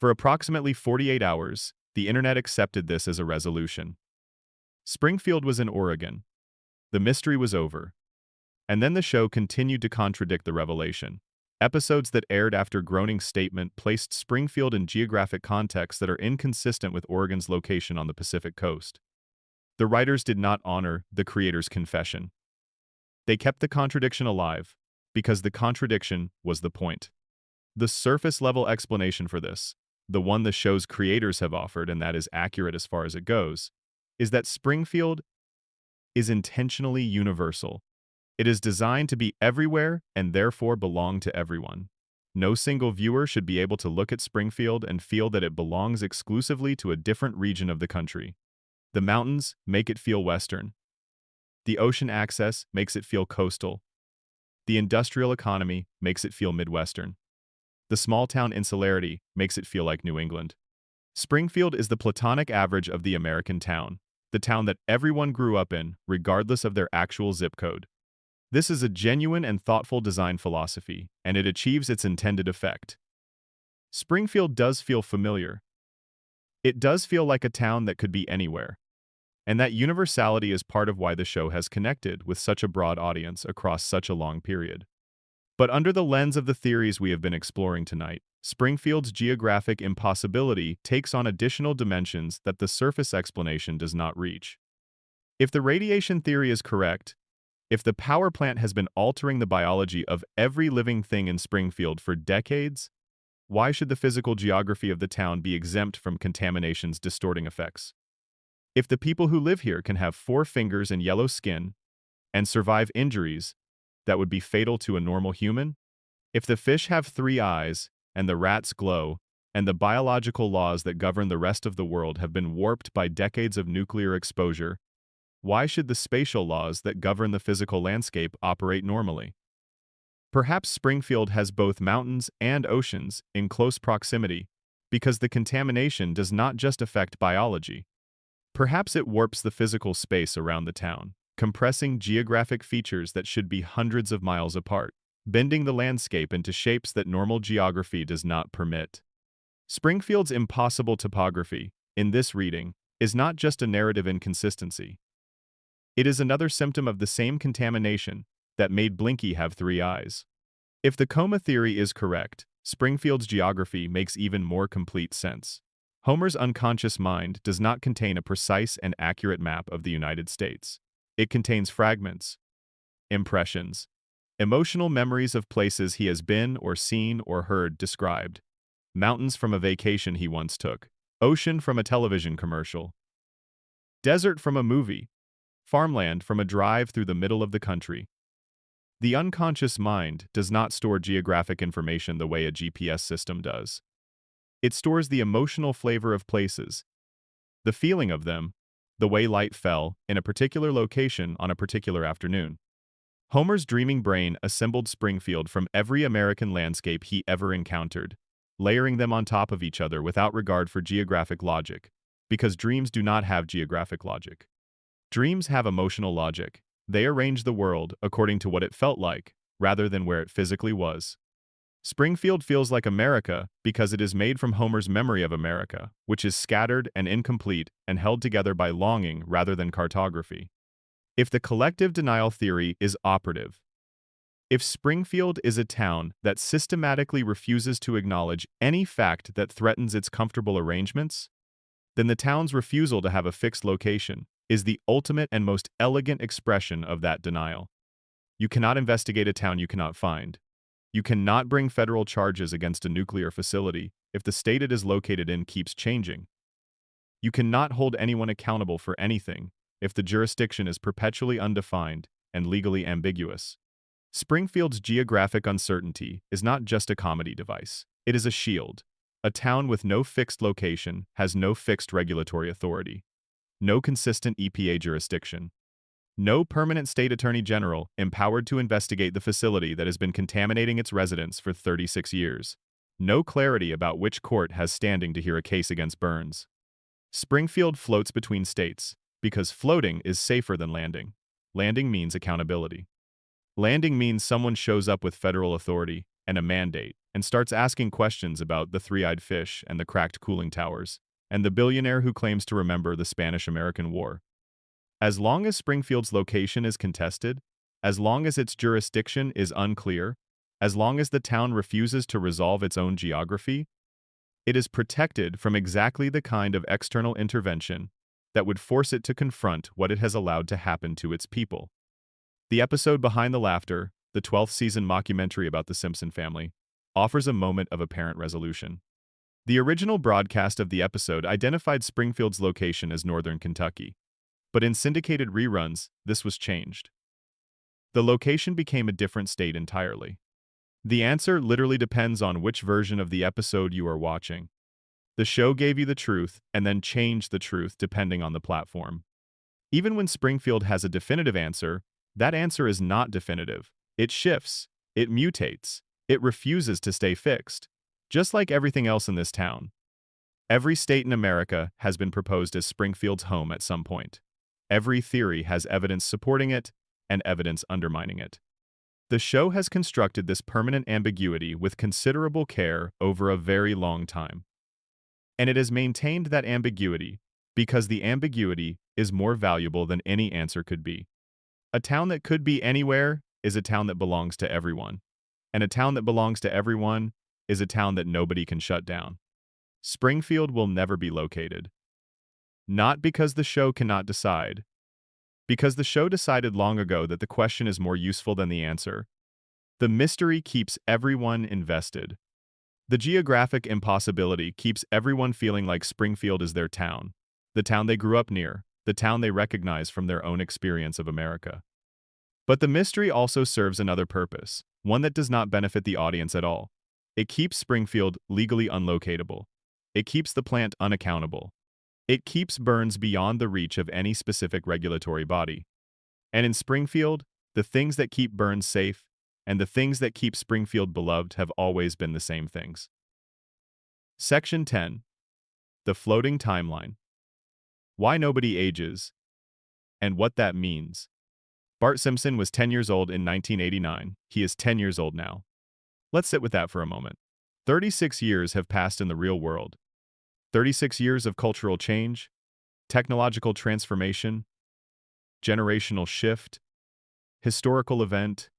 For approximately 48 hours, the internet accepted this as a resolution. Springfield was in Oregon. The mystery was over. And then the show continued to contradict the revelation. Episodes that aired after Groening's statement placed Springfield in geographic contexts that are inconsistent with Oregon's location on the Pacific coast. The writers did not honor the creator's confession. They kept the contradiction alive, because the contradiction was the point. The surface-level explanation for this, the one the show's creators have offered and that is accurate as far as it goes, is that Springfield is intentionally universal. It is designed to be everywhere and therefore belong to everyone. No single viewer should be able to look at Springfield and feel that it belongs exclusively to a different region of the country. The mountains make it feel Western. The ocean access makes it feel coastal. The industrial economy makes it feel Midwestern. The small-town insularity makes it feel like New England. Springfield is the platonic average of the American town, the town that everyone grew up in, regardless of their actual zip code. This is a genuine and thoughtful design philosophy, and it achieves its intended effect. Springfield does feel familiar. It does feel like a town that could be anywhere. And that universality is part of why the show has connected with such a broad audience across such a long period. But under the lens of the theories we have been exploring tonight, Springfield's geographic impossibility takes on additional dimensions that the surface explanation does not reach. If the radiation theory is correct, if the power plant has been altering the biology of every living thing in Springfield for decades, why should the physical geography of the town be exempt from contamination's distorting effects? If the people who live here can have 4 fingers and yellow skin and survive injuries that would be fatal to a normal human, if the fish have 3 eyes and the rats glow, and the biological laws that govern the rest of the world have been warped by decades of nuclear exposure, why should the spatial laws that govern the physical landscape operate normally? Perhaps Springfield has both mountains and oceans in close proximity, because the contamination does not just affect biology. Perhaps it warps the physical space around the town, compressing geographic features that should be hundreds of miles apart, bending the landscape into shapes that normal geography does not permit. Springfield's impossible topography, in this reading, is not just a narrative inconsistency. It is another symptom of the same contamination that made Blinky have 3 eyes. If the coma theory is correct, Springfield's geography makes even more complete sense. Homer's unconscious mind does not contain a precise and accurate map of the United States. It contains fragments, impressions, emotional memories of places he has been or seen or heard described, mountains from a vacation he once took, ocean from a television commercial, desert from a movie, farmland from a drive through the middle of the country. The unconscious mind does not store geographic information the way a GPS system does. It stores the emotional flavor of places, the feeling of them, the way light fell in a particular location on a particular afternoon. Homer's dreaming brain assembled Springfield from every American landscape he ever encountered, layering them on top of each other without regard for geographic logic, because dreams do not have geographic logic. Dreams have emotional logic. They arrange the world according to what it felt like, rather than where it physically was. Springfield feels like America because it is made from Homer's memory of America, which is scattered and incomplete and held together by longing rather than cartography. If the collective denial theory is operative, if Springfield is a town that systematically refuses to acknowledge any fact that threatens its comfortable arrangements, then the town's refusal to have a fixed location is the ultimate and most elegant expression of that denial. You cannot investigate a town you cannot find. You cannot bring federal charges against a nuclear facility if the state it is located in keeps changing. You cannot hold anyone accountable for anything if the jurisdiction is perpetually undefined and legally ambiguous. Springfield's geographic uncertainty is not just a comedy device. It is a shield. A town with no fixed location has no fixed regulatory authority, no consistent EPA jurisdiction, no permanent state attorney general empowered to investigate the facility that has been contaminating its residents for 36 years, no clarity about which court has standing to hear a case against Burns. Springfield floats between states because floating is safer than landing. Landing means accountability. Landing means someone shows up with federal authority and a mandate and starts asking questions about the three-eyed fish and the cracked cooling towers, and the billionaire who claims to remember the Spanish-American War. As long as Springfield's location is contested, as long as its jurisdiction is unclear, as long as the town refuses to resolve its own geography, it is protected from exactly the kind of external intervention that would force it to confront what it has allowed to happen to its people. The episode Behind the Laughter, the 12th season mockumentary about the Simpson family, offers a moment of apparent resolution. The original broadcast of the episode identified Springfield's location as northern Kentucky, but in syndicated reruns, this was changed. The location became a different state entirely. The answer literally depends on which version of the episode you are watching. The show gave you the truth and then changed the truth depending on the platform. Even when Springfield has a definitive answer, that answer is not definitive. It shifts, it mutates, it refuses to stay fixed, just like everything else in this town. Every state in America has been proposed as Springfield's home at some point. Every theory has evidence supporting it and evidence undermining it. The show has constructed this permanent ambiguity with considerable care over a very long time. And it has maintained that ambiguity because the ambiguity is more valuable than any answer could be. A town that could be anywhere is a town that belongs to everyone. And a town that belongs to everyone is a town that nobody can shut down. Springfield will never be located. Not because the show cannot decide. Because the show decided long ago that the question is more useful than the answer. The mystery keeps everyone invested. The geographic impossibility keeps everyone feeling like Springfield is their town, the town they grew up near, the town they recognize from their own experience of America. But the mystery also serves another purpose, one that does not benefit the audience at all. It keeps Springfield legally unlocatable. It keeps the plant unaccountable. It keeps Burns beyond the reach of any specific regulatory body. And in Springfield, the things that keep Burns safe and the things that keep Springfield beloved have always been the same things. Section 10. The Floating Timeline. Why nobody ages, and what that means. Bart Simpson was 10 years old in 1989. He is 10 years old now. Let's sit with that for a moment. 36 years have passed in the real world. 36 years of cultural change, technological transformation, generational shift, historical event,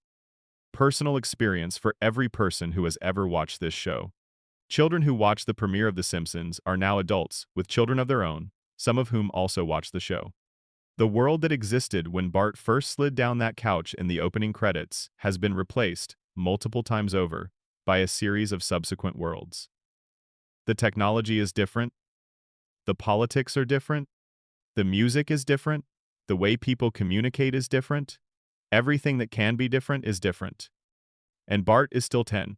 personal experience for every person who has ever watched this show. Children who watched the premiere of The Simpsons are now adults with children of their own, some of whom also watched the show. The world that existed when Bart first slid down that couch in the opening credits has been replaced, multiple times over, by a series of subsequent worlds. The technology is different. The politics are different. The music is different. The way people communicate is different. Everything that can be different is different. And Bart is still 10.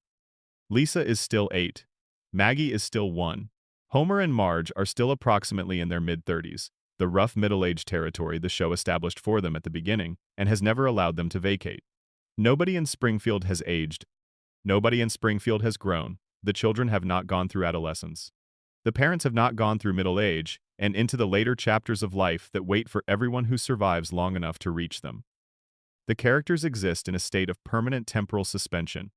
Lisa is still 8. Maggie is still 1. Homer and Marge are still approximately in their mid-30s, the rough middle-age territory the show established for them at the beginning and has never allowed them to vacate. Nobody in Springfield has aged. Nobody in Springfield has grown. The children have not gone through adolescence. The parents have not gone through middle age and into the later chapters of life that wait for everyone who survives long enough to reach them. The characters exist in a state of permanent temporal suspension.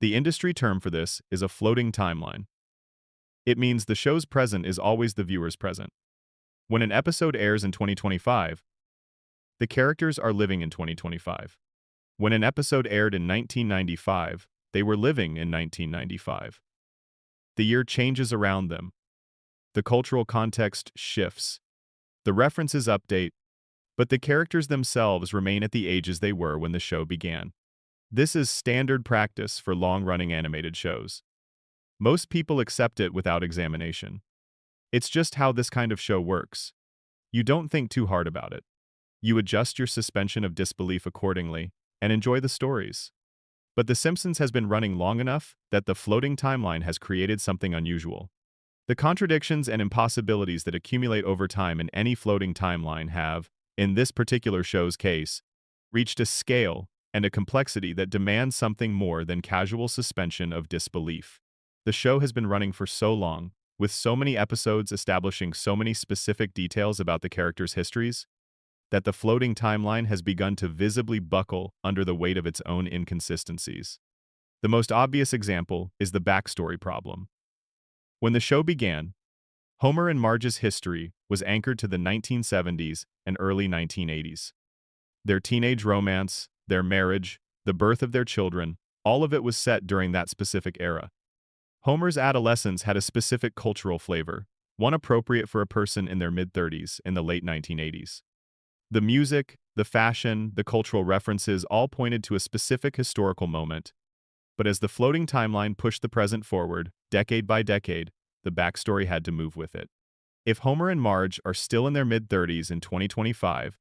The industry term for this is a floating timeline. It means the show's present is always the viewer's present. When an episode airs in 2025, the characters are living in 2025. When an episode aired in 1995, they were living in 1995. The year changes around them. The cultural context shifts. The references update, but the characters themselves remain at the ages they were when the show began. This is standard practice for long-running animated shows. Most people accept it without examination. It's just how this kind of show works. You don't think too hard about it. You adjust your suspension of disbelief accordingly and enjoy the stories. But The Simpsons has been running long enough that the floating timeline has created something unusual. The contradictions and impossibilities that accumulate over time in any floating timeline have, in this particular show's case, reached a scale and a complexity that demands something more than casual suspension of disbelief. The show has been running for so long, with so many episodes establishing so many specific details about the characters' histories, that the floating timeline has begun to visibly buckle under the weight of its own inconsistencies. The most obvious example is the backstory problem. When the show began, Homer and Marge's history was anchored to the 1970s and early 1980s. Their teenage romance, their marriage, the birth of their children, all of it was set during that specific era. Homer's adolescence had a specific cultural flavor, one appropriate for a person in their mid-30s in the late 1980s. The music, the fashion, the cultural references all pointed to a specific historical moment. But as the floating timeline pushed the present forward, decade by decade, the backstory had to move with it. If Homer and Marge are still in their mid-30s in 2025,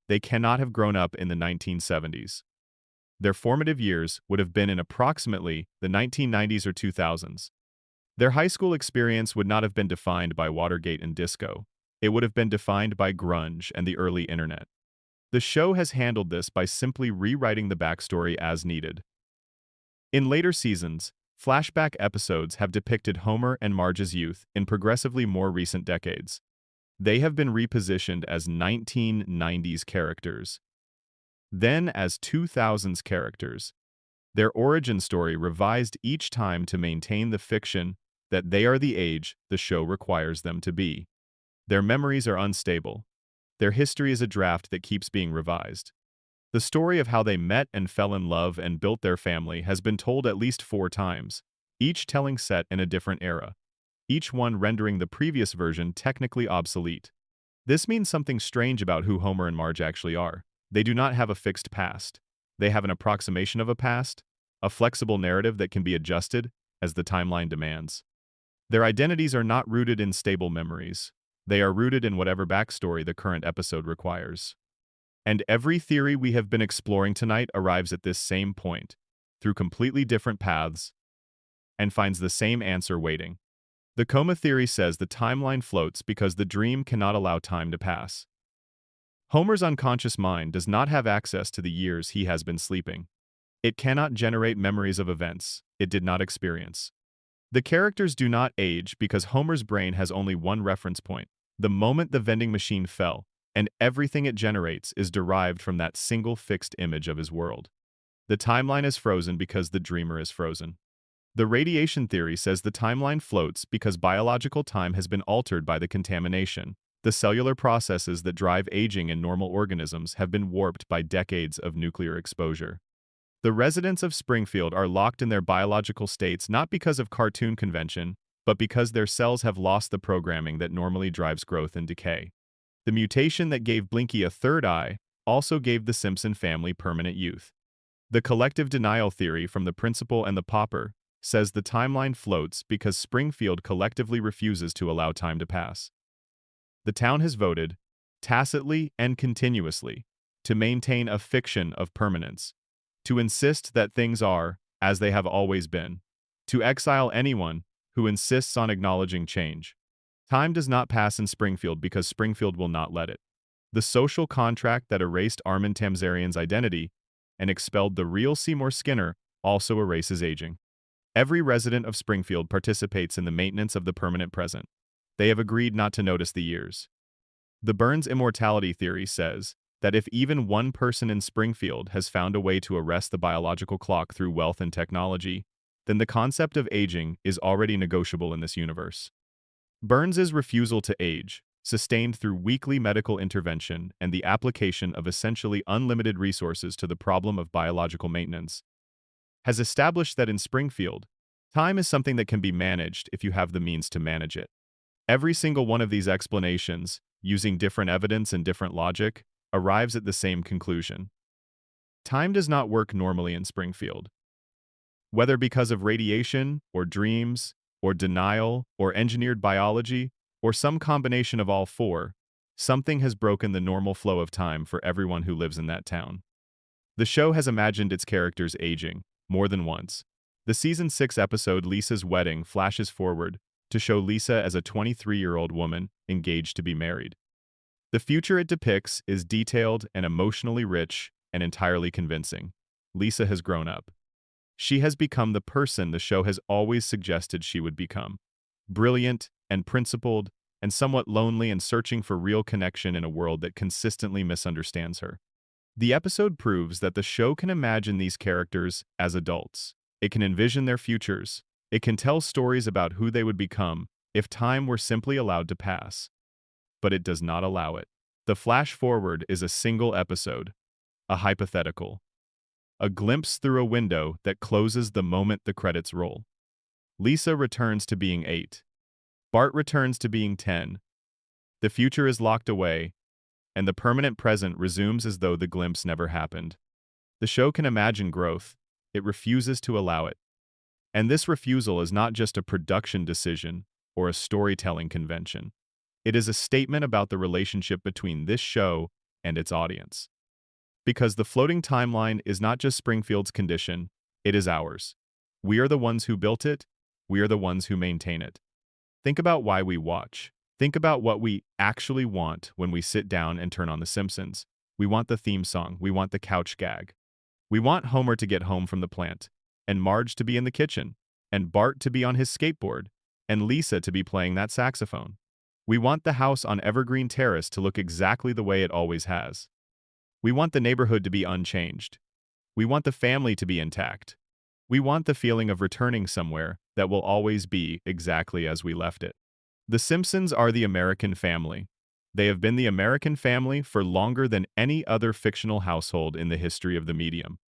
they cannot have grown up in the 1970s. Their formative years would have been in approximately the 1990s or 2000s. Their high school experience would not have been defined by Watergate and disco. It would have been defined by grunge and the early internet. The show has handled this by simply rewriting the backstory as needed. In later seasons, flashback episodes have depicted Homer and Marge's youth in progressively more recent decades. They have been repositioned as 1990s characters, then as 2000s characters. Their origin story revised each time to maintain the fiction that they are the age the show requires them to be. Their memories are unstable. Their history is a draft that keeps being revised. The story of how they met and fell in love and built their family has been told at least 4 times, each telling set in a different era, each one rendering the previous version technically obsolete. This means something strange about who Homer and Marge actually are. They do not have a fixed past. They have an approximation of a past, a flexible narrative that can be adjusted as the timeline demands. Their identities are not rooted in stable memories. They are rooted in whatever backstory the current episode requires. And every theory we have been exploring tonight arrives at this same point, through completely different paths, and finds the same answer waiting. The coma theory says the timeline floats because the dream cannot allow time to pass. Homer's unconscious mind does not have access to the years he has been sleeping. It cannot generate memories of events it did not experience. The characters do not age because Homer's brain has only one reference point, the moment the vending machine fell, and everything it generates is derived from that single fixed image of his world. The timeline is frozen because the dreamer is frozen. The radiation theory says the timeline floats because biological time has been altered by the contamination. The cellular processes that drive aging in normal organisms have been warped by decades of nuclear exposure. The residents of Springfield are locked in their biological states not because of cartoon convention, but because their cells have lost the programming that normally drives growth and decay. The mutation that gave Blinky a third eye also gave the Simpson family permanent youth. The collective denial theory from the principal and the pauper says the timeline floats because Springfield collectively refuses to allow time to pass. The town has voted, tacitly and continuously, to maintain a fiction of permanence, to insist that things are as they have always been, to exile anyone who insists on acknowledging change. Time does not pass in Springfield because Springfield will not let it. The social contract that erased Armin Tamzarian's identity and expelled the real Seymour Skinner also erases aging. Every resident of Springfield participates in the maintenance of the permanent present. They have agreed not to notice the years. The Burns immortality theory says that if even one person in Springfield has found a way to arrest the biological clock through wealth and technology, then the concept of aging is already negotiable in this universe. Burns's refusal to age, sustained through weekly medical intervention and the application of essentially unlimited resources to the problem of biological maintenance, has established that in Springfield, time is something that can be managed if you have the means to manage it. Every single one of these explanations, using different evidence and different logic, arrives at the same conclusion. Time does not work normally in Springfield. Whether because of radiation, or dreams, or denial, or engineered biology, or some combination of all four, something has broken the normal flow of time for everyone who lives in that town. The show has imagined its characters aging, more than once. The season 6 episode Lisa's Wedding flashes forward to show Lisa as a 23-year-old woman engaged to be married. The future it depicts is detailed and emotionally rich and entirely convincing. Lisa has grown up. She has become the person the show has always suggested she would become. Brilliant and principled and somewhat lonely and searching for real connection in a world that consistently misunderstands her. The episode proves that the show can imagine these characters as adults. It can envision their futures. It can tell stories about who they would become if time were simply allowed to pass. But it does not allow it. The flash forward is a single episode, a hypothetical, a glimpse through a window that closes the moment the credits roll. Lisa returns to being 8. Bart returns to being 10. The future is locked away, and the permanent present resumes as though the glimpse never happened. The show can imagine growth. It refuses to allow it. And this refusal is not just a production decision or a storytelling convention. It is a statement about the relationship between this show and its audience. Because the floating timeline is not just Springfield's condition, it is ours. We are the ones who built it. We are the ones who maintain it. Think about why we watch. Think about what we actually want when we sit down and turn on The Simpsons. We want the theme song. We want the couch gag. We want Homer to get home from the plant, and Marge to be in the kitchen, and Bart to be on his skateboard, and Lisa to be playing that saxophone. We want the house on Evergreen Terrace to look exactly the way it always has. We want the neighborhood to be unchanged. We want the family to be intact. We want the feeling of returning somewhere that will always be exactly as we left it. The Simpsons are the American family. They have been the American family for longer than any other fictional household in the history of the medium.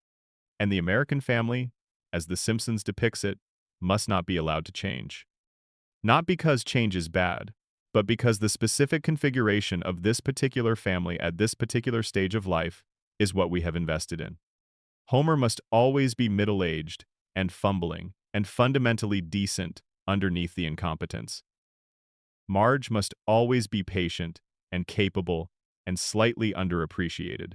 And the American family, as The Simpsons depicts it, must not be allowed to change. Not because change is bad, but because the specific configuration of this particular family at this particular stage of life is what we have invested in. Homer must always be middle-aged and fumbling and fundamentally decent underneath the incompetence. Marge must always be patient and capable and slightly underappreciated.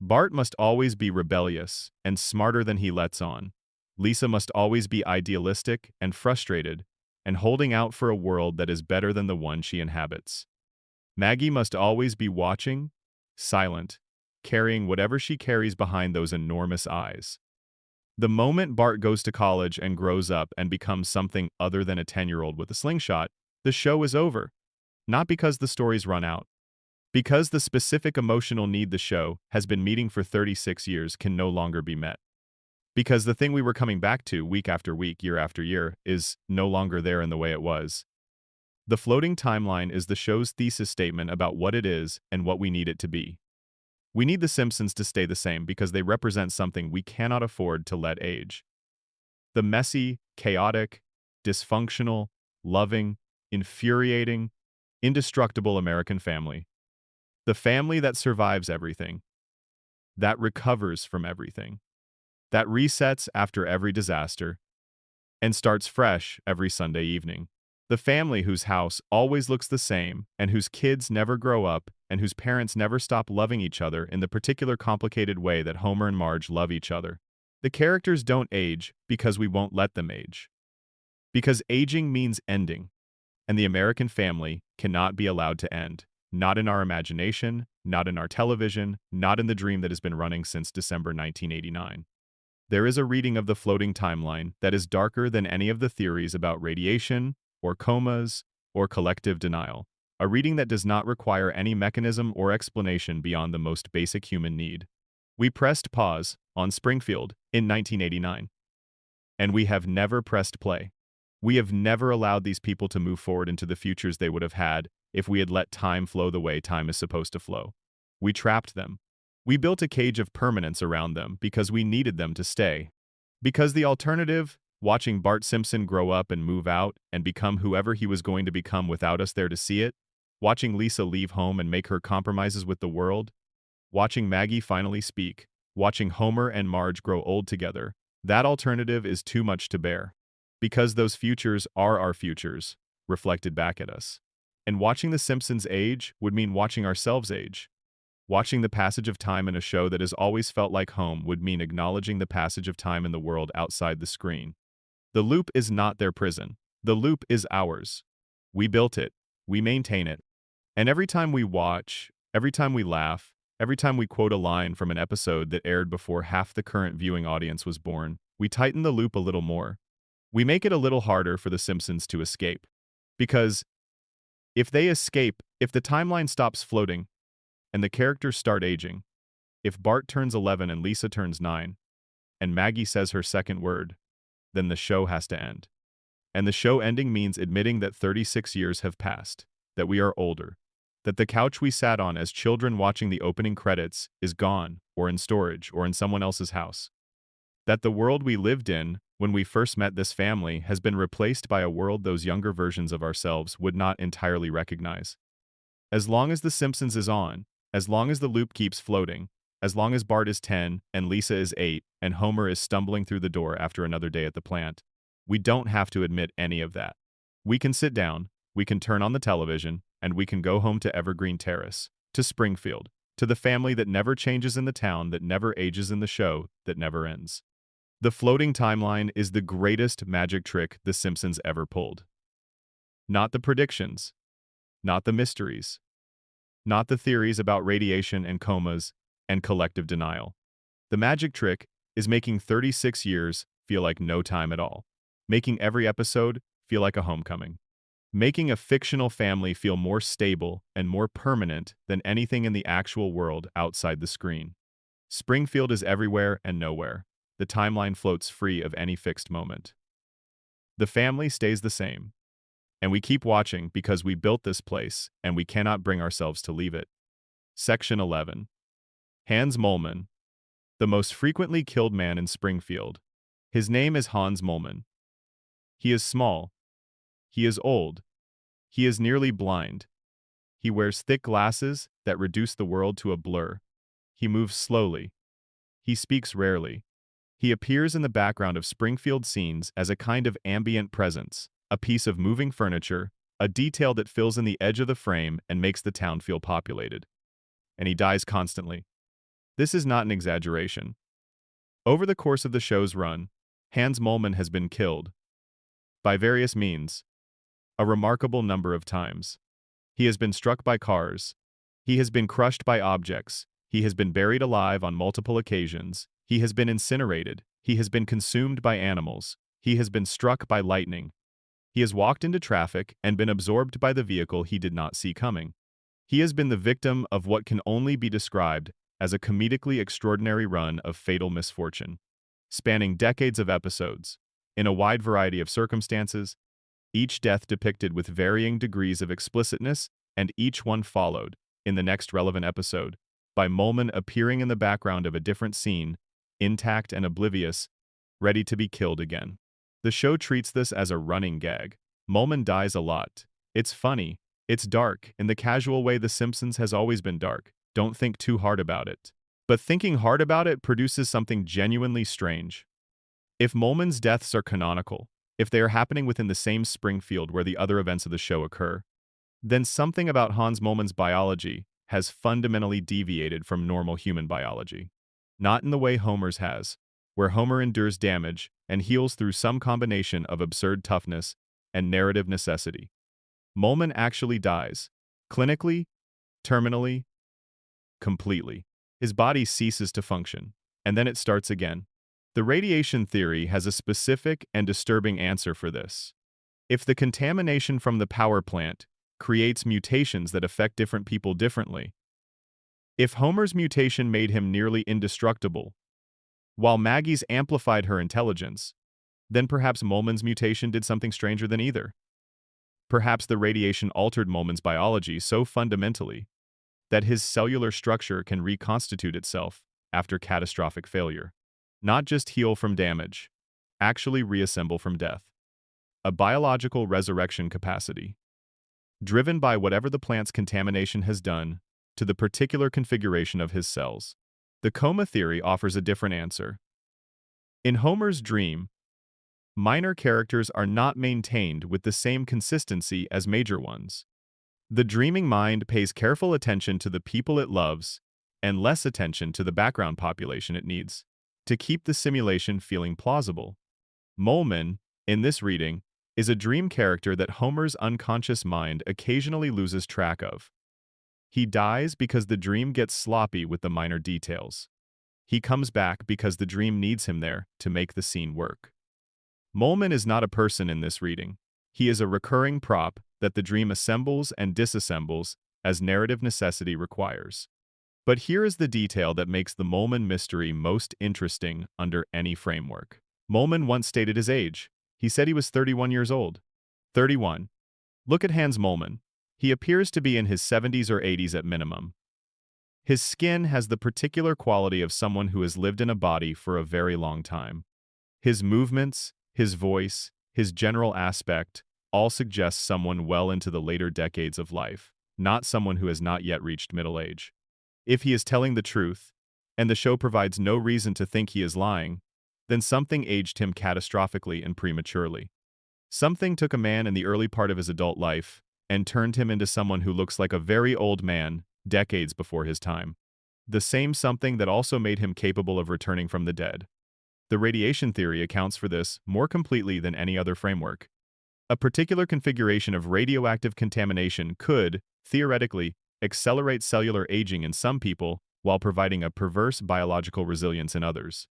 Bart must always be rebellious and smarter than he lets on. Lisa must always be idealistic and frustrated and holding out for a world that is better than the one she inhabits. Maggie must always be watching, silent, carrying whatever she carries behind those enormous eyes. The moment Bart goes to college and grows up and becomes something other than a 10-year-old with a slingshot, the show is over. Not because the stories run out. Because the specific emotional need the show has been meeting for 36 years can no longer be met. Because the thing we were coming back to week after week, year after year, is no longer there in the way it was. The floating timeline is the show's thesis statement about what it is and what we need it to be. We need The Simpsons to stay the same because they represent something we cannot afford to let age. The messy, chaotic, dysfunctional, loving, infuriating, indestructible American family. The family that survives everything. That recovers from everything. That resets after every disaster and starts fresh every Sunday evening. The family whose house always looks the same and whose kids never grow up and whose parents never stop loving each other in the particular complicated way that Homer and Marge love each other. The characters don't age because we won't let them age. Because aging means ending, and the American family cannot be allowed to end. Not in our imagination, not in our television, not in the dream that has been running since December 1989. There is a reading of the floating timeline that is darker than any of the theories about radiation, or comas, or collective denial. A reading that does not require any mechanism or explanation beyond the most basic human need. We pressed pause on Springfield in 1989. And we have never pressed play. We have never allowed these people to move forward into the futures they would have had if we had let time flow the way time is supposed to flow. We trapped them. We built a cage of permanence around them because we needed them to stay. Because the alternative, watching Bart Simpson grow up and move out and become whoever he was going to become without us there to see it, watching Lisa leave home and make her compromises with the world, watching Maggie finally speak, watching Homer and Marge grow old together, that alternative is too much to bear. Because those futures are our futures, reflected back at us. And watching The Simpsons age would mean watching ourselves age. Watching the passage of time in a show that has always felt like home would mean acknowledging the passage of time in the world outside the screen. The loop is not their prison. The loop is ours. We built it. We maintain it. And every time we watch, every time we laugh, every time we quote a line from an episode that aired before half the current viewing audience was born, we tighten the loop a little more. We make it a little harder for The Simpsons to escape. Because if they escape, if the timeline stops floating, and the characters start aging, if Bart turns 11 and Lisa turns 9, and Maggie says her second word, then the show has to end. And the show ending means admitting that 36 years have passed, that we are older, that the couch we sat on as children watching the opening credits is gone, or in storage, or in someone else's house. That the world we lived in when we first met this family has been replaced by a world those younger versions of ourselves would not entirely recognize. As long as The Simpsons is on, as long as the loop keeps floating, as long as Bart is 10 and Lisa is 8 and Homer is stumbling through the door after another day at the plant, we don't have to admit any of that. We can sit down, we can turn on the television, and we can go home to Evergreen Terrace, to Springfield, to the family that never changes in the town that never ages in the show that never ends. The floating timeline is the greatest magic trick The Simpsons ever pulled. Not the predictions, not the mysteries, not the theories about radiation and comas and collective denial. The magic trick is making 36 years feel like no time at all, making every episode feel like a homecoming, making a fictional family feel more stable and more permanent than anything in the actual world outside the screen. Springfield is everywhere and nowhere. The timeline floats free of any fixed moment. The family stays the same. And we keep watching because we built this place and we cannot bring ourselves to leave it. Section 11. Hans Molman, the most frequently killed man in Springfield. His name is Hans Molman. He is small. He is old. He is nearly blind. He wears thick glasses that reduce the world to a blur. He moves slowly. He speaks rarely. He appears in the background of Springfield scenes as a kind of ambient presence, a piece of moving furniture, a detail that fills in the edge of the frame and makes the town feel populated. And he dies constantly. This is not an exaggeration. Over the course of the show's run, Hans Molman has been killed, by various means, a remarkable number of times. He has been struck by cars. He has been crushed by objects. He has been buried alive on multiple occasions. He has been incinerated. He has been consumed by animals. He has been struck by lightning. He has walked into traffic and been absorbed by the vehicle he did not see coming. He has been the victim of what can only be described as a comedically extraordinary run of fatal misfortune, spanning decades of episodes, in a wide variety of circumstances, each death depicted with varying degrees of explicitness, and each one followed, in the next relevant episode, by Molman appearing in the background of a different scene, intact and oblivious, ready to be killed again. The show treats this as a running gag. Molman dies a lot. It's funny. It's dark, in the casual way The Simpsons has always been dark. Don't think too hard about it. But thinking hard about it produces something genuinely strange. If Molman's deaths are canonical, if they are happening within the same Springfield where the other events of the show occur, then something about Hans Molman's biology has fundamentally deviated from normal human biology. Not in the way Homer's has, where Homer endures damage and heals through some combination of absurd toughness and narrative necessity. Molman actually dies, clinically, terminally, completely. His body ceases to function, and then it starts again. The radiation theory has a specific and disturbing answer for this. If the contamination from the power plant creates mutations that affect different people differently, if Homer's mutation made him nearly indestructible, while Maggie's amplified her intelligence, then perhaps Molman's mutation did something stranger than either. Perhaps the radiation altered Molman's biology so fundamentally that his cellular structure can reconstitute itself after catastrophic failure. Not just heal from damage, actually reassemble from death. A biological resurrection capacity, driven by whatever the plant's contamination has done to the particular configuration of his cells. The coma theory offers a different answer. In Homer's dream, minor characters are not maintained with the same consistency as major ones. The dreaming mind pays careful attention to the people it loves and less attention to the background population it needs to keep the simulation feeling plausible. Molman, in this reading, is a dream character that Homer's unconscious mind occasionally loses track of. He dies because the dream gets sloppy with the minor details. He comes back because the dream needs him there to make the scene work. Molman is not a person in this reading. He is a recurring prop that the dream assembles and disassembles as narrative necessity requires. But here is the detail that makes the Molman mystery most interesting under any framework. Molman once stated his age. He said he was 31 years old. 31. Look at Hans Molman. He appears to be in his 70s or 80s at minimum. His skin has the particular quality of someone who has lived in a body for a very long time. His movements, his voice, his general aspect all suggest someone well into the later decades of life, not someone who has not yet reached middle age. If he is telling the truth, and the show provides no reason to think he is lying, then something aged him catastrophically and prematurely. Something took a man in the early part of his adult life and turned him into someone who looks like a very old man decades before his time. The same something that also made him capable of returning from the dead. The radiation theory accounts for this more completely than any other framework. A particular configuration of radioactive contamination could, theoretically, accelerate cellular aging in some people while providing a perverse biological resilience in others.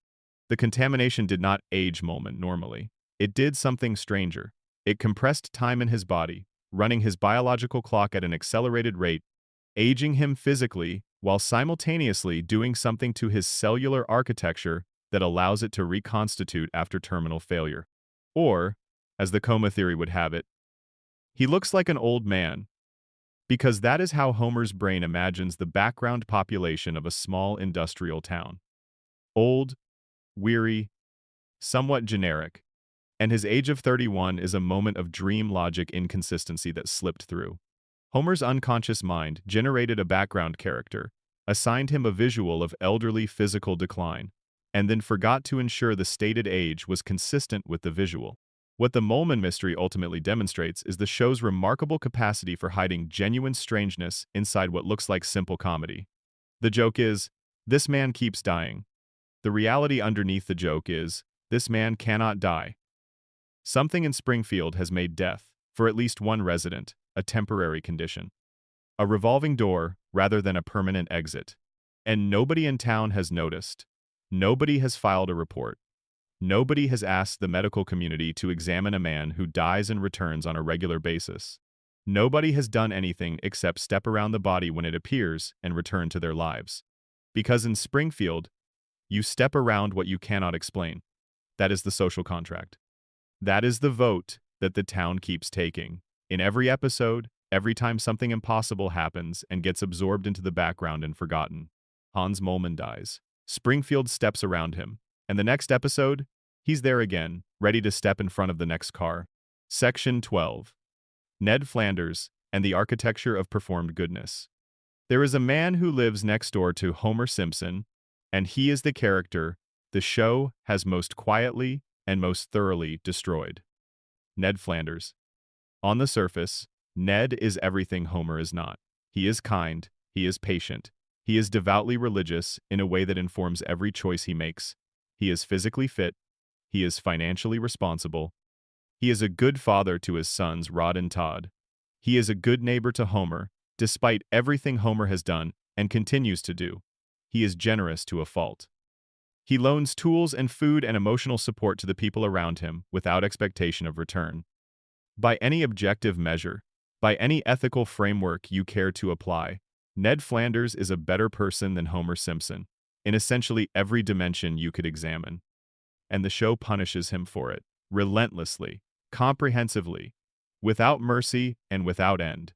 The contamination did not age Molman normally. It did something stranger. It compressed time in his body, running his biological clock at an accelerated rate, aging him physically while simultaneously doing something to his cellular architecture that allows it to reconstitute after terminal failure. Or, as the coma theory would have it, he looks like an old man, because that is how Homer's brain imagines the background population of a small industrial town. Old, weary, somewhat generic, and his age of 31 is a moment of dream logic inconsistency that slipped through. Homer's unconscious mind generated a background character, assigned him a visual of elderly physical decline, and then forgot to ensure the stated age was consistent with the visual. What the Molman mystery ultimately demonstrates is the show's remarkable capacity for hiding genuine strangeness inside what looks like simple comedy. The joke is, this man keeps dying. The reality underneath the joke is, this man cannot die. Something in Springfield has made death, for at least one resident, a temporary condition. A revolving door rather than a permanent exit. And nobody in town has noticed. Nobody has filed a report. Nobody has asked the medical community to examine a man who dies and returns on a regular basis. Nobody has done anything except step around the body when it appears and return to their lives. Because in Springfield, you step around what you cannot explain. That is the social contract. That is the vote that the town keeps taking. In every episode, every time something impossible happens and gets absorbed into the background and forgotten, Hans Molman dies. Springfield steps around him. And the next episode, he's there again, ready to step in front of the next car. Section 12. Ned Flanders and the Architecture of Performed Goodness. There is a man who lives next door to Homer Simpson, and he is the character the show has most quietly and most thoroughly destroyed. Ned Flanders. On the surface, Ned is everything Homer is not. He is kind, he is patient, he is devoutly religious in a way that informs every choice he makes. He is physically fit, he is financially responsible, he is a good father to his sons Rod and Todd. He is a good neighbor to Homer, despite everything Homer has done and continues to do. He is generous to a fault. He loans tools and food and emotional support to the people around him without expectation of return. By any objective measure, by any ethical framework you care to apply, Ned Flanders is a better person than Homer Simpson, in essentially every dimension you could examine. And the show punishes him for it, relentlessly, comprehensively, without mercy and without end.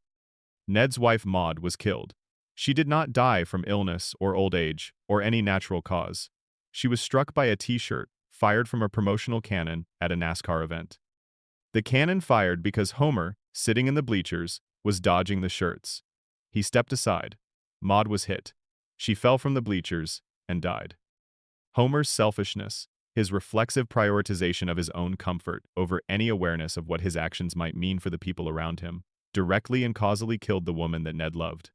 Ned's wife Maud was killed. She did not die from illness or old age or any natural cause. She was struck by a t-shirt fired from a promotional cannon at a NASCAR event. The cannon fired because Homer, sitting in the bleachers, was dodging the shirts. He stepped aside. Maud was hit. She fell from the bleachers and died. Homer's selfishness, his reflexive prioritization of his own comfort over any awareness of what his actions might mean for the people around him, directly and causally killed the woman that Ned loved.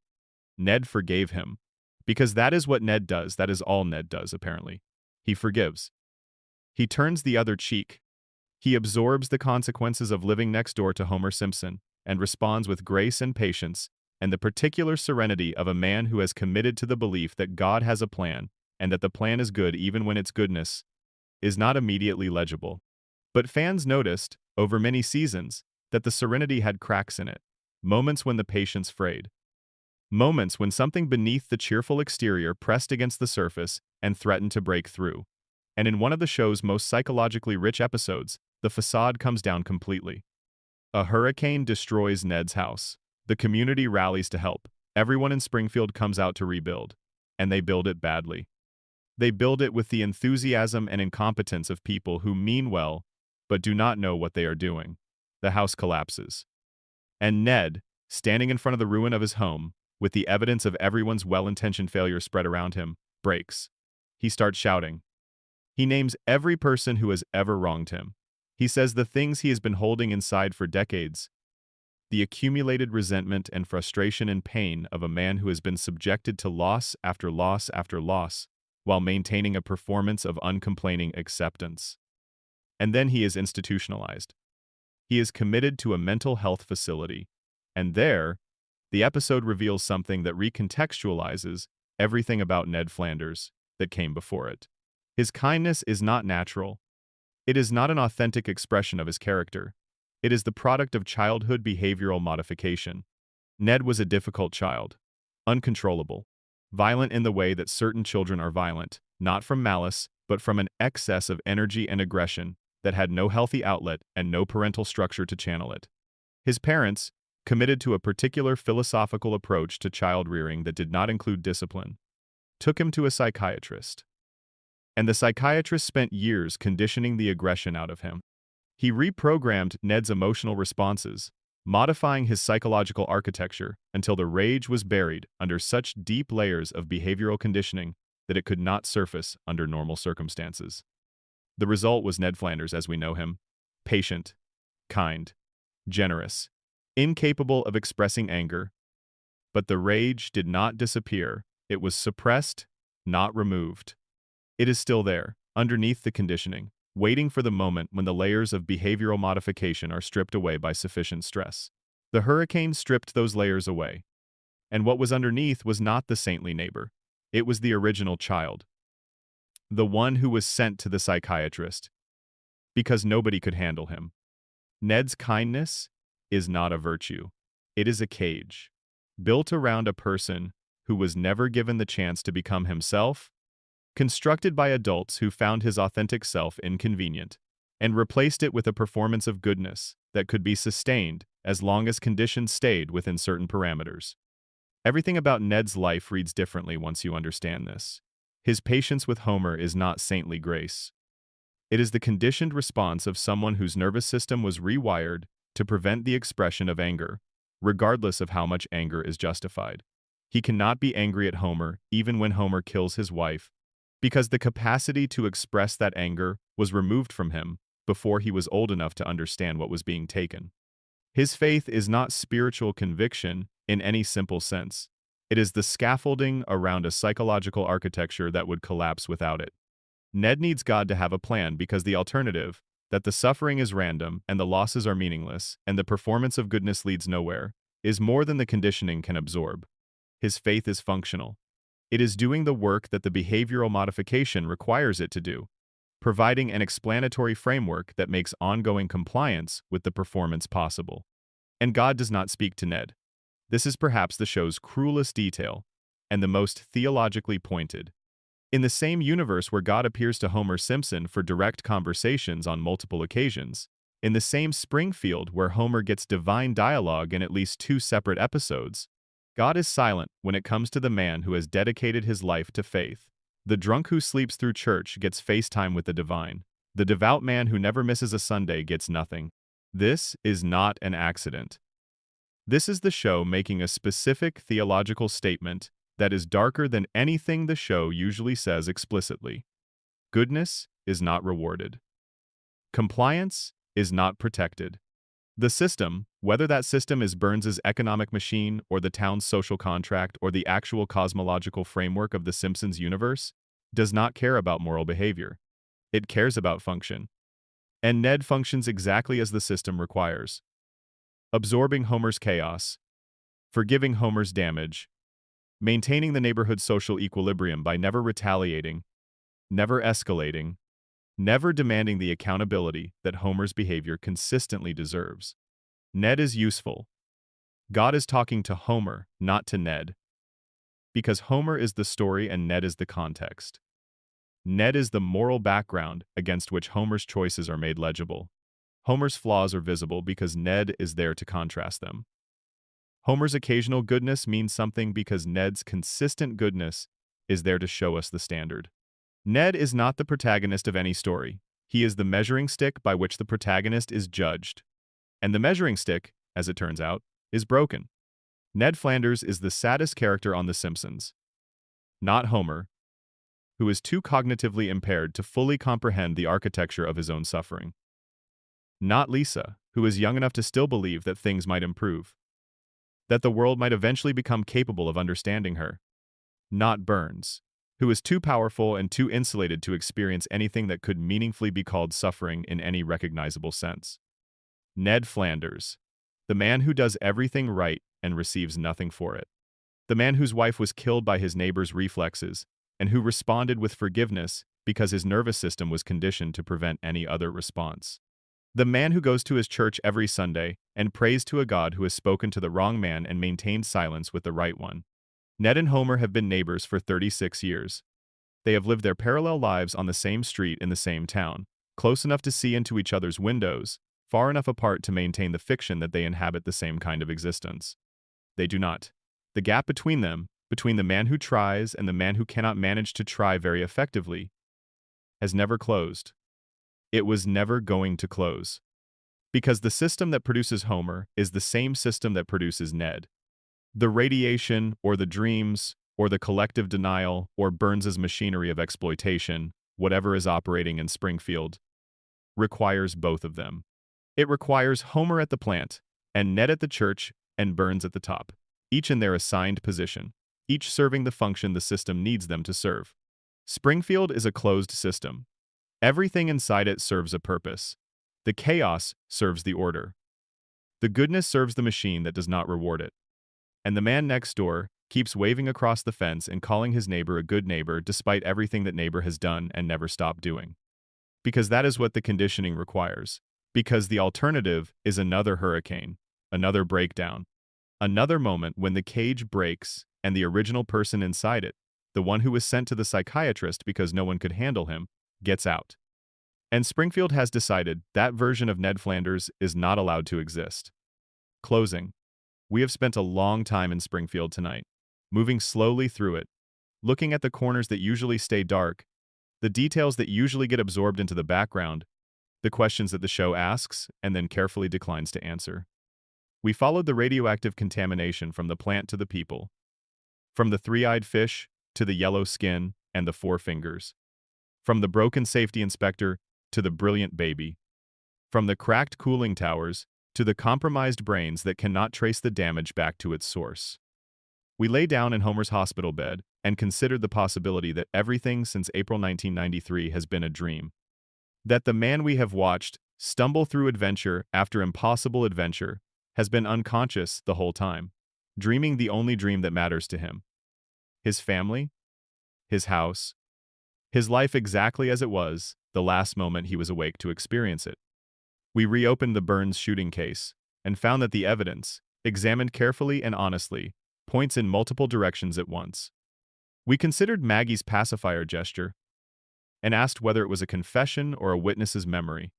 Ned forgave him, because that is what Ned does. That is all Ned does, apparently. He forgives. He turns the other cheek. He absorbs the consequences of living next door to Homer Simpson and responds with grace and patience and the particular serenity of a man who has committed to the belief that God has a plan and that the plan is good even when its goodness is not immediately legible. But fans noticed, over many seasons, that the serenity had cracks in it, moments when the patience frayed. Moments when something beneath the cheerful exterior pressed against the surface and threatened to break through. And in one of the show's most psychologically rich episodes, the facade comes down completely. A hurricane destroys Ned's house. The community rallies to help. Everyone in Springfield comes out to rebuild. And they build it badly. They build it with the enthusiasm and incompetence of people who mean well, but do not know what they are doing. The house collapses. And Ned, standing in front of the ruin of his home, with the evidence of everyone's well-intentioned failure spread around him, breaks. He starts shouting. He names every person who has ever wronged him. He says the things he has been holding inside for decades. The accumulated resentment and frustration and pain of a man who has been subjected to loss after loss after loss, while maintaining a performance of uncomplaining acceptance. And then he is institutionalized. He is committed to a mental health facility. And there, the episode reveals something that recontextualizes everything about Ned Flanders that came before it. His kindness is not natural. It is not an authentic expression of his character. It is the product of childhood behavioral modification. Ned was a difficult child, uncontrollable, violent in the way that certain children are violent, not from malice, but from an excess of energy and aggression that had no healthy outlet and no parental structure to channel it. His parents, committed to a particular philosophical approach to child rearing that did not include discipline, took him to a psychiatrist. And the psychiatrist spent years conditioning the aggression out of him. He reprogrammed Ned's emotional responses, modifying his psychological architecture until the rage was buried under such deep layers of behavioral conditioning that it could not surface under normal circumstances. The result was Ned Flanders as we know him, patient, kind, generous, incapable of expressing anger. But the rage did not disappear. It was suppressed, not removed. It is still there, underneath the conditioning, waiting for the moment when the layers of behavioral modification are stripped away by sufficient stress. The hurricane stripped those layers away. And what was underneath was not the saintly neighbor. It was the original child. The one who was sent to the psychiatrist. Because nobody could handle him. Ned's kindness is not a virtue. It is a cage. Built around a person who was never given the chance to become himself, constructed by adults who found his authentic self inconvenient, and replaced it with a performance of goodness that could be sustained as long as conditions stayed within certain parameters. Everything about Ned's life reads differently once you understand this. His patience with Homer is not saintly grace. It is the conditioned response of someone whose nervous system was rewired to prevent the expression of anger, regardless of how much anger is justified. He cannot be angry at Homer, even when Homer kills his wife, because the capacity to express that anger was removed from him before he was old enough to understand what was being taken. His faith is not spiritual conviction in any simple sense. It is the scaffolding around a psychological architecture that would collapse without it. Ned needs God to have a plan because the alternative, that the suffering is random and the losses are meaningless and the performance of goodness leads nowhere, is more than the conditioning can absorb. His faith is functional. It is doing the work that the behavioral modification requires it to do, providing an explanatory framework that makes ongoing compliance with the performance possible. And God does not speak to Ned. This is perhaps the show's cruelest detail, and the most theologically pointed. In the same universe where God appears to Homer Simpson for direct conversations on multiple occasions, in the same Springfield where Homer gets divine dialogue in at least 2 separate episodes, God is silent when it comes to the man who has dedicated his life to faith. The drunk who sleeps through church gets FaceTime with the divine. The devout man who never misses a Sunday gets nothing. This is not an accident. This is the show making a specific theological statement that is darker than anything the show usually says explicitly. Goodness is not rewarded. Compliance is not protected. The system, whether that system is Burns's economic machine or the town's social contract or the actual cosmological framework of the Simpsons universe, does not care about moral behavior. It cares about function. And Ned functions exactly as the system requires. Absorbing Homer's chaos, forgiving Homer's damage, maintaining the neighborhood's social equilibrium by never retaliating, never escalating, never demanding the accountability that Homer's behavior consistently deserves. Ned is useful. God is talking to Homer, not to Ned. Because Homer is the story and Ned is the context. Ned is the moral background against which Homer's choices are made legible. Homer's flaws are visible because Ned is there to contrast them. Homer's occasional goodness means something because Ned's consistent goodness is there to show us the standard. Ned is not the protagonist of any story. He is the measuring stick by which the protagonist is judged. And the measuring stick, as it turns out, is broken. Ned Flanders is the saddest character on The Simpsons. Not Homer, who is too cognitively impaired to fully comprehend the architecture of his own suffering. Not Lisa, who is young enough to still believe that things might improve, that the world might eventually become capable of understanding her. Not Burns, who is too powerful and too insulated to experience anything that could meaningfully be called suffering in any recognizable sense. Ned Flanders, the man who does everything right and receives nothing for it. The man whose wife was killed by his neighbor's reflexes, and who responded with forgiveness because his nervous system was conditioned to prevent any other response. The man who goes to his church every Sunday and prays to a God who has spoken to the wrong man and maintained silence with the right one. Ned and Homer have been neighbors for 36 years. They have lived their parallel lives on the same street in the same town, close enough to see into each other's windows, far enough apart to maintain the fiction that they inhabit the same kind of existence. They do not. The gap between them, between the man who tries and the man who cannot manage to try very effectively, has never closed. It was never going to close. Because the system that produces Homer is the same system that produces Ned. The radiation, or the dreams, or the collective denial, or Burns's machinery of exploitation, whatever is operating in Springfield, requires both of them. It requires Homer at the plant, and Ned at the church, and Burns at the top, each in their assigned position, each serving the function the system needs them to serve. Springfield is a closed system. Everything inside it serves a purpose. The chaos serves the order. The goodness serves the machine that does not reward it. And the man next door keeps waving across the fence and calling his neighbor a good neighbor despite everything that neighbor has done and never stopped doing. Because that is what the conditioning requires. Because the alternative is another hurricane, another breakdown, another moment when the cage breaks and the original person inside it, the one who was sent to the psychiatrist because no one could handle him, gets out. And Springfield has decided that version of Ned Flanders is not allowed to exist. Closing. We have spent a long time in Springfield tonight, moving slowly through it, looking at the corners that usually stay dark, the details that usually get absorbed into the background, the questions that the show asks and then carefully declines to answer. We followed the radioactive contamination from the plant to the people, from the three-eyed fish to the yellow skin and the four fingers, from the broken safety inspector to the brilliant baby, from the cracked cooling towers to the compromised brains that cannot trace the damage back to its source. We lay down in Homer's hospital bed and considered the possibility that everything since April 1993 has been a dream, that the man we have watched stumble through adventure after impossible adventure has been unconscious the whole time, dreaming the only dream that matters to him. His family, his house, his life exactly as it was the last moment he was awake to experience it. We reopened the Burns shooting case and found that the evidence, examined carefully and honestly, points in multiple directions at once. We considered Maggie's pacifier gesture and asked whether it was a confession or a witness's memory.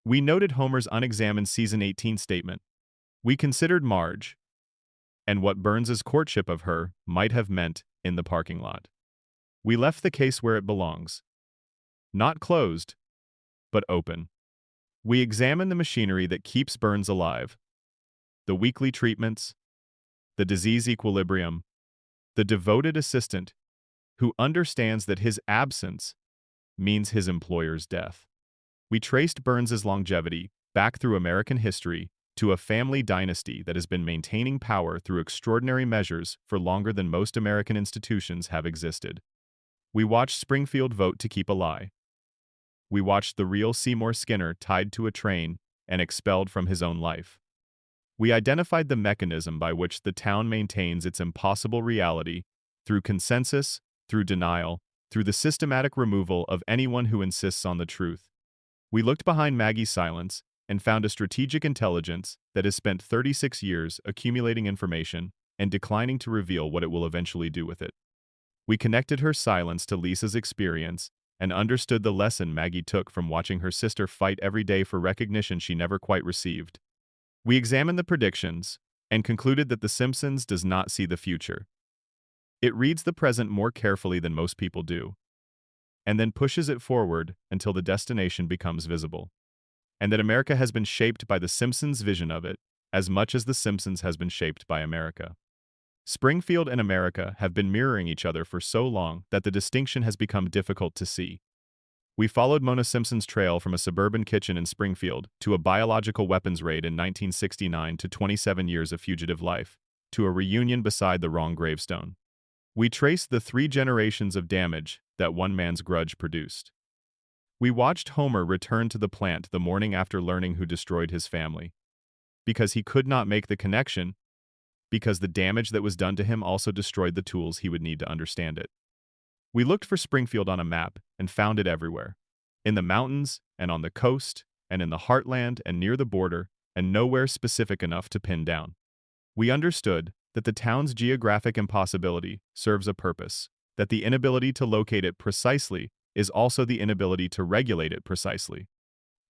We noted Homer's unexamined season 18 statement. We considered Marge and what Burns's courtship of her might have meant in the parking lot. We left the case where it belongs. Not closed, but open. We examined the machinery that keeps Burns alive, the weekly treatments, the disease equilibrium, the devoted assistant who understands that his absence means his employer's death. We traced Burns's longevity back through American history to a family dynasty that has been maintaining power through extraordinary measures for longer than most American institutions have existed. We watched Springfield vote to keep a lie. We watched the real Seymour Skinner tied to a train and expelled from his own life. We identified the mechanism by which the town maintains its impossible reality through consensus, through denial, through the systematic removal of anyone who insists on the truth. We looked behind Maggie's silence and found a strategic intelligence that has spent 36 years accumulating information and declining to reveal what it will eventually do with it. We connected her silence to Lisa's experience and understood the lesson Maggie took from watching her sister fight every day for recognition she never quite received. We examined the predictions and concluded that The Simpsons does not see the future. It reads the present more carefully than most people do, and then pushes it forward until the destination becomes visible. And that America has been shaped by The Simpsons' vision of it as much as The Simpsons has been shaped by America. Springfield and America have been mirroring each other for so long that the distinction has become difficult to see. We followed Mona Simpson's trail from a suburban kitchen in Springfield to a biological weapons raid in 1969 to 27 years of fugitive life, to a reunion beside the wrong gravestone. We traced the 3 generations of damage that one man's grudge produced. We watched Homer return to the plant the morning after learning who destroyed his family. Because he could not make the connection, because the damage that was done to him also destroyed the tools he would need to understand it. We looked for Springfield on a map and found it everywhere. In the mountains, and on the coast, and in the heartland, and near the border, and nowhere specific enough to pin down. We understood that the town's geographic impossibility serves a purpose, that the inability to locate it precisely is also the inability to regulate it precisely,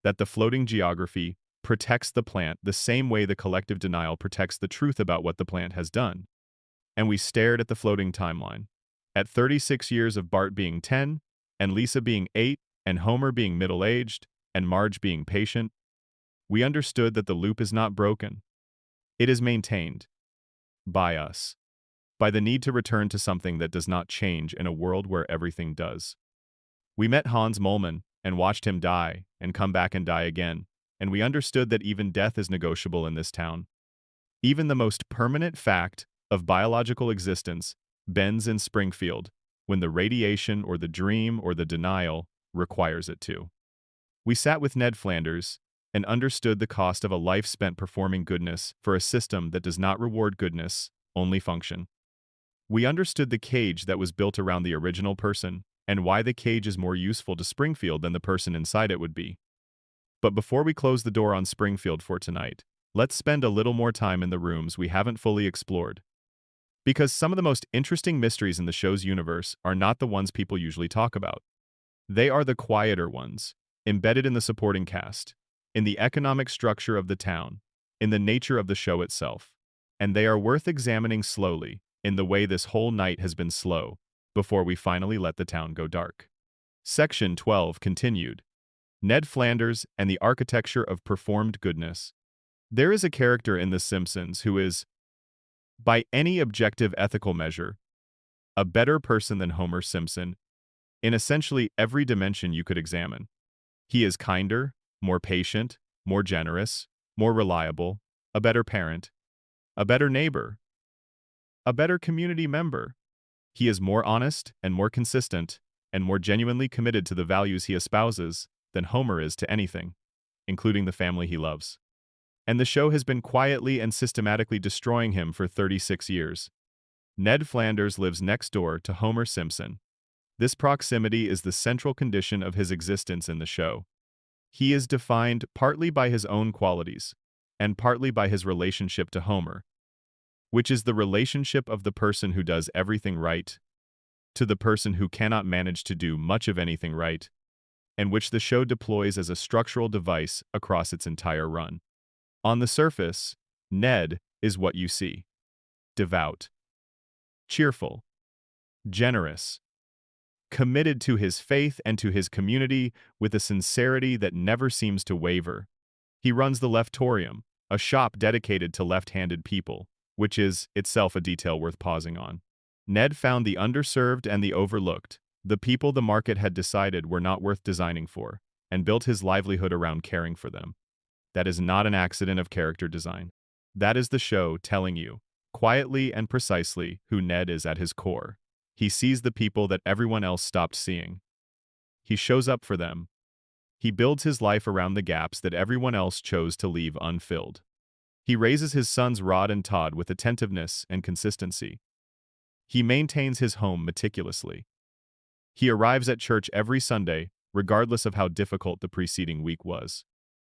that the floating geography protects the plant the same way the collective denial protects the truth about what the plant has done. And we stared at the floating timeline. At 36 years of Bart being 10, and Lisa being 8, and Homer being middle-aged, and Marge being patient, we understood that the loop is not broken. It is maintained. By us. By the need to return to something that does not change in a world where everything does. We met Hans Molman and watched him die and come back and die again, and we understood that even death is negotiable in this town. Even the most permanent fact of biological existence bends in Springfield when the radiation or the dream or the denial requires it to. We sat with Ned Flanders and understood the cost of a life spent performing goodness for a system that does not reward goodness, only function. We understood the cage that was built around the original person and why the cage is more useful to Springfield than the person inside it would be. But before we close the door on Springfield for tonight, let's spend a little more time in the rooms we haven't fully explored. Because some of the most interesting mysteries in the show's universe are not the ones people usually talk about. They are the quieter ones, embedded in the supporting cast, in the economic structure of the town, in the nature of the show itself. And they are worth examining slowly, in the way this whole night has been slow, before we finally let the town go dark. Section 12 continued. Ned Flanders and the architecture of performed goodness. There is a character in The Simpsons who is, by any objective ethical measure, a better person than Homer Simpson in essentially every dimension you could examine. He is kinder, more patient, more generous, more reliable, a better parent, a better neighbor, a better community member. He is more honest and more consistent and more genuinely committed to the values he espouses than Homer is to anything, including the family he loves. And the show has been quietly and systematically destroying him for 36 years. Ned Flanders lives next door to Homer Simpson. This proximity is the central condition of his existence in the show. He is defined partly by his own qualities, and partly by his relationship to Homer, which is the relationship of the person who does everything right to the person who cannot manage to do much of anything right, and which the show deploys as a structural device across its entire run. On the surface, Ned is what you see. Devout, cheerful, generous, committed to his faith and to his community with a sincerity that never seems to waver. He runs the Leftorium, a shop dedicated to left-handed people, which is itself a detail worth pausing on. Ned found the underserved and the overlooked, the people the market had decided were not worth designing for, and built his livelihood around caring for them. That is not an accident of character design. That is the show telling you, quietly and precisely, who Ned is at his core. He sees the people that everyone else stopped seeing. He shows up for them. He builds his life around the gaps that everyone else chose to leave unfilled. He raises his sons Rod and Todd with attentiveness and consistency. He maintains his home meticulously. He arrives at church every Sunday, regardless of how difficult the preceding week was.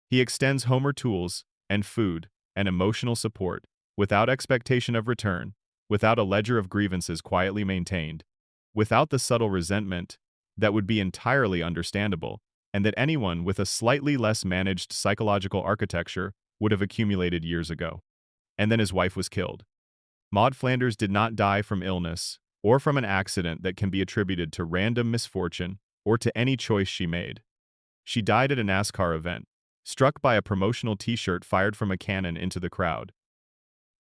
He extends Homer tools and food and emotional support without expectation of return, without a ledger of grievances quietly maintained, without the subtle resentment that would be entirely understandable, and that anyone with a slightly less managed psychological architecture would have accumulated years ago. And then his wife was killed. Maud Flanders did not die from illness or from an accident that can be attributed to random misfortune or to any choice she made. She died at a NASCAR event, struck by a promotional t-shirt fired from a cannon into the crowd.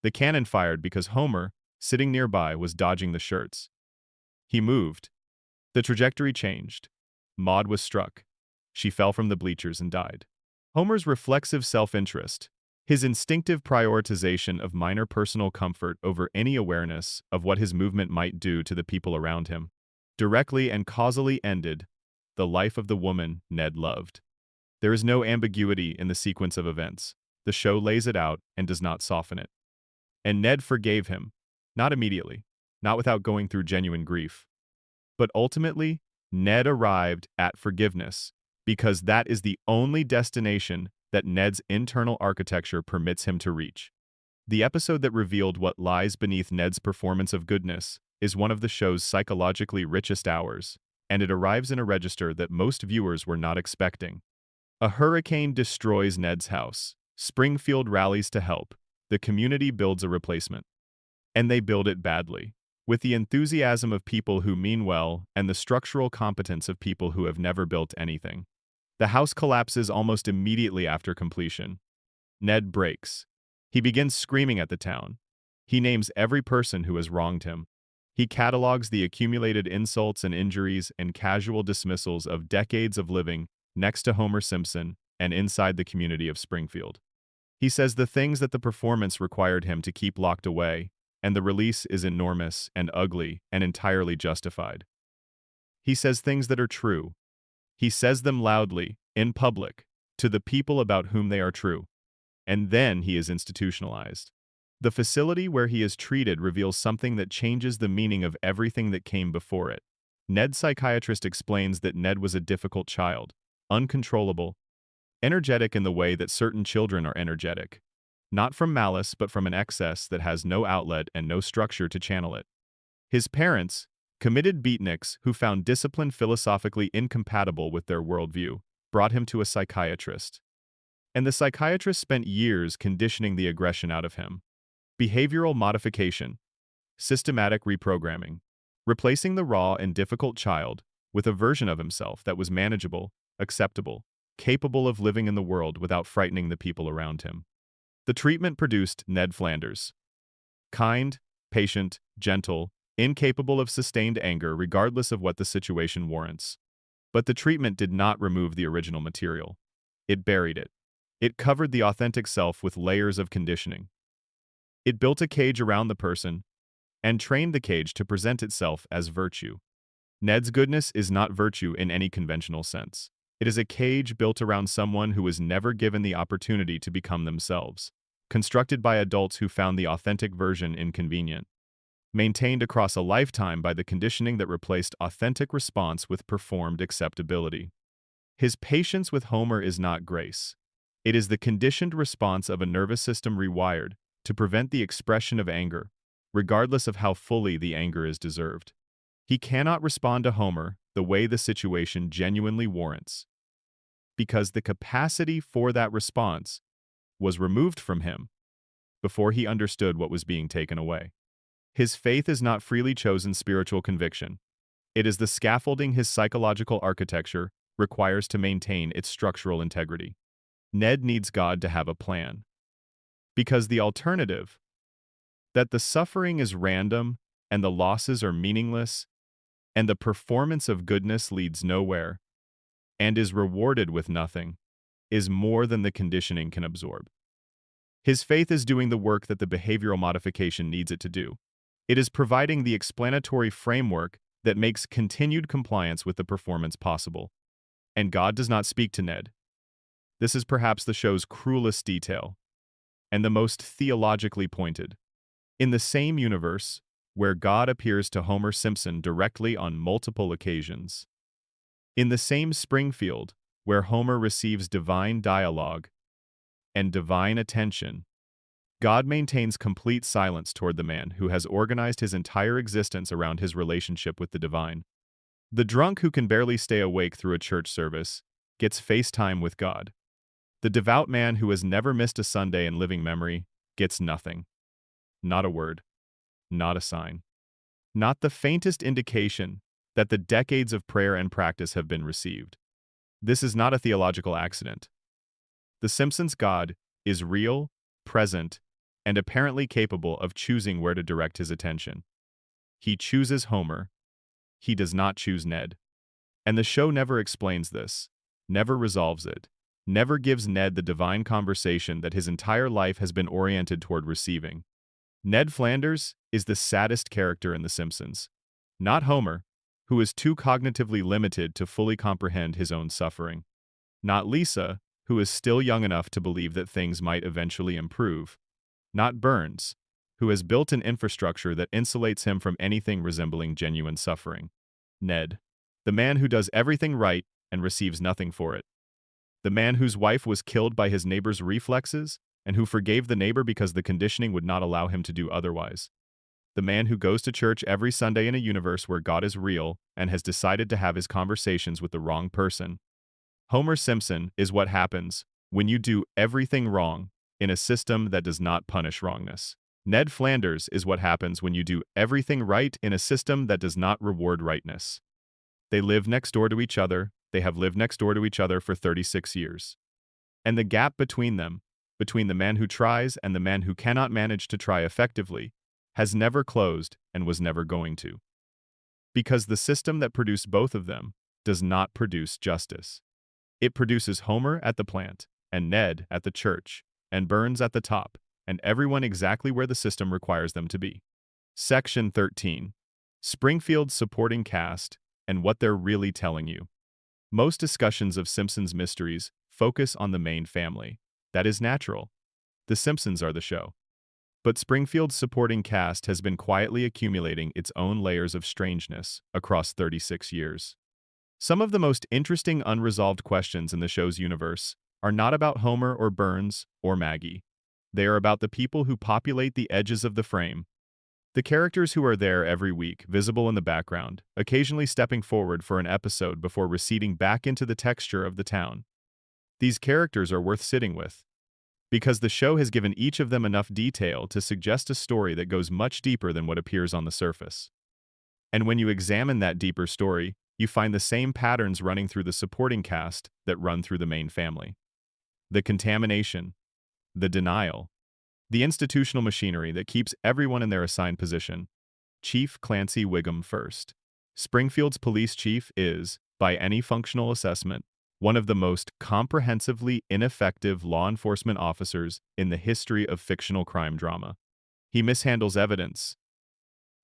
The cannon fired because Homer, sitting nearby, was dodging the shirts. He moved. The trajectory changed. Maud was struck. She fell from the bleachers and died. Homer's reflexive self-interest, his instinctive prioritization of minor personal comfort over any awareness of what his movement might do to the people around him, directly and causally ended the life of the woman Ned loved. There is no ambiguity in the sequence of events. The show lays it out and does not soften it. And Ned forgave him, not immediately, not without going through genuine grief. But ultimately, Ned arrived at forgiveness, because that is the only destination that Ned's internal architecture permits him to reach. The episode that revealed what lies beneath Ned's performance of goodness is one of the show's psychologically richest hours, and it arrives in a register that most viewers were not expecting. A hurricane destroys Ned's house. Springfield rallies to help. The community builds a replacement. And they build it badly, with the enthusiasm of people who mean well and the structural competence of people who have never built anything. The house collapses almost immediately after completion. Ned breaks. He begins screaming at the town. He names every person who has wronged him. He catalogs the accumulated insults and injuries and casual dismissals of decades of living next to Homer Simpson and inside the community of Springfield. He says the things that the performance required him to keep locked away, and the release is enormous and ugly and entirely justified. He says things that are true. He says them loudly, in public, to the people about whom they are true. And then he is institutionalized. The facility where he is treated reveals something that changes the meaning of everything that came before it. Ned's psychiatrist explains that Ned was a difficult child, uncontrollable, energetic in the way that certain children are energetic. Not from malice, but from an excess that has no outlet and no structure to channel it. His parents, committed beatniks who found discipline philosophically incompatible with their worldview, brought him to a psychiatrist. And the psychiatrist spent years conditioning the aggression out of him. Behavioral modification, systematic reprogramming, replacing the raw and difficult child with a version of himself that was manageable, acceptable, capable of living in the world without frightening the people around him. The treatment produced Ned Flanders. Kind, patient, gentle, incapable of sustained anger regardless of what the situation warrants. But the treatment did not remove the original material. It buried it. It covered the authentic self with layers of conditioning. It built a cage around the person and trained the cage to present itself as virtue. Ned's goodness is not virtue in any conventional sense. It is a cage built around someone who was never given the opportunity to become themselves, constructed by adults who found the authentic version inconvenient, maintained across a lifetime by the conditioning that replaced authentic response with performed acceptability. His patience with Homer is not grace. It is the conditioned response of a nervous system rewired to prevent the expression of anger, regardless of how fully the anger is deserved. He cannot respond to Homer the way the situation genuinely warrants, because the capacity for that response was removed from him before he understood what was being taken away. His faith is not freely chosen spiritual conviction. It is the scaffolding his psychological architecture requires to maintain its structural integrity. Ned needs God to have a plan. Because the alternative, that the suffering is random and the losses are meaningless, and the performance of goodness leads nowhere, and is rewarded with nothing, is more than the conditioning can absorb. His faith is doing the work that the behavioral modification needs it to do. It is providing the explanatory framework that makes continued compliance with the performance possible. And God does not speak to Ned. This is perhaps the show's cruelest detail, and the most theologically pointed. In the same universe, where God appears to Homer Simpson directly on multiple occasions. In the same Springfield, where Homer receives divine dialogue and divine attention, God maintains complete silence toward the man who has organized his entire existence around his relationship with the divine. The drunk who can barely stay awake through a church service gets FaceTime with God. The devout man who has never missed a Sunday in living memory gets nothing. Not a word. Not a sign. Not the faintest indication that the decades of prayer and practice have been received. This is not a theological accident. The Simpsons' God is real, present, and apparently capable of choosing where to direct his attention. He chooses Homer. He does not choose Ned. And the show never explains this, never resolves it, never gives Ned the divine conversation that his entire life has been oriented toward receiving. Ned Flanders is the saddest character in The Simpsons. Not Homer, who is too cognitively limited to fully comprehend his own suffering. Not Lisa, who is still young enough to believe that things might eventually improve. Not Burns, who has built an infrastructure that insulates him from anything resembling genuine suffering. Ned, the man who does everything right and receives nothing for it. The man whose wife was killed by his neighbor's reflexes and who forgave the neighbor because the conditioning would not allow him to do otherwise. The man who goes to church every Sunday in a universe where God is real and has decided to have his conversations with the wrong person. Homer Simpson is what happens when you do everything wrong in a system that does not punish wrongness. Ned Flanders is what happens when you do everything right in a system that does not reward rightness. They live next door to each other. They have lived next door to each other for 36 years. And the gap between them, between the man who tries and the man who cannot manage to try effectively, has never closed and was never going to. Because the system that produced both of them does not produce justice. It produces Homer at the plant, and Ned at the church, and Burns at the top, and everyone exactly where the system requires them to be. Section 13. Springfield's supporting cast and what they're really telling you. Most discussions of Simpsons mysteries focus on the main family. That is natural. The Simpsons are the show. But Springfield's supporting cast has been quietly accumulating its own layers of strangeness across 36 years. Some of the most interesting unresolved questions in the show's universe are not about Homer or Burns or Maggie. They are about the people who populate the edges of the frame. The characters who are there every week, visible in the background, occasionally stepping forward for an episode before receding back into the texture of the town. These characters are worth sitting with, because the show has given each of them enough detail to suggest a story that goes much deeper than what appears on the surface. And when you examine that deeper story, you find the same patterns running through the supporting cast that run through the main family. The contamination, the denial, the institutional machinery that keeps everyone in their assigned position. Chief Clancy Wiggum first. Springfield's police chief is, by any functional assessment, one of the most comprehensively ineffective law enforcement officers in the history of fictional crime drama. He mishandles evidence.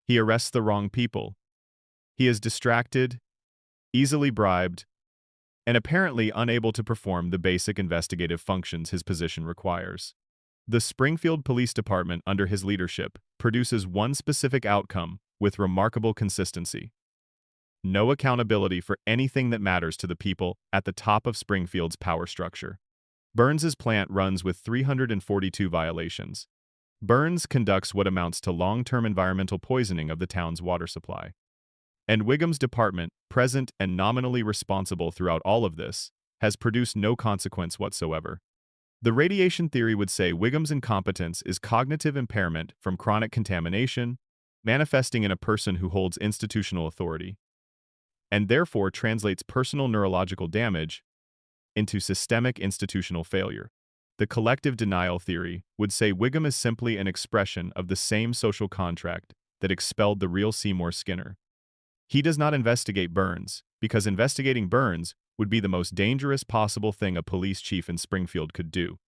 He arrests the wrong people. He is distracted, easily bribed, and apparently unable to perform the basic investigative functions his position requires. The Springfield Police Department, under his leadership, produces one specific outcome with remarkable consistency. No accountability for anything that matters to the people at the top of Springfield's power structure. Burns's plant runs with 342 violations. Burns conducts what amounts to long-term environmental poisoning of the town's water supply. And Wiggum's department, present and nominally responsible throughout all of this, has produced no consequence whatsoever. The radiation theory would say Wiggum's incompetence is cognitive impairment from chronic contamination, manifesting in a person who holds institutional authority, and therefore translates personal neurological damage into systemic institutional failure. The collective denial theory would say Wiggum is simply an expression of the same social contract that expelled the real Seymour Skinner. He does not investigate Burns, because investigating Burns would be the most dangerous possible thing a police chief in Springfield could do.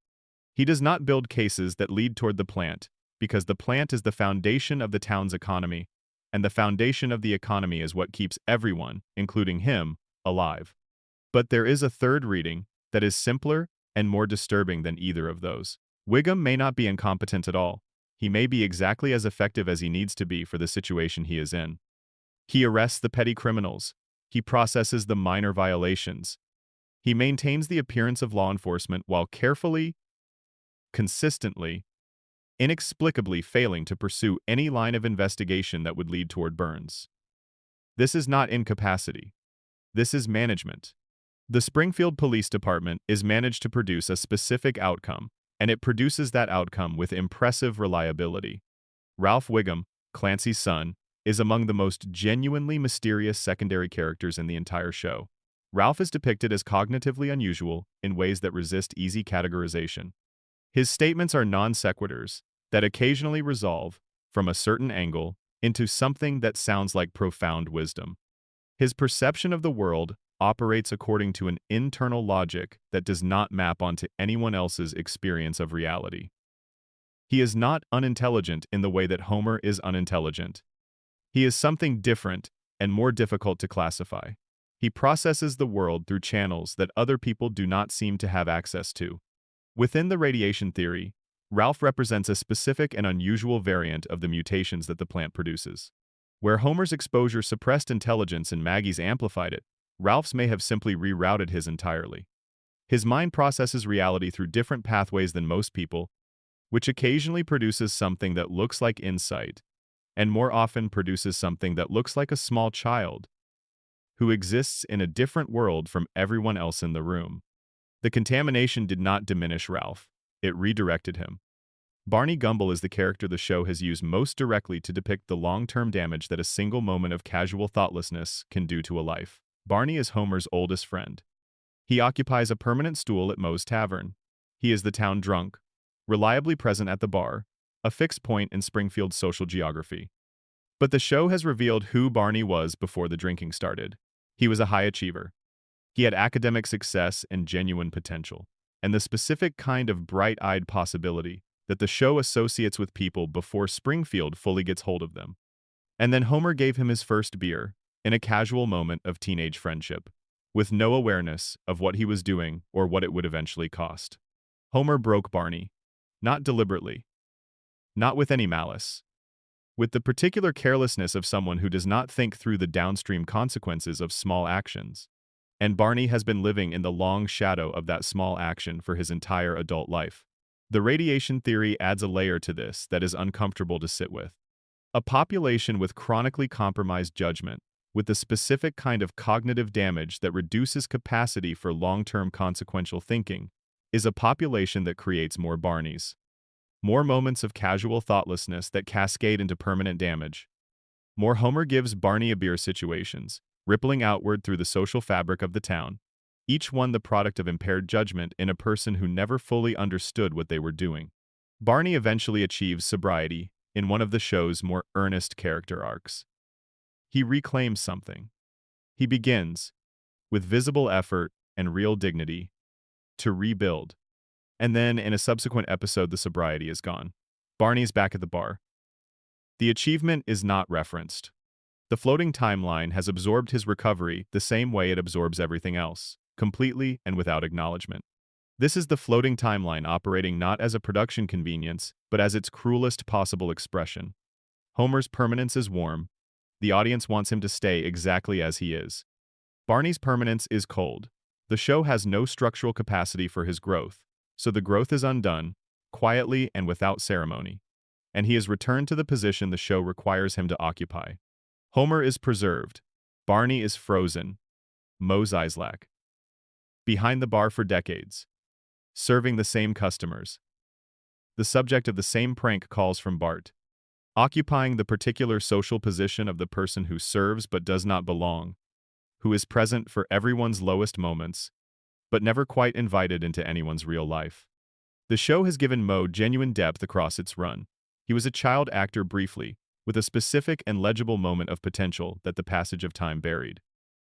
He does not build cases that lead toward the plant, because the plant is the foundation of the town's economy, and the foundation of the economy is what keeps everyone, including him, alive. But there is a third reading that is simpler and more disturbing than either of those. Wiggum may not be incompetent at all. He may be exactly as effective as he needs to be for the situation he is in. He arrests the petty criminals. He processes the minor violations. He maintains the appearance of law enforcement while carefully, consistently, inexplicably failing to pursue any line of investigation that would lead toward Burns. This is not incapacity. This is management. The Springfield Police Department is managed to produce a specific outcome, and it produces that outcome with impressive reliability. Ralph Wiggum, Clancy's son, is among the most genuinely mysterious secondary characters in the entire show. Ralph is depicted as cognitively unusual in ways that resist easy categorization. His statements are non sequiturs that occasionally resolve, from a certain angle, into something that sounds like profound wisdom. His perception of the world operates according to an internal logic that does not map onto anyone else's experience of reality. He is not unintelligent in the way that Homer is unintelligent. He is something different and more difficult to classify. He processes the world through channels that other people do not seem to have access to. Within the radiation theory, Ralph represents a specific and unusual variant of the mutations that the plant produces. Where Homer's exposure suppressed intelligence and Maggie's amplified it, Ralph's may have simply rerouted his entirely. His mind processes reality through different pathways than most people, which occasionally produces something that looks like insight, and more often produces something that looks like a small child, who exists in a different world from everyone else in the room. The contamination did not diminish Ralph, it redirected him. Barney Gumble is the character the show has used most directly to depict the long-term damage that a single moment of casual thoughtlessness can do to a life. Barney is Homer's oldest friend. He occupies a permanent stool at Moe's Tavern. He is the town drunk, reliably present at the bar, a fixed point in Springfield's social geography. But the show has revealed who Barney was before the drinking started. He was a high achiever. He had academic success and genuine potential, and the specific kind of bright-eyed possibility that the show associates with people before Springfield fully gets hold of them. And then Homer gave him his first beer, in a casual moment of teenage friendship, with no awareness of what he was doing or what it would eventually cost. Homer broke Barney, not deliberately, not with any malice, with the particular carelessness of someone who does not think through the downstream consequences of small actions. And Barney has been living in the long shadow of that small action for his entire adult life. The radiation theory adds a layer to this that is uncomfortable to sit with. A population with chronically compromised judgment, with the specific kind of cognitive damage that reduces capacity for long-term consequential thinking, is a population that creates more Barneys. More moments of casual thoughtlessness that cascade into permanent damage. More Homer gives Barney a beer situations, rippling outward through the social fabric of the town, each one the product of impaired judgment in a person who never fully understood what they were doing. Barney eventually achieves sobriety in one of the show's more earnest character arcs. He reclaims something. He begins, with visible effort and real dignity, to rebuild. And then, in a subsequent episode, the sobriety is gone. Barney's back at the bar. The achievement is not referenced. The floating timeline has absorbed his recovery the same way it absorbs everything else, completely and without acknowledgement. This is the floating timeline operating not as a production convenience, but as its cruelest possible expression. Homer's permanence is warm. The audience wants him to stay exactly as he is. Barney's permanence is cold. The show has no structural capacity for his growth, so the growth is undone, quietly and without ceremony, and he is returned to the position the show requires him to occupy. Homer is preserved. Barney is frozen. Mose Eislak. Behind the bar for decades. Serving the same customers. The subject of the same prank calls from Bart. Occupying the particular social position of the person who serves but does not belong, who is present for everyone's lowest moments, but never quite invited into anyone's real life. The show has given Moe genuine depth across its run. He was a child actor briefly, with a specific and legible moment of potential that the passage of time buried.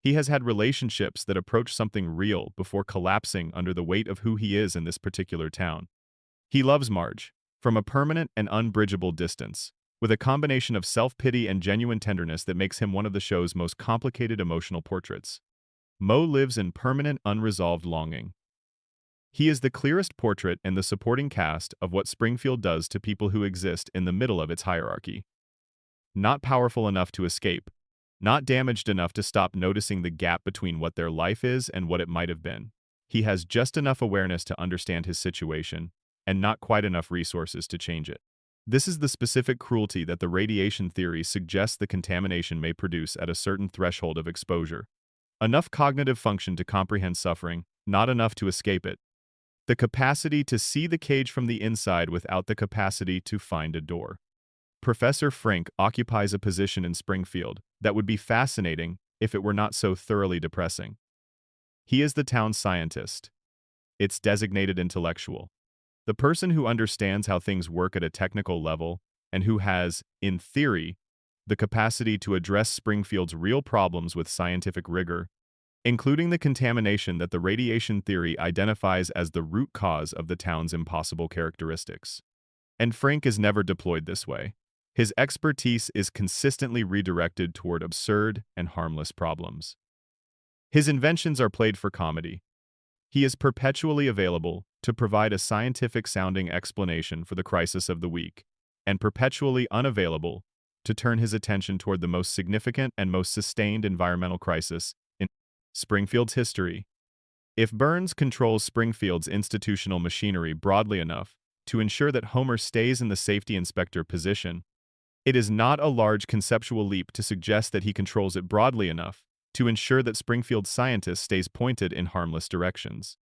He has had relationships that approach something real before collapsing under the weight of who he is in this particular town. He loves Marge, from a permanent and unbridgeable distance, with a combination of self-pity and genuine tenderness that makes him one of the show's most complicated emotional portraits. Mo lives in permanent, unresolved longing. He is the clearest portrait in the supporting cast of what Springfield does to people who exist in the middle of its hierarchy. Not powerful enough to escape, not damaged enough to stop noticing the gap between what their life is and what it might have been. He has just enough awareness to understand his situation, and not quite enough resources to change it. This is the specific cruelty that the radiation theory suggests the contamination may produce at a certain threshold of exposure. Enough cognitive function to comprehend suffering, not enough to escape it. The capacity to see the cage from the inside without the capacity to find a door. Professor Frink occupies a position in Springfield that would be fascinating if it were not so thoroughly depressing. He is the town's scientist, its designated intellectual, the person who understands how things work at a technical level and who has, in theory, the capacity to address Springfield's real problems with scientific rigor, including the contamination that the radiation theory identifies as the root cause of the town's impossible characteristics. And Frink is never deployed this way. His expertise is consistently redirected toward absurd and harmless problems. His inventions are played for comedy. He is perpetually available to provide a scientific-sounding explanation for the crisis of the week, and perpetually unavailable to turn his attention toward the most significant and most sustained environmental crisis in Springfield's history. If Burns controls Springfield's institutional machinery broadly enough to ensure that Homer stays in the safety inspector position, it is not a large conceptual leap to suggest that he controls it broadly enough to ensure that Springfield's scientist stays pointed in harmless directions.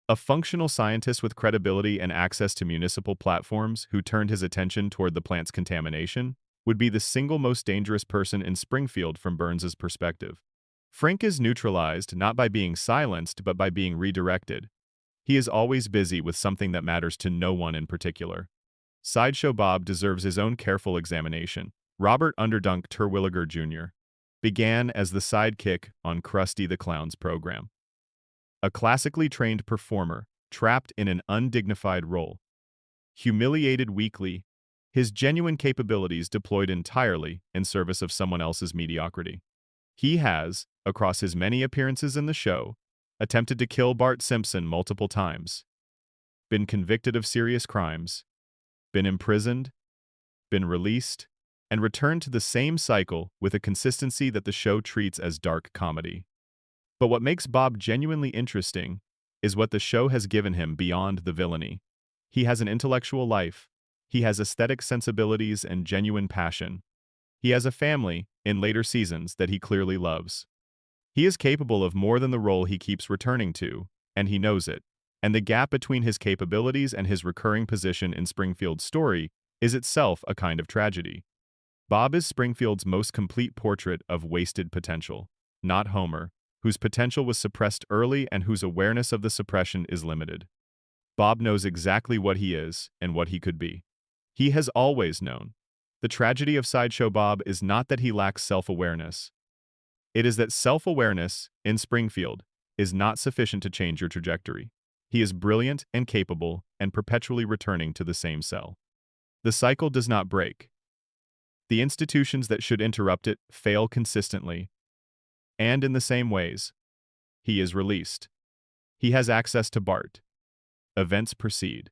A functional scientist with credibility and access to municipal platforms who turned his attention toward the plant's contamination would be the single most dangerous person in Springfield from Burns's perspective. Frink is neutralized not by being silenced but by being redirected. He is always busy with something that matters to no one in particular. Sideshow Bob deserves his own careful examination. Robert Underdunk Terwilliger Jr. began as the sidekick on Krusty the Clown's program. A classically trained performer, trapped in an undignified role. Humiliated weekly, his genuine capabilities deployed entirely in service of someone else's mediocrity. He has, across his many appearances in the show, attempted to kill Bart Simpson multiple times, been convicted of serious crimes, been imprisoned, been released, and returned to the same cycle with a consistency that the show treats as dark comedy. But what makes Bob genuinely interesting is what the show has given him beyond the villainy. He has an intellectual life. He has aesthetic sensibilities and genuine passion. He has a family, in later seasons, that he clearly loves. He is capable of more than the role he keeps returning to, and he knows it. And the gap between his capabilities and his recurring position in Springfield's story is itself a kind of tragedy. Bob is Springfield's most complete portrait of wasted potential, not Homer, whose potential was suppressed early and whose awareness of the suppression is limited. Bob knows exactly what he is and what he could be. He has always known. The tragedy of Sideshow Bob is not that he lacks self-awareness. It is that self-awareness, in Springfield, is not sufficient to change your trajectory. He is brilliant and capable and perpetually returning to the same cell. The cycle does not break. The institutions that should interrupt it fail consistently. And in the same ways, he is released. He has access to Bart. Events proceed.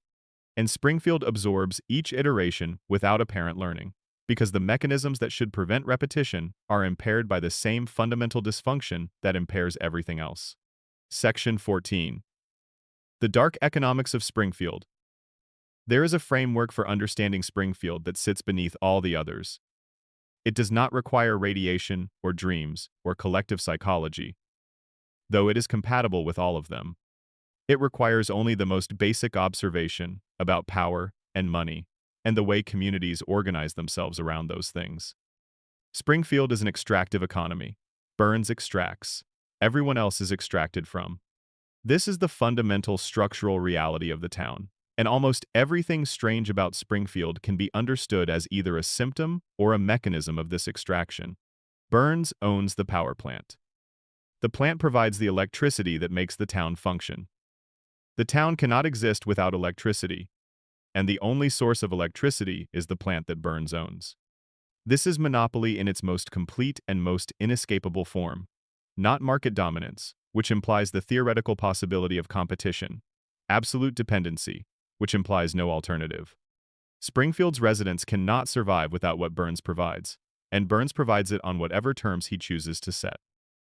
And Springfield absorbs each iteration without apparent learning, because the mechanisms that should prevent repetition are impaired by the same fundamental dysfunction that impairs everything else. Section 14. The Dark Economics of Springfield. There is a framework for understanding Springfield that sits beneath all the others. It does not require radiation or dreams or collective psychology, though it is compatible with all of them. It requires only the most basic observation about power and money and the way communities organize themselves around those things. Springfield is an extractive economy. Burns extracts. Everyone else is extracted from. This is the fundamental structural reality of the town, And almost everything strange about Springfield can be understood as either a symptom or a mechanism of this extraction. Burns owns the power plant. The plant provides the electricity that makes the town function. The town cannot exist without electricity, and the only source of electricity is the plant that Burns owns. This is monopoly in its most complete and most inescapable form, not market dominance, which implies the theoretical possibility of competition, absolute dependency, which implies no alternative. Springfield's residents cannot survive without what Burns provides, and Burns provides it on whatever terms he chooses to set.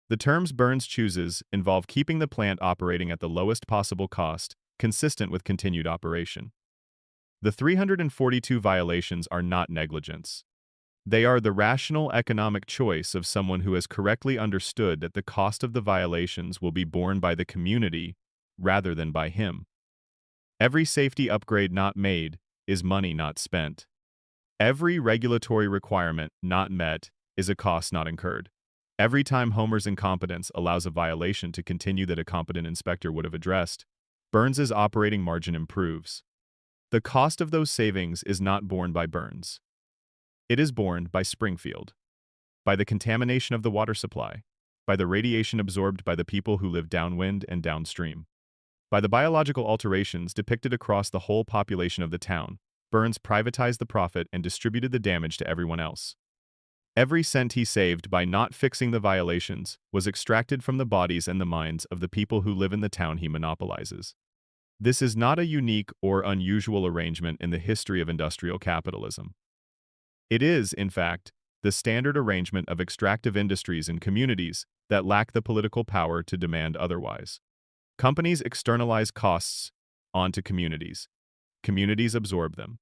The terms Burns chooses involve keeping the plant operating at the lowest possible cost, consistent with continued operation. The 342 violations are not negligence. They are the rational economic choice of someone who has correctly understood that the cost of the violations will be borne by the community rather than by him. Every safety upgrade not made is money not spent. Every regulatory requirement not met is a cost not incurred. Every time Homer's incompetence allows a violation to continue that a competent inspector would have addressed, Burns's operating margin improves. The cost of those savings is not borne by Burns. It is borne by Springfield, by the contamination of the water supply, by the radiation absorbed by the people who live downwind and downstream, by the biological alterations depicted across the whole population of the town. Burns privatized the profit and distributed the damage to everyone else. Every cent he saved by not fixing the violations was extracted from the bodies and the minds of the people who live in the town he monopolizes. This is not a unique or unusual arrangement in the history of industrial capitalism. It is, in fact, the standard arrangement of extractive industries in communities that lack the political power to demand otherwise. Companies externalize costs onto communities. Communities absorb them.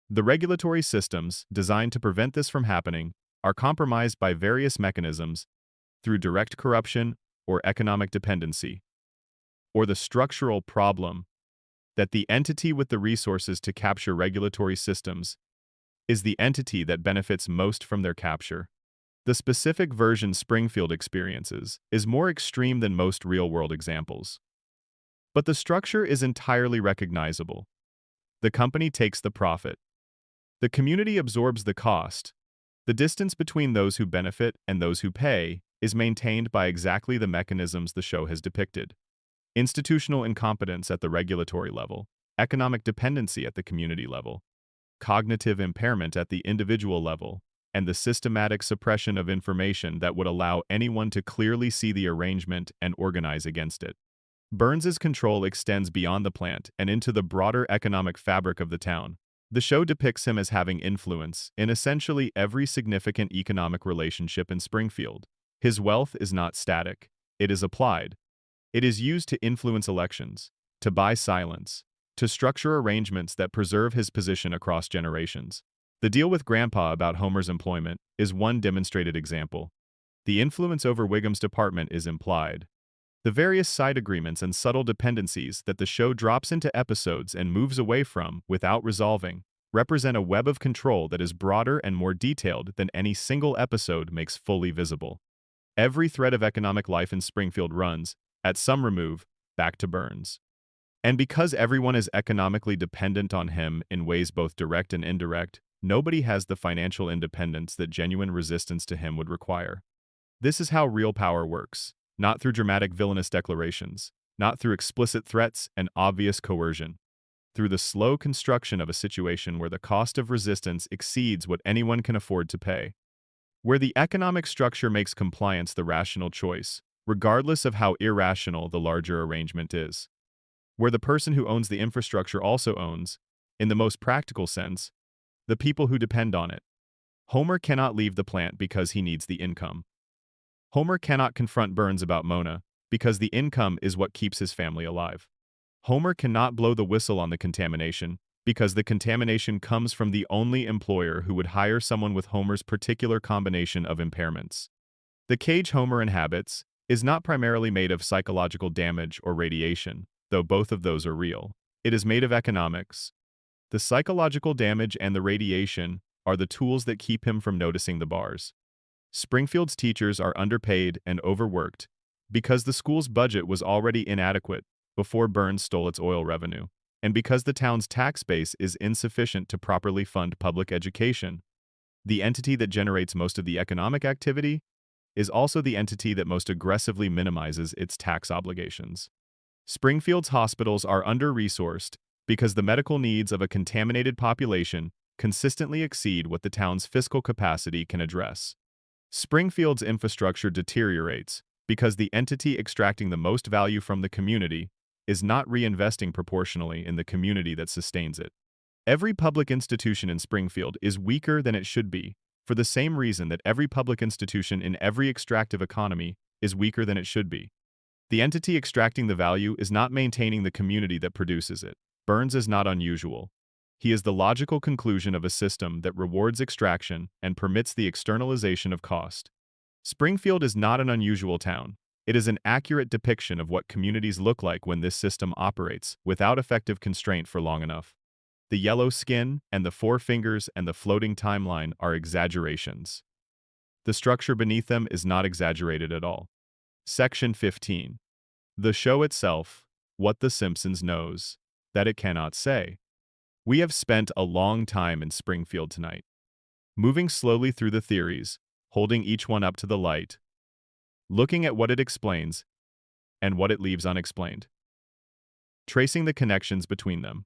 The regulatory systems designed to prevent this from happening are compromised by various mechanisms through direct corruption or economic dependency, or the structural problem that the entity with the resources to capture regulatory systems is the entity that benefits most from their capture. The specific version Springfield experiences is more extreme than most real-world examples. But the structure is entirely recognizable. The company takes the profit. The community absorbs the cost. The distance between those who benefit and those who pay is maintained by exactly the mechanisms the show has depicted. Institutional incompetence at the regulatory level, economic dependency at the community level, cognitive impairment at the individual level, and the systematic suppression of information that would allow anyone to clearly see the arrangement and organize against it. Burns's control extends beyond the plant and into the broader economic fabric of the town. The show depicts him as having influence in essentially every significant economic relationship in Springfield. His wealth is not static. It is applied. It is used to influence elections, to buy silence, to structure arrangements that preserve his position across generations. The deal with Grandpa about Homer's employment is one demonstrated example. The influence over Wiggum's department is implied. The various side agreements and subtle dependencies that the show drops into episodes and moves away from without resolving represent a web of control that is broader and more detailed than any single episode makes fully visible. Every thread of economic life in Springfield runs, at some remove, back to Burns. And because everyone is economically dependent on him in ways both direct and indirect, nobody has the financial independence that genuine resistance to him would require. This is how real power works. Not through dramatic villainous declarations, not through explicit threats and obvious coercion, through the slow construction of a situation where the cost of resistance exceeds what anyone can afford to pay, where the economic structure makes compliance the rational choice, regardless of how irrational the larger arrangement is, where the person who owns the infrastructure also owns, in the most practical sense, the people who depend on it. Homer cannot leave the plant because he needs the income. Homer cannot confront Burns about Mona, because the income is what keeps his family alive. Homer cannot blow the whistle on the contamination, because the contamination comes from the only employer who would hire someone with Homer's particular combination of impairments. The cage Homer inhabits is not primarily made of psychological damage or radiation, though both of those are real. It is made of economics. The psychological damage and the radiation are the tools that keep him from noticing the bars. Springfield's teachers are underpaid and overworked because the school's budget was already inadequate before Burns stole its oil revenue. and because the town's tax base is insufficient to properly fund public education. The entity that generates most of the economic activity is also the entity that most aggressively minimizes its tax obligations. Springfield's hospitals are under-resourced because the medical needs of a contaminated population consistently exceed what the town's fiscal capacity can address. Springfield's infrastructure deteriorates because the entity extracting the most value from the community is not reinvesting proportionally in the community that sustains it. Every public institution in Springfield is weaker than it should be, for the same reason that every public institution in every extractive economy is weaker than it should be. The entity extracting the value is not maintaining the community that produces it. Burns is not unusual. He is the logical conclusion of a system that rewards extraction and permits the externalization of cost. Springfield is not an unusual town. It is an accurate depiction of what communities look like when this system operates without effective constraint for long enough. The yellow skin and the four fingers and the floating timeline are exaggerations. The structure beneath them is not exaggerated at all. Section 15. The show itself, what the Simpsons knows, that it cannot say. We have spent a long time in Springfield tonight, moving slowly through the theories, holding each one up to the light, looking at what it explains and what it leaves unexplained, tracing the connections between them.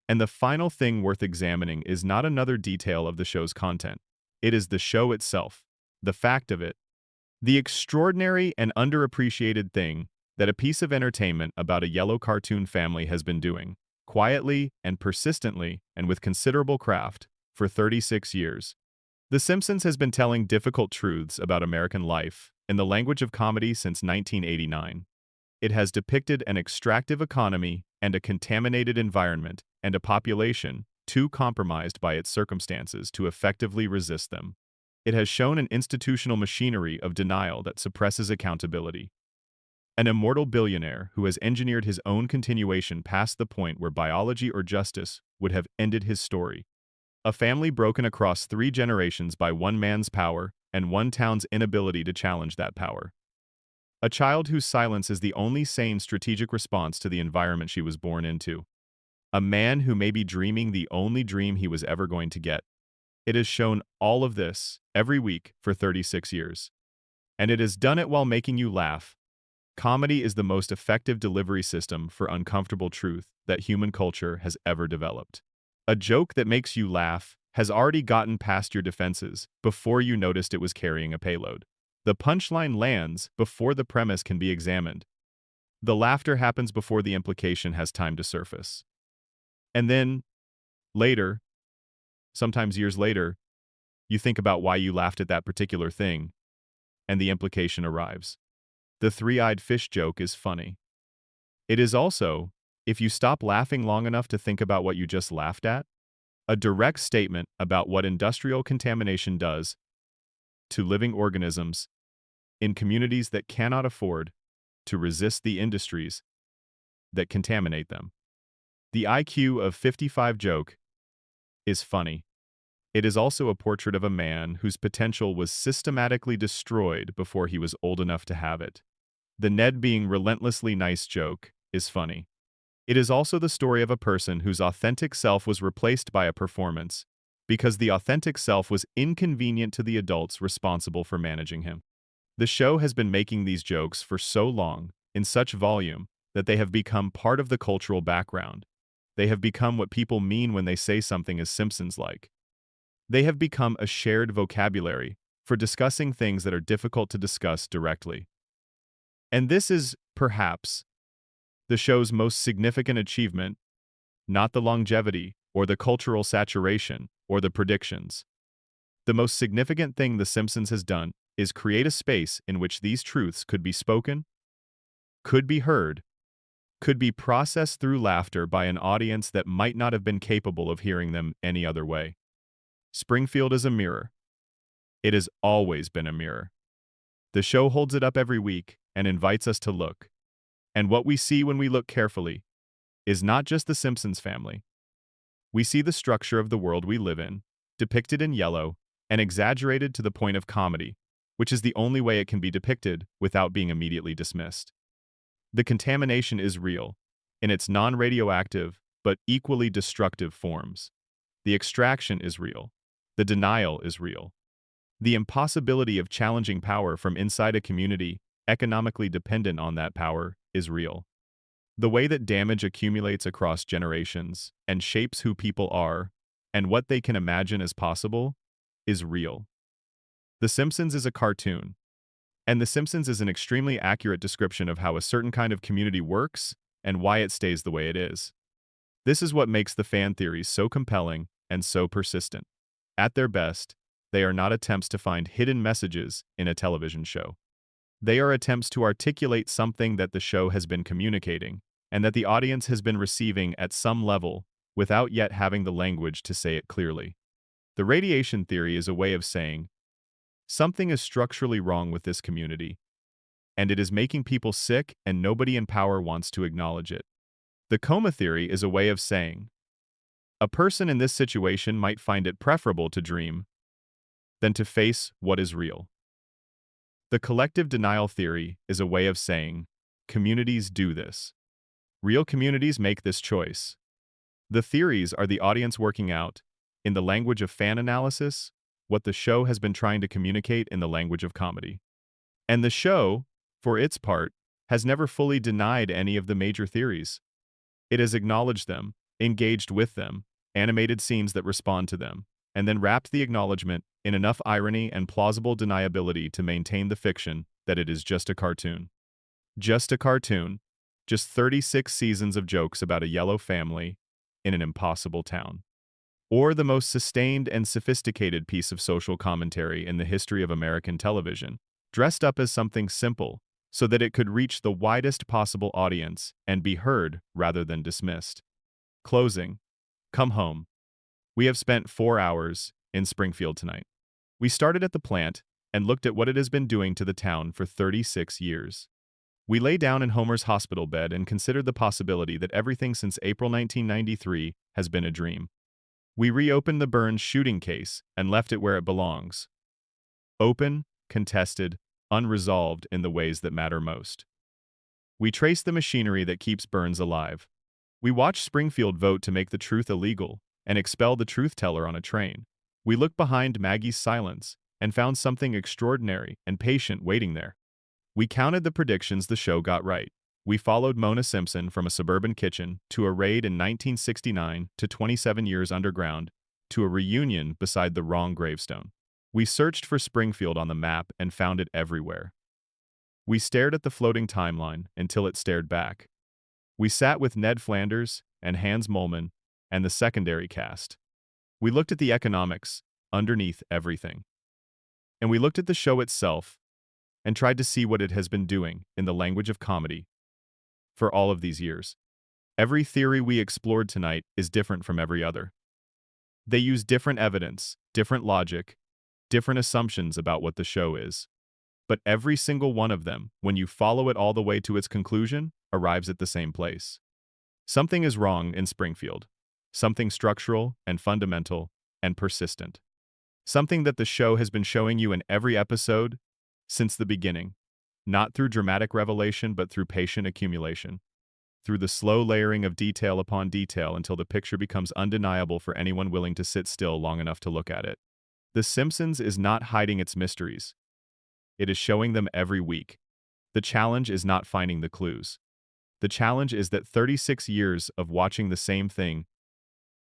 And the final thing worth examining is not another detail of the show's content. It is the show itself, the fact of it, the extraordinary and underappreciated thing that a piece of entertainment about a yellow cartoon family has been doing, quietly and persistently and with considerable craft, for 36 years. The Simpsons has been telling difficult truths about American life in the language of comedy since 1989. It has depicted an extractive economy and a contaminated environment and a population too compromised by its circumstances to effectively resist them. It has shown an institutional machinery of denial that suppresses accountability. An immortal billionaire who has engineered his own continuation past the point where biology or justice would have ended his story. A family broken across 3 generations by one man's power and one town's inability to challenge that power. A child whose silence is the only sane strategic response to the environment she was born into. A man who may be dreaming the only dream he was ever going to get. It has shown all of this every week for 36 years. And it has done it while making you laugh. Comedy is the most effective delivery system for uncomfortable truth that human culture has ever developed. A joke that makes you laugh has already gotten past your defenses before you noticed it was carrying a payload. The punchline lands before the premise can be examined. The laughter happens before the implication has time to surface. And then, later, sometimes years later, you think about why you laughed at that particular thing, and the implication arrives. The three-eyed fish joke is funny. It is also, if you stop laughing long enough to think about what you just laughed at, a direct statement about what industrial contamination does to living organisms in communities that cannot afford to resist the industries that contaminate them. The IQ of 55 joke is funny. It is also a portrait of a man whose potential was systematically destroyed before he was old enough to have it. The Ned being relentlessly nice joke is funny. It is also the story of a person whose authentic self was replaced by a performance because the authentic self was inconvenient to the adults responsible for managing him. The show has been making these jokes for so long, in such volume, that they have become part of the cultural background. They have become what people mean when they say something is Simpsons-like. They have become a shared vocabulary for discussing things that are difficult to discuss directly. And this is, perhaps, the show's most significant achievement, not the longevity or the cultural saturation or the predictions. The most significant thing The Simpsons has done is create a space in which these truths could be spoken, could be heard, could be processed through laughter by an audience that might not have been capable of hearing them any other way. Springfield is a mirror. It has always been a mirror. The show holds it up every week and invites us to look. And what we see when we look carefully is not just the Simpsons family. We see the structure of the world we live in, depicted in yellow and exaggerated to the point of comedy, which is the only way it can be depicted without being immediately dismissed. The contamination is real, in its non-radioactive, but equally destructive forms. The extraction is real. The denial is real. The impossibility of challenging power from inside a community, economically dependent on that power, is real. The way that damage accumulates across generations and shapes who people are and what they can imagine as possible is real. The Simpsons is a cartoon, and The Simpsons is an extremely accurate description of how a certain kind of community works and why it stays the way it is. This is what makes the fan theories so compelling and so persistent. At their best, they are not attempts to find hidden messages in a television show. They are attempts to articulate something that the show has been communicating and that the audience has been receiving at some level without yet having the language to say it clearly. The radiation theory is a way of saying, something is structurally wrong with this community, and it is making people sick and nobody in power wants to acknowledge it. The coma theory is a way of saying, a person in this situation might find it preferable to dream than to face what is real. The collective denial theory is a way of saying, communities do this. Real communities make this choice. The theories are the audience working out, in the language of fan analysis, what the show has been trying to communicate in the language of comedy. And the show, for its part, has never fully denied any of the major theories. It has acknowledged them, engaged with them, animated scenes that respond to them, and then wrapped the acknowledgement in enough irony and plausible deniability to maintain the fiction that it is just a cartoon. Just a cartoon. Just 36 seasons of jokes about a yellow family in an impossible town. Or the most sustained and sophisticated piece of social commentary in the history of American television, dressed up as something simple so that it could reach the widest possible audience and be heard rather than dismissed. Closing. Come home. We have spent 4 hours in Springfield tonight. We started at the plant and looked at what it has been doing to the town for 36 years. We lay down in Homer's hospital bed and considered the possibility that everything since April 1993 has been a dream. We reopened the Burns shooting case and left it where it belongs. Open, contested, unresolved in the ways that matter most. We traced the machinery that keeps Burns alive. We watched Springfield vote to make the truth illegal and expel the truth teller on a train. We looked behind Maggie's silence and found something extraordinary and patient waiting there. We counted the predictions the show got right. We followed Mona Simpson from a suburban kitchen to a raid in 1969 to 27 years underground to a reunion beside the wrong gravestone. We searched for Springfield on the map and found it everywhere. We stared at the floating timeline until it stared back. We sat with Ned Flanders and Hans Molman and the secondary cast. We looked at the economics underneath everything. And we looked at the show itself and tried to see what it has been doing in the language of comedy for all of these years. Every theory we explored tonight is different from every other. They use different evidence, different logic, different assumptions about what the show is. But every single one of them, when you follow it all the way to its conclusion, arrives at the same place. Something is wrong in Springfield. Something structural and fundamental and persistent. Something that the show has been showing you in every episode since the beginning, not through dramatic revelation but through patient accumulation, through the slow layering of detail upon detail until the picture becomes undeniable for anyone willing to sit still long enough to look at it. The Simpsons is not hiding its mysteries. It is showing them every week. The challenge is not finding the clues. The challenge is that 36 years of watching the same thing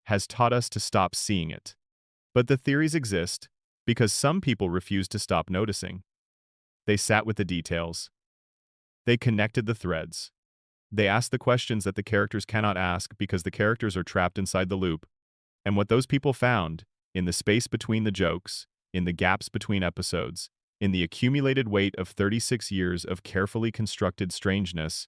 has taught us to stop seeing it. But the theories exist because some people refuse to stop noticing. They sat with the details. They connected the threads. They asked the questions that the characters cannot ask because the characters are trapped inside the loop. And what those people found, in the space between the jokes, in the gaps between episodes, in the accumulated weight of 36 years of carefully constructed strangeness,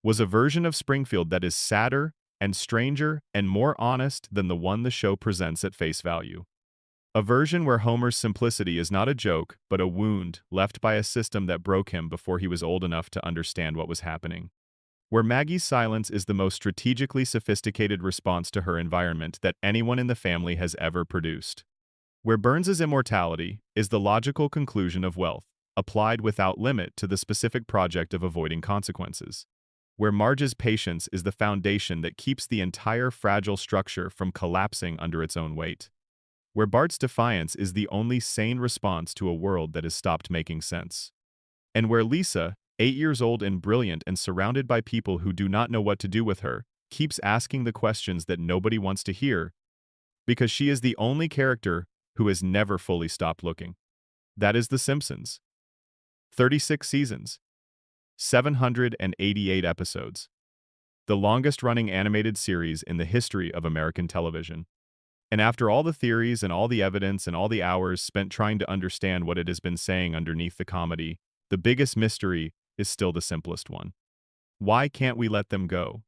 was a version of Springfield that is sadder and stranger and more honest than the one the show presents at face value. A version where Homer's simplicity is not a joke, but a wound left by a system that broke him before he was old enough to understand what was happening. Where Maggie's silence is the most strategically sophisticated response to her environment that anyone in the family has ever produced. Where Burns's immortality is the logical conclusion of wealth, applied without limit to the specific project of avoiding consequences. where Marge's patience is the foundation that keeps the entire fragile structure from collapsing under its own weight, where Bart's defiance is the only sane response to a world that has stopped making sense, and where Lisa, 8 years old and brilliant and surrounded by people who do not know what to do with her, keeps asking the questions that nobody wants to hear, because she is the only character who has never fully stopped looking. That is The Simpsons. 36 seasons. 788 episodes. The longest-running animated series in the history of American television. And after all the theories and all the evidence and all the hours spent trying to understand what it has been saying underneath the comedy, the biggest mystery is still the simplest one. Why can't we let them go?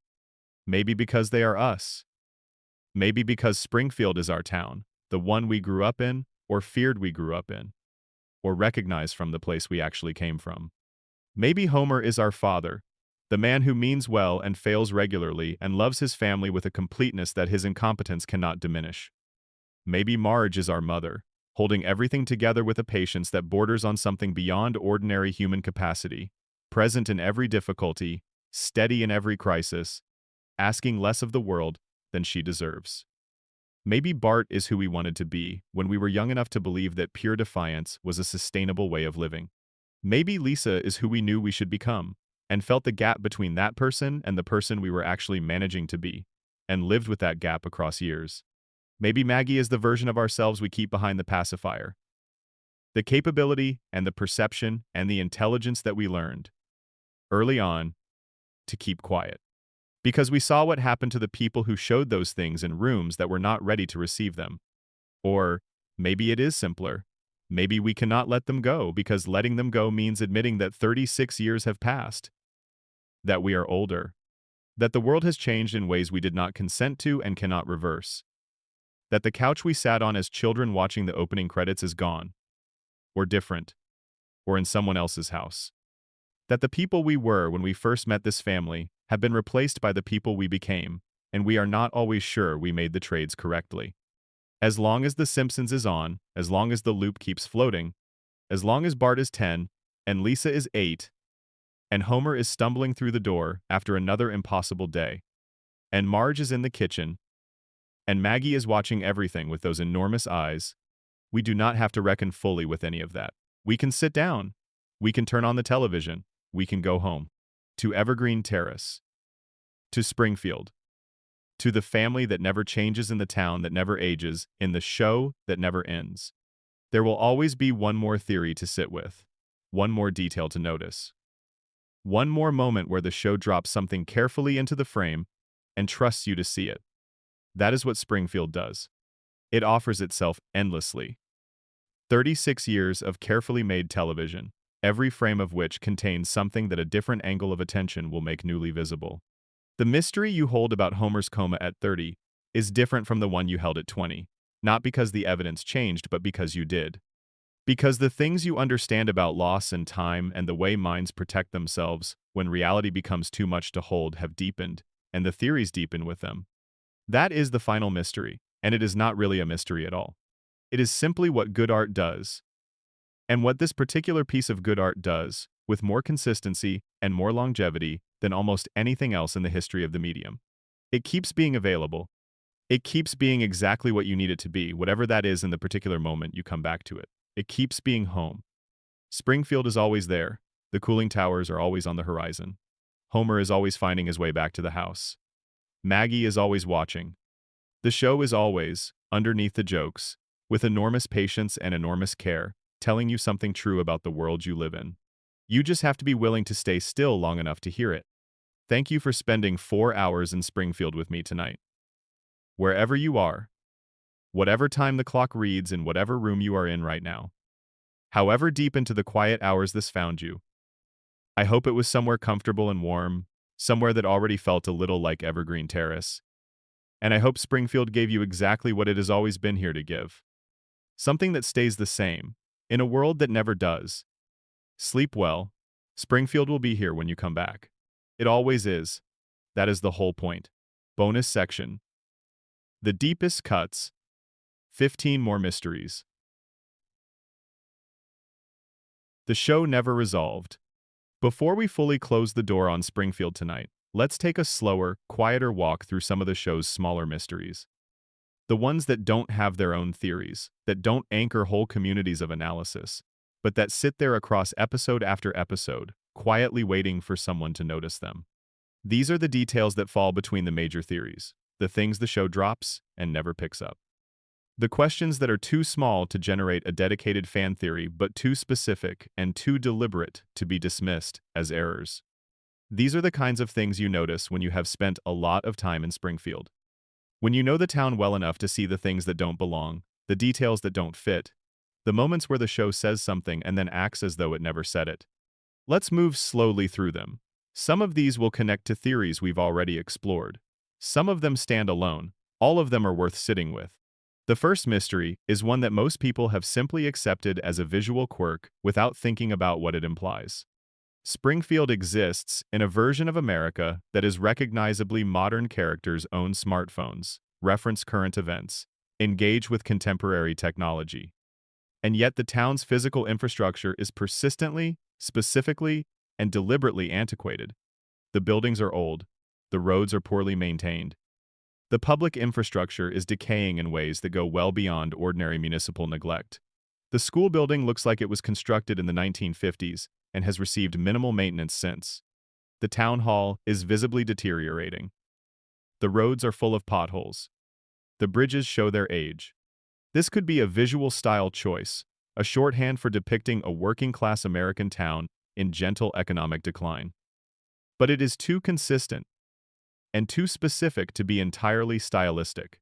Maybe because they are us. Maybe because Springfield is our town, the one we grew up in, or feared we grew up in, or recognized from the place we actually came from. Maybe Homer is our father, the man who means well and fails regularly and loves his family with a completeness that his incompetence cannot diminish. Maybe Marge is our mother, holding everything together with a patience that borders on something beyond ordinary human capacity, present in every difficulty, steady in every crisis, asking less of the world than she deserves. Maybe Bart is who we wanted to be when we were young enough to believe that pure defiance was a sustainable way of living. Maybe Lisa is who we knew we should become, and felt the gap between that person and the person we were actually managing to be, and lived with that gap across years. Maybe Maggie is the version of ourselves we keep behind the pacifier. The capability and the perception and the intelligence that we learned, early on, to keep quiet. Because we saw what happened to the people who showed those things in rooms that were not ready to receive them. Or maybe it is simpler. Maybe we cannot let them go because letting them go means admitting that 36 years have passed, that we are older, that the world has changed in ways we did not consent to and cannot reverse, that the couch we sat on as children watching the opening credits is gone, or different, or in someone else's house, that the people we were when we first met this family have been replaced by the people we became, and we are not always sure we made the trades correctly. As long as The Simpsons is on, as long as the loop keeps floating, as long as Bart is 10, and Lisa is 8, and Homer is stumbling through the door after another impossible day, and Marge is in the kitchen, and Maggie is watching everything with those enormous eyes, we do not have to reckon fully with any of that. We can sit down. We can turn on the television. We can go home. To Evergreen Terrace. To Springfield. To the family that never changes in the town that never ages, in the show that never ends. There will always be one more theory to sit with, one more detail to notice, one more moment where the show drops something carefully into the frame and trusts you to see it. That is what Springfield does. It offers itself endlessly. 36 years of carefully made television, every frame of which contains something that a different angle of attention will make newly visible. The mystery you hold about Homer's coma at 30 is different from the one you held at 20, not because the evidence changed, but because you did. Because the things you understand about loss and time and the way minds protect themselves when reality becomes too much to hold have deepened, and the theories deepen with them. That is the final mystery, and it is not really a mystery at all. It is simply what good art does. And what this particular piece of good art does, with more consistency and more longevity than almost anything else in the history of the medium. It keeps being available. It keeps being exactly what you need it to be, whatever that is in the particular moment you come back to it. It keeps being home. Springfield is always there. The cooling towers are always on the horizon. Homer is always finding his way back to the house. Maggie is always watching. The show is always, underneath the jokes, with enormous patience and enormous care, telling you something true about the world you live in. You just have to be willing to stay still long enough to hear it. Thank you for spending 4 hours in Springfield with me tonight. Wherever you are, whatever time the clock reads in whatever room you are in right now, however deep into the quiet hours this found you, I hope it was somewhere comfortable and warm, somewhere that already felt a little like Evergreen Terrace. And I hope Springfield gave you exactly what it has always been here to give. Something that stays the same, in a world that never does. Sleep well. Springfield will be here when you come back. It always is. That is the whole point. Bonus section. The deepest cuts. 15 more mysteries. The show never resolved. Before we fully close the door on Springfield tonight, Let's take a slower, quieter walk through some of the show's smaller mysteries. The ones that don't have their own theories, that don't anchor whole communities of analysis, but that sit there across episode after episode, quietly waiting for someone to notice them. These are the details that fall between the major theories, the things the show drops and never picks up. The questions that are too small to generate a dedicated fan theory but too specific and too deliberate to be dismissed as errors. These are the kinds of things you notice when you have spent a lot of time in Springfield. When you know the town well enough to see the things that don't belong, the details that don't fit, the moments where the show says something and then acts as though it never said it. Let's move slowly through them. Some of these will connect to theories we've already explored. Some of them stand alone. All of them are worth sitting with. The first mystery is one that most people have simply accepted as a visual quirk without thinking about what it implies. Springfield exists in a version of America that is recognizably modern characters own smartphones, reference current events, engage with contemporary technology. And yet the town's physical infrastructure is persistently, specifically, and deliberately antiquated. The buildings are old. The roads are poorly maintained. The public infrastructure is decaying in ways that go well beyond ordinary municipal neglect. The school building looks like it was constructed in the 1950s and has received minimal maintenance since. The town hall is visibly deteriorating. The roads are full of potholes. The bridges show their age. This could be a visual style choice, a shorthand for depicting a working-class American town in gentle economic decline. But it is too consistent and too specific to be entirely stylistic.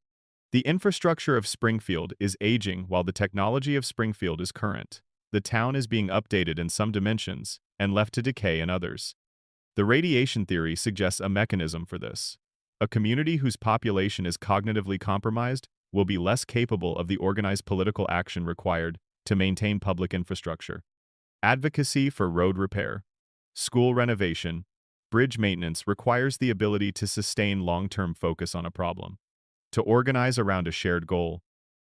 The infrastructure of Springfield is aging while the technology of Springfield is current. The town is being updated in some dimensions and left to decay in others. The radiation theory suggests a mechanism for this. A community whose population is cognitively compromised will be less capable of the organized political action required to maintain public infrastructure. Advocacy for road repair, school renovation, bridge maintenance requires the ability to sustain long-term focus on a problem, to organize around a shared goal,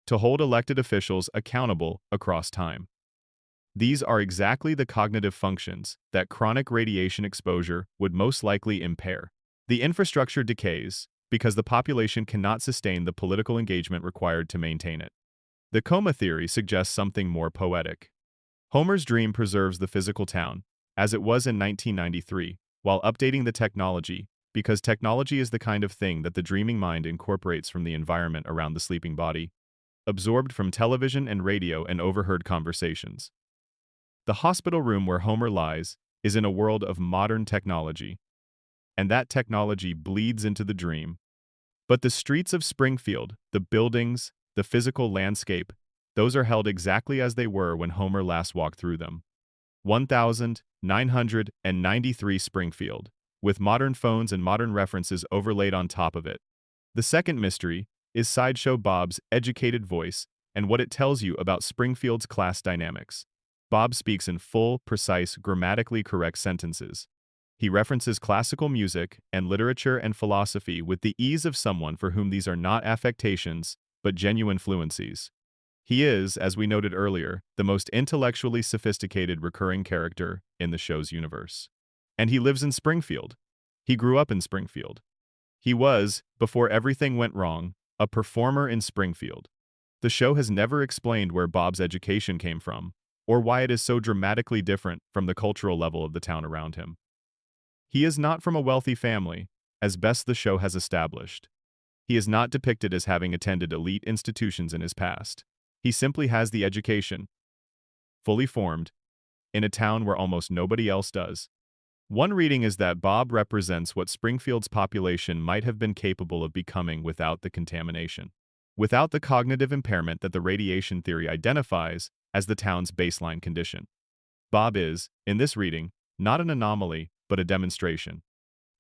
to hold elected officials accountable across time. These are exactly the cognitive functions that chronic radiation exposure would most likely impair. The infrastructure decays because the population cannot sustain the political engagement required to maintain it. The coma theory suggests something more poetic. Homer's dream preserves the physical town, as it was in 1993, while updating the technology, because technology is the kind of thing that the dreaming mind incorporates from the environment around the sleeping body, absorbed from television and radio and overheard conversations. The hospital room where Homer lies is in a world of modern technology, and that technology bleeds into the dream. But the streets of Springfield, the buildings, the physical landscape, those are held exactly as they were when Homer last walked through them. 1993 Springfield, with modern phones and modern references overlaid on top of it. The second mystery is Sideshow Bob's educated voice and what it tells you about Springfield's class dynamics. Bob speaks in full, precise, grammatically correct sentences. He references classical music and literature and philosophy with the ease of someone for whom these are not affectations, but genuine fluencies. He is, as we noted earlier, the most intellectually sophisticated recurring character in the show's universe. And he lives in Springfield. He grew up in Springfield. He was, before everything went wrong, a performer in Springfield. The show has never explained where Bob's education came from, or why it is so dramatically different from the cultural level of the town around him. He is not from a wealthy family, as best the show has established. He is not depicted as having attended elite institutions in his past. He simply has the education, fully formed, in a town where almost nobody else does. One reading is that Bob represents what Springfield's population might have been capable of becoming without the contamination, without the cognitive impairment that the radiation theory identifies as the town's baseline condition. Bob is, in this reading, not an anomaly, but a demonstration.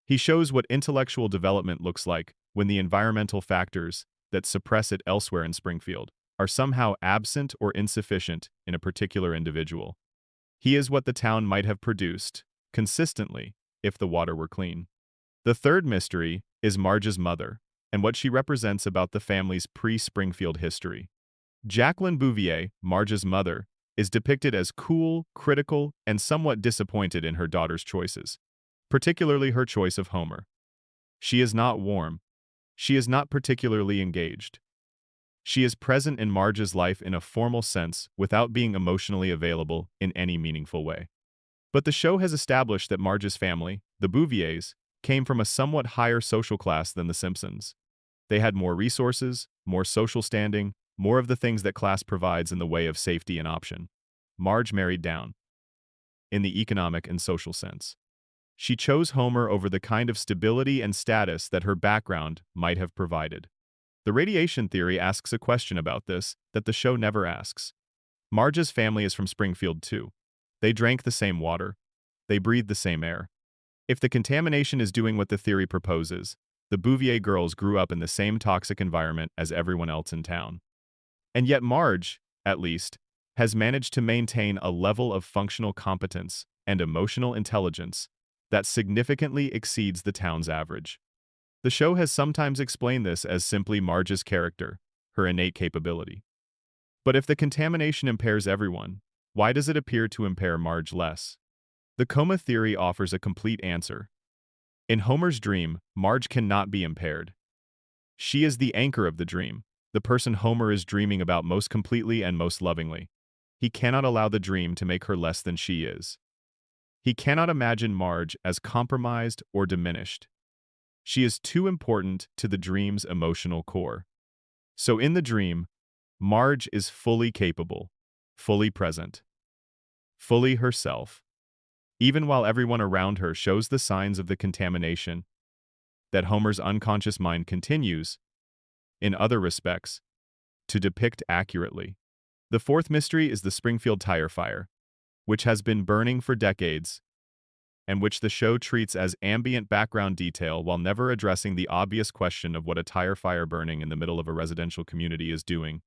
He shows what intellectual development looks like when the environmental factors that suppress it elsewhere in Springfield are somehow absent or insufficient in a particular individual. He is what the town might have produced, consistently, if the water were clean. The third mystery is Marge's mother, and what she represents about the family's pre-Springfield history. Jacqueline Bouvier, Marge's mother, is depicted as cool, critical, and somewhat disappointed in her daughter's choices. particularly her choice of Homer. She is not warm. She is not particularly engaged. She is present in Marge's life in a formal sense without being emotionally available in any meaningful way. But the show has established that Marge's family, the Bouviers, came from a somewhat higher social class than the Simpsons. They had more resources, more social standing, more of the things that class provides in the way of safety and option. Marge married down, in the economic and social sense. She chose Homer over the kind of stability and status that her background might have provided. The radiation theory asks a question about this that the show never asks. Marge's family is from Springfield too. They drank the same water. They breathed the same air. If the contamination is doing what the theory proposes, the Bouvier girls grew up in the same toxic environment as everyone else in town. And yet Marge, at least, has managed to maintain a level of functional competence and emotional intelligence that significantly exceeds the town's average. The show has sometimes explained this as simply Marge's character, her innate capability. But if the contamination impairs everyone, why does it appear to impair Marge less? The coma theory offers a complete answer. In Homer's dream, Marge cannot be impaired. She is the anchor of the dream, the person Homer is dreaming about most completely and most lovingly. He cannot allow the dream to make her less than she is. He cannot imagine Marge as compromised or diminished. She is too important to the dream's emotional core. So in the dream, Marge is fully capable, fully present, fully herself, even while everyone around her shows the signs of the contamination that Homer's unconscious mind continues, in other respects, to depict accurately. The fourth mystery is the Springfield tire fire, which has been burning for decades, and which the show treats as ambient background detail while never addressing the obvious question of what a tire fire burning in the middle of a residential community is doing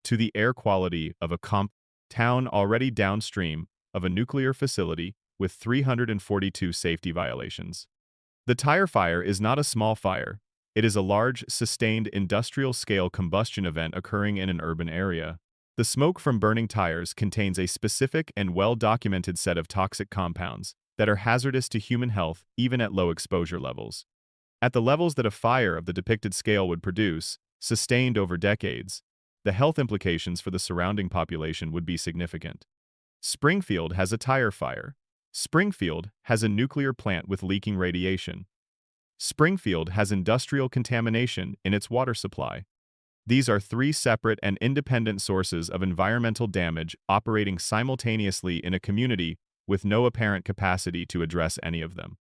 to the air quality of a town already downstream of a nuclear facility with 342 safety violations. The tire fire is not a small fire. It is a large, sustained industrial-scale combustion event occurring in an urban area. The smoke from burning tires contains a specific and well-documented set of toxic compounds that are hazardous to human health even at low exposure levels. At the levels that a fire of the depicted scale would produce, sustained over decades, the health implications for the surrounding population would be significant. Springfield has a tire fire. Springfield has a nuclear plant with leaking radiation. Springfield has industrial contamination in its water supply. These are three separate and independent sources of environmental damage operating simultaneously in a community with no apparent capacity to address any of them.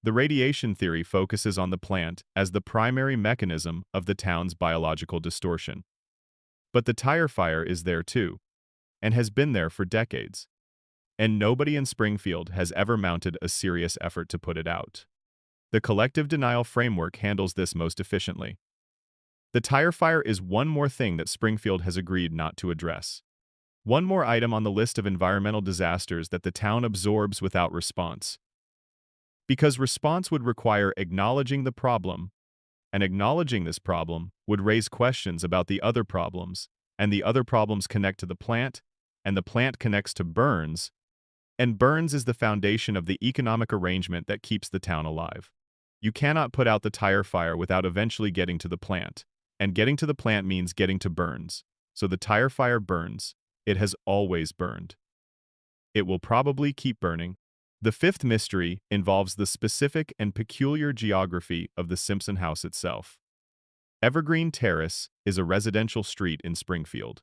The radiation theory focuses on the plant as the primary mechanism of the town's biological distortion. But the tire fire is there too, and has been there for decades. And nobody in Springfield has ever mounted a serious effort to put it out. The collective denial framework handles this most efficiently. The tire fire is one more thing that Springfield has agreed not to address. One more item on the list of environmental disasters that the town absorbs without response. Because response would require acknowledging the problem, and acknowledging this problem would raise questions about the other problems, and the other problems connect to the plant, and the plant connects to Burns, and Burns is the foundation of the economic arrangement that keeps the town alive. You cannot put out the tire fire without eventually getting to the plant, and getting to the plant means getting to Burns. So the tire fire burns. It has always burned. It will probably keep burning. The fifth mystery involves the specific and peculiar geography of the Simpson house itself. Evergreen Terrace is a residential street in Springfield.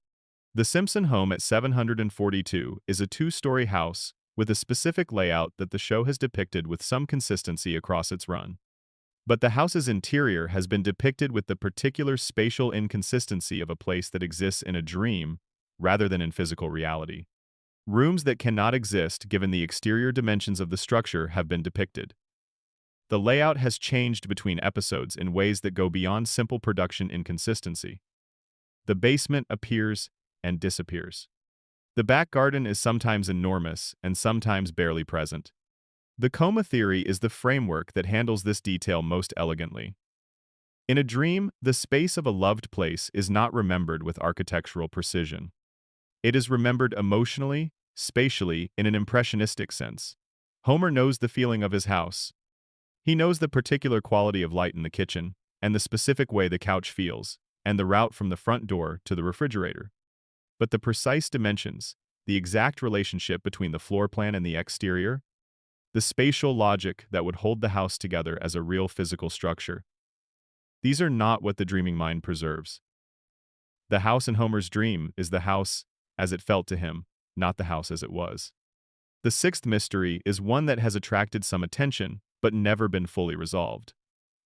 The Simpson home at 742 is a two-story house with a specific layout that the show has depicted with some consistency across its run. But the house's interior has been depicted with the particular spatial inconsistency of a place that exists in a dream rather than in physical reality. Rooms that cannot exist given the exterior dimensions of the structure have been depicted. The layout has changed between episodes in ways that go beyond simple production inconsistency. The basement appears and disappears. The back garden is sometimes enormous and sometimes barely present. The coma theory is the framework that handles this detail most elegantly. In a dream, the space of a loved place is not remembered with architectural precision. It is remembered emotionally, spatially, in an impressionistic sense. Homer knows the feeling of his house. He knows the particular quality of light in the kitchen, and the specific way the couch feels, and the route from the front door to the refrigerator. But the precise dimensions, the exact relationship between the floor plan and the exterior, the spatial logic that would hold the house together as a real physical structure, these are not what the dreaming mind preserves. The house in Homer's dream is the house as it felt to him, not the house as it was. The sixth mystery is one that has attracted some attention, but never been fully resolved.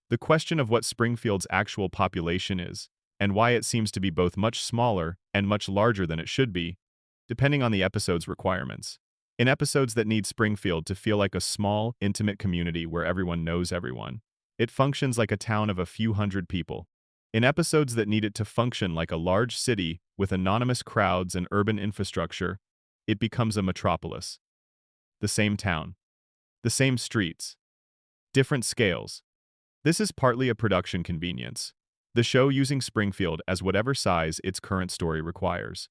The question of what Springfield's actual population is, and why it seems to be both much smaller and much larger than it should be, depending on the episode's requirements. In episodes that need Springfield to feel like a small, intimate community where everyone knows everyone, it functions like a town of a few hundred people. In episodes that need it to function like a large city with anonymous crowds and urban infrastructure, it becomes a metropolis. The same town. The same streets. Different scales. This is partly a production convenience, the show using Springfield as whatever size its current story requires.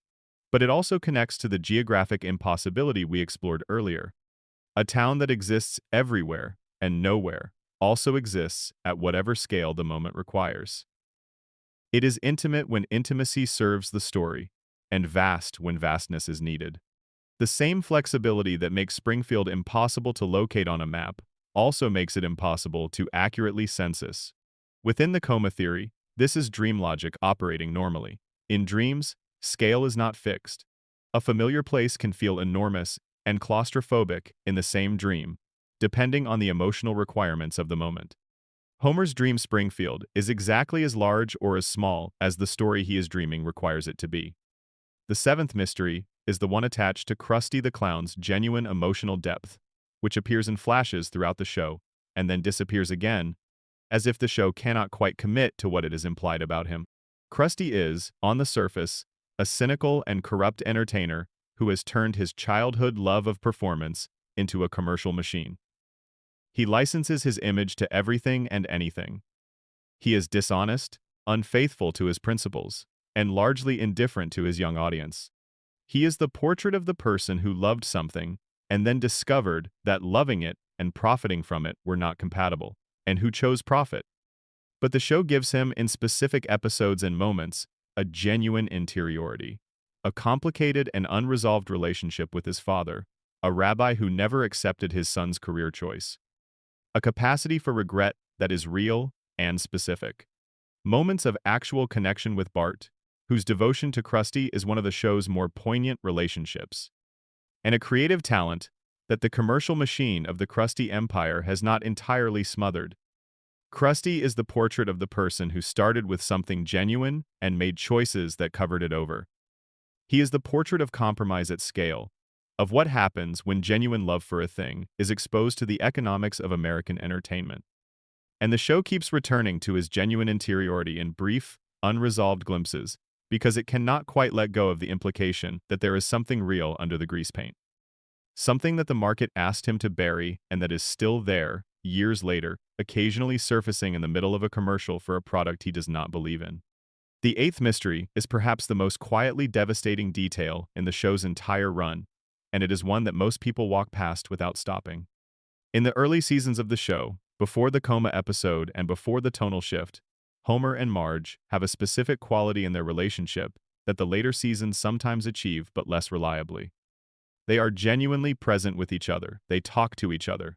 But it also connects to the geographic impossibility we explored earlier. A town that exists everywhere and nowhere also exists at whatever scale the moment requires. It is intimate when intimacy serves the story, and vast when vastness is needed. The same flexibility that makes Springfield impossible to locate on a map also makes it impossible to accurately census. Within the coma theory, this is dream logic operating normally. In dreams, scale is not fixed. A familiar place can feel enormous and claustrophobic in the same dream, depending on the emotional requirements of the moment. Homer's dream Springfield is exactly as large or as small as the story he is dreaming requires it to be. The seventh mystery is the one attached to Krusty the Clown's genuine emotional depth, which appears in flashes throughout the show and then disappears again, as if the show cannot quite commit to what it has implied about him. Krusty is, on the surface, a cynical and corrupt entertainer who has turned his childhood love of performance into a commercial machine. He licenses his image to everything and anything. He is dishonest, unfaithful to his principles, and largely indifferent to his young audience. He is the portrait of the person who loved something and then discovered that loving it and profiting from it were not compatible, and who chose profit. But the show gives him, in specific episodes and moments, a genuine interiority, a complicated and unresolved relationship with his father, a rabbi who never accepted his son's career choice, a capacity for regret that is real and specific, moments of actual connection with Bart, whose devotion to Krusty is one of the show's more poignant relationships, and a creative talent that the commercial machine of the Krusty Empire has not entirely smothered. Krusty is the portrait of the person who started with something genuine and made choices that covered it over. He is the portrait of compromise at scale, of what happens when genuine love for a thing is exposed to the economics of American entertainment. And the show keeps returning to his genuine interiority in brief, unresolved glimpses, because it cannot quite let go of the implication that there is something real under the grease paint. Something that the market asked him to bury and that is still there, years later, occasionally surfacing in the middle of a commercial for a product he does not believe in. The eighth mystery is perhaps the most quietly devastating detail in the show's entire run, and it is one that most people walk past without stopping. In the early seasons of the show, before the coma episode and before the tonal shift, Homer and Marge have a specific quality in their relationship that the later seasons sometimes achieve but less reliably. They are genuinely present with each other. They talk to each other.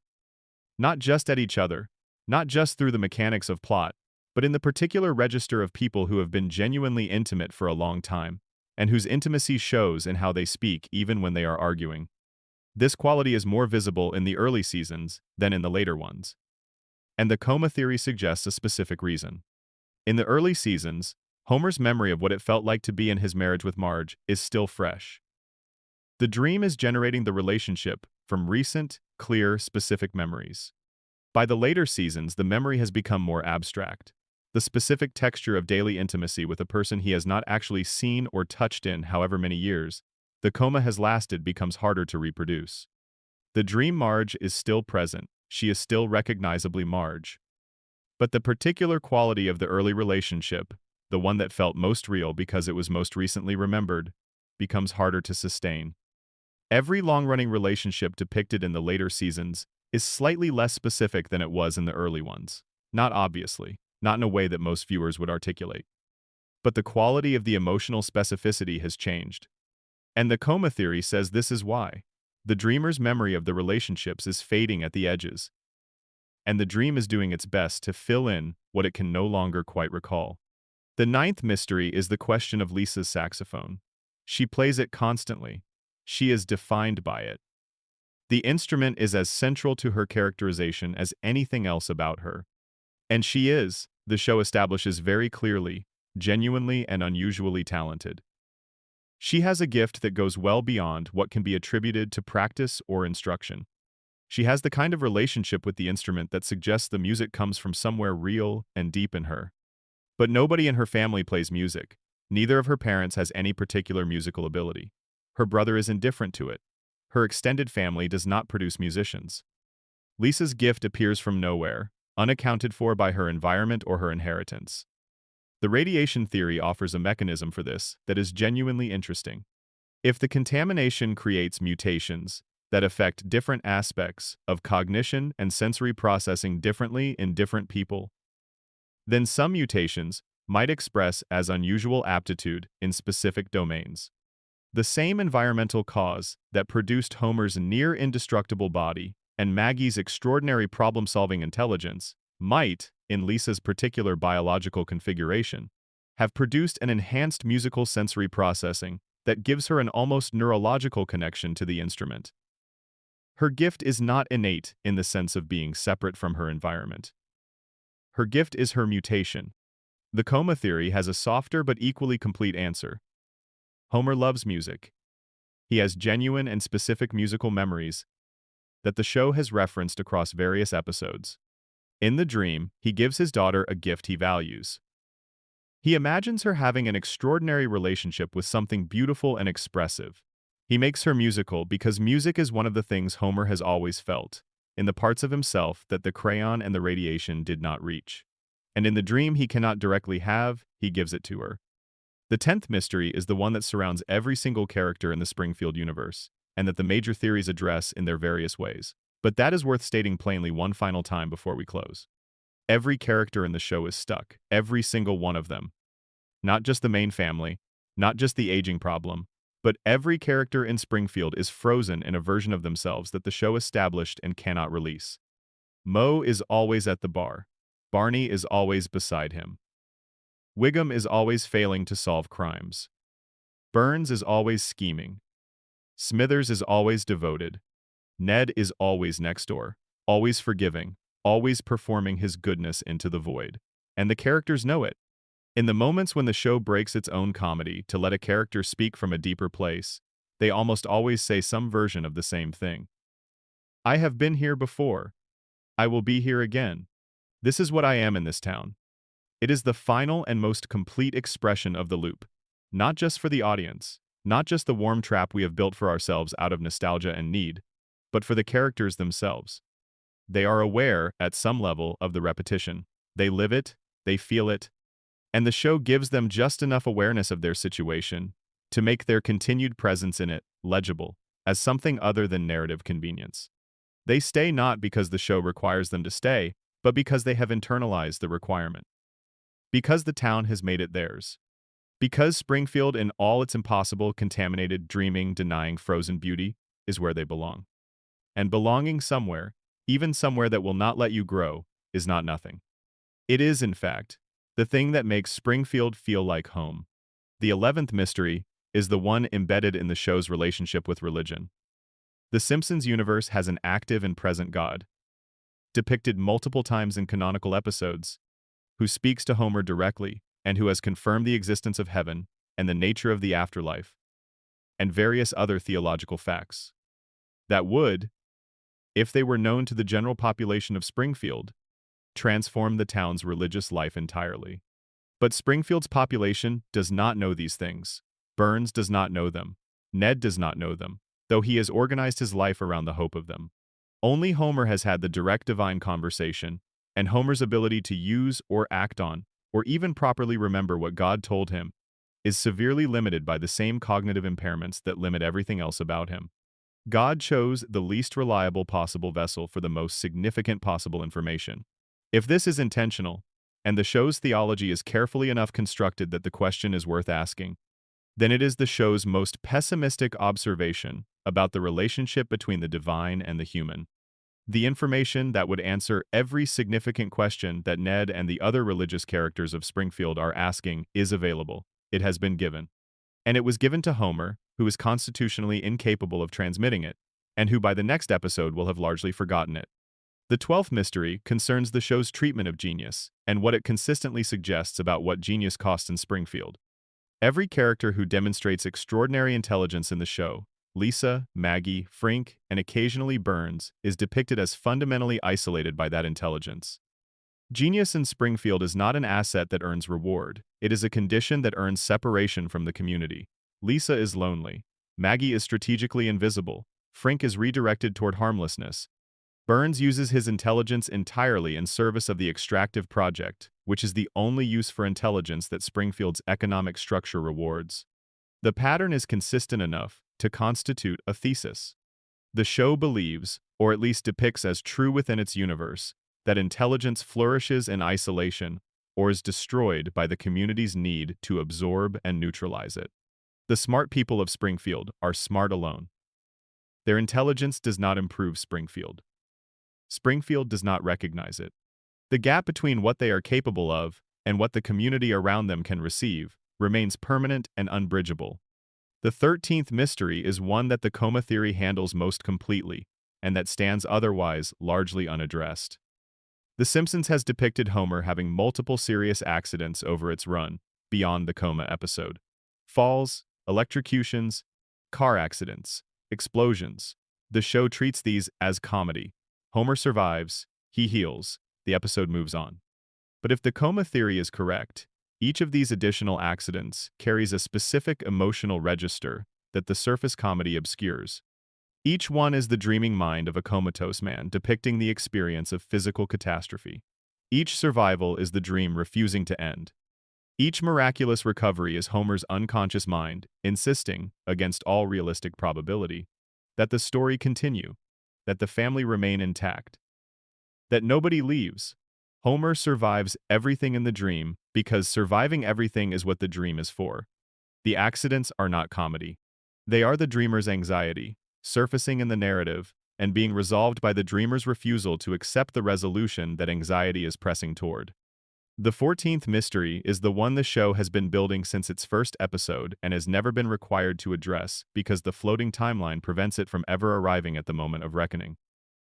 Not just at each other, not just through the mechanics of plot, but in the particular register of people who have been genuinely intimate for a long time, and whose intimacy shows in how they speak even when they are arguing. This quality is more visible in the early seasons than in the later ones. And the coma theory suggests a specific reason. In the early seasons, Homer's memory of what it felt like to be in his marriage with Marge is still fresh. The dream is generating the relationship from recent, clear, specific memories. By the later seasons, the memory has become more abstract. The specific texture of daily intimacy with a person he has not actually seen or touched in however many years the coma has lasted becomes harder to reproduce. The dream Marge is still present. She is still recognizably Marge. But the particular quality of the early relationship, the one that felt most real because it was most recently remembered, becomes harder to sustain. Every long-running relationship depicted in the later seasons is slightly less specific than it was in the early ones. Not obviously, not in a way that most viewers would articulate. But the quality of the emotional specificity has changed. And the coma theory says this is why. The dreamer's memory of the relationships is fading at the edges, and the dream is doing its best to fill in what it can no longer quite recall. The ninth mystery is the question of Lisa's saxophone. She plays it constantly. She is defined by it. The instrument is as central to her characterization as anything else about her. And she is, the show establishes very clearly, genuinely and unusually talented. She has a gift that goes well beyond what can be attributed to practice or instruction. She has the kind of relationship with the instrument that suggests the music comes from somewhere real and deep in her. But nobody in her family plays music. Neither of her parents has any particular musical ability. Her brother is indifferent to it. Her extended family does not produce musicians. Lisa's gift appears from nowhere, unaccounted for by her environment or her inheritance. The radiation theory offers a mechanism for this that is genuinely interesting. If the contamination creates mutations that affect different aspects of cognition and sensory processing differently in different people, then some mutations might express as unusual aptitude in specific domains. The same environmental cause that produced Homer's near-indestructible body and Maggie's extraordinary problem-solving intelligence might, in Lisa's particular biological configuration, have produced an enhanced musical sensory processing that gives her an almost neurological connection to the instrument. Her gift is not innate in the sense of being separate from her environment. Her gift is her mutation. The coma theory has a softer but equally complete answer. Homer loves music. He has genuine and specific musical memories that the show has referenced across various episodes. In the dream, he gives his daughter a gift he values. He imagines her having an extraordinary relationship with something beautiful and expressive. He makes her musical because music is one of the things Homer has always felt, in the parts of himself that the crayon and the radiation did not reach. And in the dream he cannot directly have, he gives it to her. The 10th mystery is the one that surrounds every single character in the Springfield universe, and that the major theories address in their various ways. But that is worth stating plainly one final time before we close. Every character in the show is stuck, every single one of them. Not just the main family, not just the aging problem, but every character in Springfield is frozen in a version of themselves that the show established and cannot release. Moe is always at the bar. Barney is always beside him. Wiggum is always failing to solve crimes. Burns is always scheming. Smithers is always devoted. Ned is always next door, always forgiving, always performing his goodness into the void. And the characters know it. In the moments when the show breaks its own comedy to let a character speak from a deeper place, they almost always say some version of the same thing. I have been here before. I will be here again. This is what I am in this town. It is the final and most complete expression of the loop, not just for the audience, not just the warm trap we have built for ourselves out of nostalgia and need, but for the characters themselves. They are aware, at some level, of the repetition. They live it, they feel it, and the show gives them just enough awareness of their situation to make their continued presence in it legible as something other than narrative convenience. They stay not because the show requires them to stay, but because they have internalized the requirement. Because the town has made it theirs. Because Springfield, in all its impossible, contaminated, dreaming, denying, frozen beauty, is where they belong. And belonging somewhere, even somewhere that will not let you grow, is not nothing. It is, in fact, the thing that makes Springfield feel like home. The 11th mystery is the one embedded in the show's relationship with religion. The Simpsons universe has an active and present God, depicted multiple times in canonical episodes, who speaks to Homer directly and who has confirmed the existence of heaven and the nature of the afterlife, and various other theological facts that would, if they were known to the general population of Springfield, transform the town's religious life entirely. But Springfield's population does not know these things. Burns does not know them. Ned does not know them, though he has organized his life around the hope of them. Only Homer has had the direct divine conversation, and Homer's ability to use or act on, or even properly remember what God told him, is severely limited by the same cognitive impairments that limit everything else about him. God chose the least reliable possible vessel for the most significant possible information. If this is intentional, and the show's theology is carefully enough constructed that the question is worth asking, then it is the show's most pessimistic observation about the relationship between the divine and the human. The information that would answer every significant question that Ned and the other religious characters of Springfield are asking is available. It has been given. And it was given to Homer, who is constitutionally incapable of transmitting it, and who by the next episode will have largely forgotten it. The 12th mystery concerns the show's treatment of genius, and what it consistently suggests about what genius costs in Springfield. Every character who demonstrates extraordinary intelligence in the show, Lisa, Maggie, Frink, and occasionally Burns, is depicted as fundamentally isolated by that intelligence. Genius in Springfield is not an asset that earns reward. It is a condition that earns separation from the community. Lisa is lonely. Maggie is strategically invisible. Frink is redirected toward harmlessness. Burns uses his intelligence entirely in service of the extractive project, which is the only use for intelligence that Springfield's economic structure rewards. The pattern is consistent enough to constitute a thesis. The show believes, or at least depicts as true within its universe, that intelligence flourishes in isolation or is destroyed by the community's need to absorb and neutralize it. The smart people of Springfield are smart alone. Their intelligence does not improve Springfield. Springfield does not recognize it. The gap between what they are capable of and what the community around them can receive remains permanent and unbridgeable. The 13th mystery is one that the coma theory handles most completely, and that stands otherwise largely unaddressed. The Simpsons has depicted Homer having multiple serious accidents over its run, beyond the coma episode. Falls, electrocutions, car accidents, explosions. The show treats these as comedy. Homer survives, he heals, the episode moves on. But if the coma theory is correct, each of these additional accidents carries a specific emotional register that the surface comedy obscures. Each one is the dreaming mind of a comatose man depicting the experience of physical catastrophe. Each survival is the dream refusing to end. Each miraculous recovery is Homer's unconscious mind, insisting, against all realistic probability, that the story continue, that the family remain intact, that nobody leaves. Homer survives everything in the dream because surviving everything is what the dream is for. The accidents are not comedy. They are the dreamer's anxiety, surfacing in the narrative, and being resolved by the dreamer's refusal to accept the resolution that anxiety is pressing toward. The 14th mystery is the one the show has been building since its first episode and has never been required to address because the floating timeline prevents it from ever arriving at the moment of reckoning.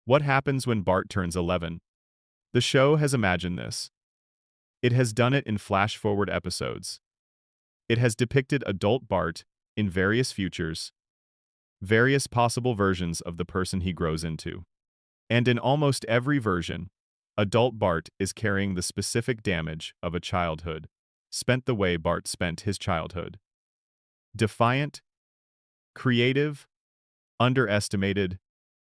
What happens when Bart turns 11? The show has imagined this. It has done it in flash-forward episodes. It has depicted adult Bart in various futures, various possible versions of the person he grows into. And in almost every version, adult Bart is carrying the specific damage of a childhood, spent the way Bart spent his childhood. Defiant, creative, underestimated,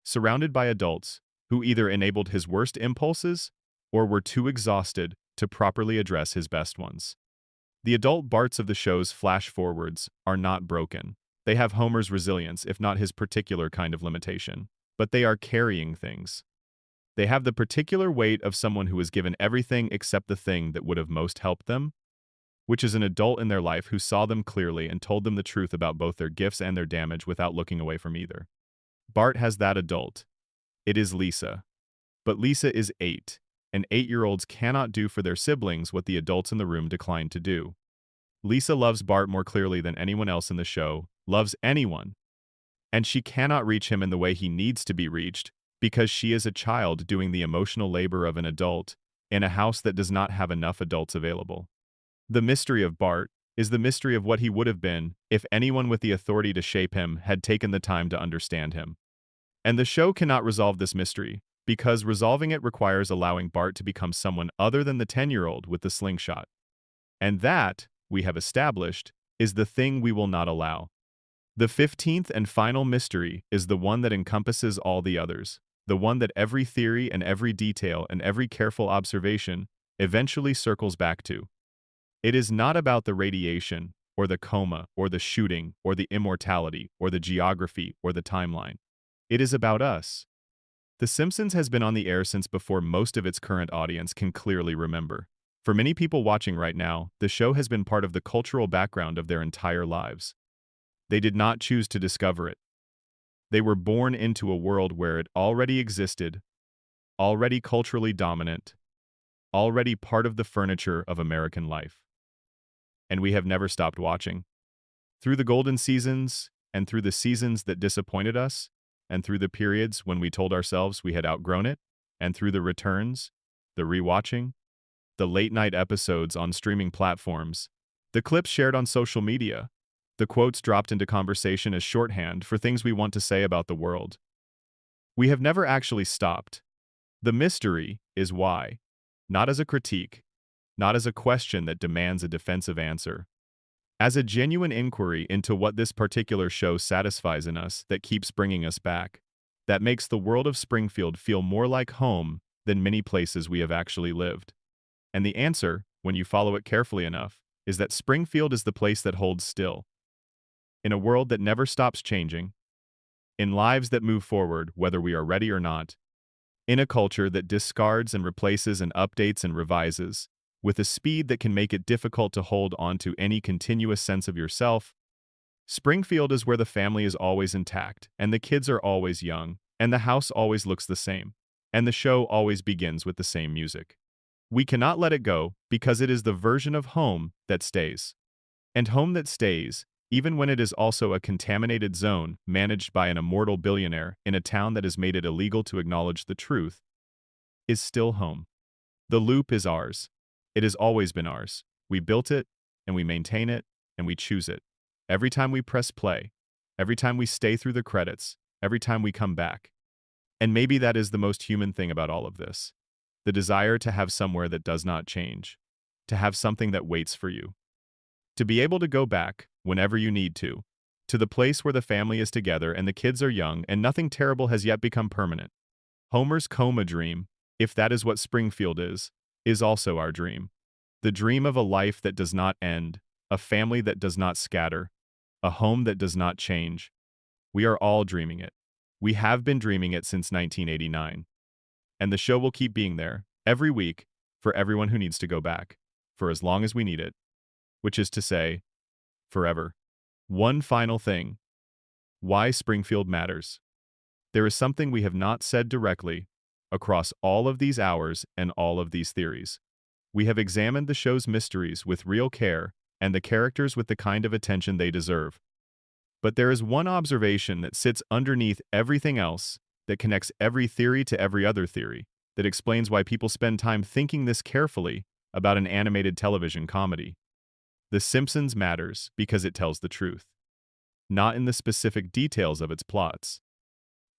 surrounded by adults who either enabled his worst impulses or were too exhausted to properly address his best ones. The adult Barts of the show's flash-forwards are not broken. They have Homer's resilience, if not his particular kind of limitation. But they are carrying things. They have the particular weight of someone who has given everything except the thing that would have most helped them, which is an adult in their life who saw them clearly and told them the truth about both their gifts and their damage without looking away from either. Bart has that adult. It is Lisa. But Lisa is 8, and 8-year-olds cannot do for their siblings what the adults in the room declined to do. Lisa loves Bart more clearly than anyone else in the show, loves anyone. And she cannot reach him in the way he needs to be reached because she is a child doing the emotional labor of an adult in a house that does not have enough adults available. The mystery of Bart is the mystery of what he would have been if anyone with the authority to shape him had taken the time to understand him. And the show cannot resolve this mystery because resolving it requires allowing Bart to become someone other than the 10-year-old with the slingshot. And that, we have established, is the thing we will not allow. The 15th and final mystery is the one that encompasses all the others, the one that every theory and every detail and every careful observation eventually circles back to. It is not about the radiation, or the coma, or the shooting, or the immortality, or the geography, or the timeline. It is about us. The Simpsons has been on the air since before most of its current audience can clearly remember. For many people watching right now, the show has been part of the cultural background of their entire lives. They did not choose to discover it. They were born into a world where it already existed, already culturally dominant, already part of the furniture of American life. And we have never stopped watching. Through the golden seasons, and through the seasons that disappointed us, and through the periods when we told ourselves we had outgrown it, and through the returns, the rewatching, the late-night episodes on streaming platforms, the clips shared on social media, the quotes dropped into conversation as shorthand for things we want to say about the world. We have never actually stopped. The mystery is why. Not as a critique, not as a question that demands a defensive answer. As a genuine inquiry into what this particular show satisfies in us that keeps bringing us back, that makes the world of Springfield feel more like home than many places we have actually lived. And the answer, when you follow it carefully enough, is that Springfield is the place that holds still. In a world that never stops changing, in lives that move forward whether we are ready or not, in a culture that discards and replaces and updates and revises, with a speed that can make it difficult to hold on to any continuous sense of yourself, Springfield is where the family is always intact, and the kids are always young, and the house always looks the same, and the show always begins with the same music. We cannot let it go because it is the version of home that stays. And home that stays, even when it is also a contaminated zone managed by an immortal billionaire in a town that has made it illegal to acknowledge the truth, is still home. The loop is ours. It has always been ours. We built it, and we maintain it, and we choose it. Every time we press play, every time we stay through the credits, every time we come back. And maybe that is the most human thing about all of this. The desire to have somewhere that does not change. To have something that waits for you. To be able to go back, whenever you need to the place where the family is together and the kids are young and nothing terrible has yet become permanent. Homer's coma dream, if that is what Springfield is also our dream. The dream of a life that does not end, a family that does not scatter, a home that does not change. We are all dreaming it. We have been dreaming it since 1989. And the show will keep being there, every week, for everyone who needs to go back, for as long as we need it, which is to say, forever. One final thing. Why Springfield matters. There is something we have not said directly across all of these hours and all of these theories. We have examined the show's mysteries with real care and the characters with the kind of attention they deserve. But there is one observation that sits underneath everything else, that connects every theory to every other theory, that explains why people spend time thinking this carefully about an animated television comedy. The Simpsons matters because it tells the truth. Not in the specific details of its plots,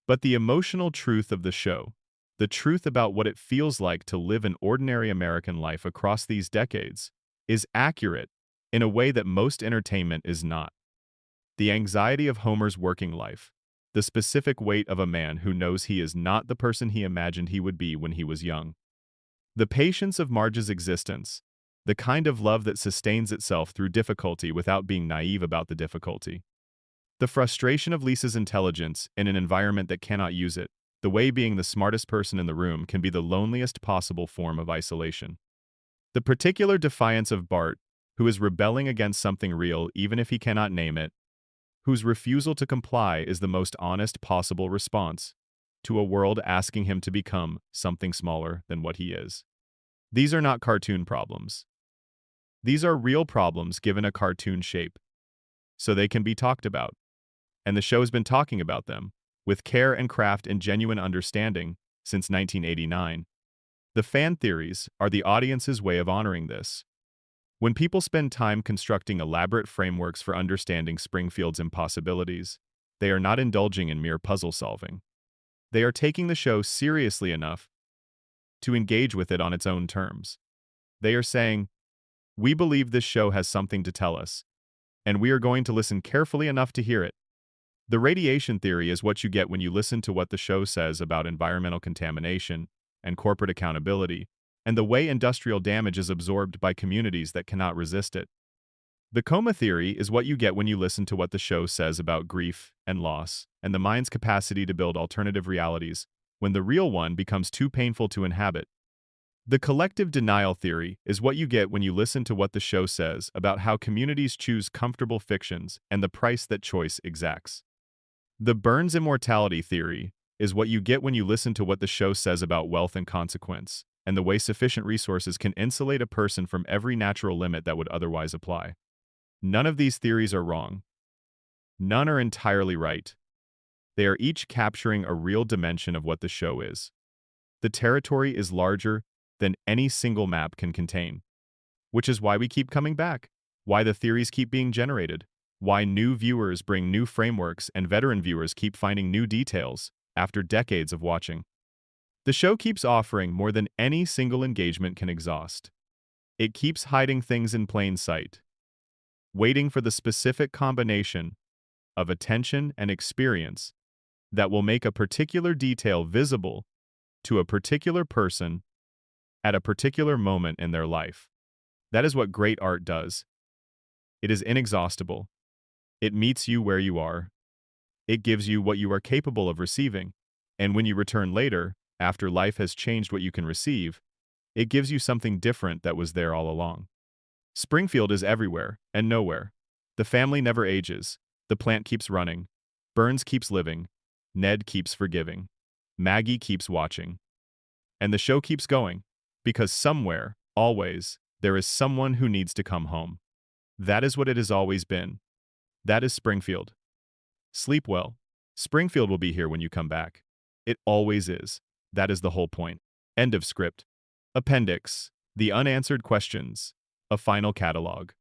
but the emotional truth of the show. The truth about what it feels like to live an ordinary American life across these decades is accurate in a way that most entertainment is not. The anxiety of Homer's working life, the specific weight of a man who knows he is not the person he imagined he would be when he was young. The patience of Marge's existence, the kind of love that sustains itself through difficulty without being naive about the difficulty. The frustration of Lisa's intelligence in an environment that cannot use it, the way being the smartest person in the room can be the loneliest possible form of isolation. The particular defiance of Bart, who is rebelling against something real even if he cannot name it, whose refusal to comply is the most honest possible response to a world asking him to become something smaller than what he is. These are not cartoon problems. These are real problems given a cartoon shape, so they can be talked about. And the show has been talking about them, with care and craft and genuine understanding, since 1989. The fan theories are the audience's way of honoring this. When people spend time constructing elaborate frameworks for understanding Springfield's impossibilities, they are not indulging in mere puzzle solving. They are taking the show seriously enough to engage with it on its own terms. They are saying, "We believe this show has something to tell us, and we are going to listen carefully enough to hear it." The radiation theory is what you get when you listen to what the show says about environmental contamination and corporate accountability, and the way industrial damage is absorbed by communities that cannot resist it. The coma theory is what you get when you listen to what the show says about grief and loss, and the mind's capacity to build alternative realities when the real one becomes too painful to inhabit. The collective denial theory is what you get when you listen to what the show says about how communities choose comfortable fictions and the price that choice exacts. The Burns immortality theory is what you get when you listen to what the show says about wealth and consequence, and the way sufficient resources can insulate a person from every natural limit that would otherwise apply. None of these theories are wrong. None are entirely right. They are each capturing a real dimension of what the show is. The territory is larger than any single map can contain, which is why we keep coming back, why the theories keep being generated, why new viewers bring new frameworks and veteran viewers keep finding new details after decades of watching. The show keeps offering more than any single engagement can exhaust. It keeps hiding things in plain sight, waiting for the specific combination of attention and experience that will make a particular detail visible to a particular person at a particular moment in their life. That is what great art does. It is inexhaustible. It meets you where you are. It gives you what you are capable of receiving. And when you return later, after life has changed what you can receive, it gives you something different that was there all along. Springfield is everywhere and nowhere. The family never ages. The plant keeps running. Burns keeps living. Ned keeps forgiving. Maggie keeps watching. And the show keeps going. Because somewhere, always, there is someone who needs to come home. That is what it has always been. That is Springfield. Sleep well. Springfield will be here when you come back. It always is. That is the whole point. End of script. Appendix. The unanswered questions. A final catalog.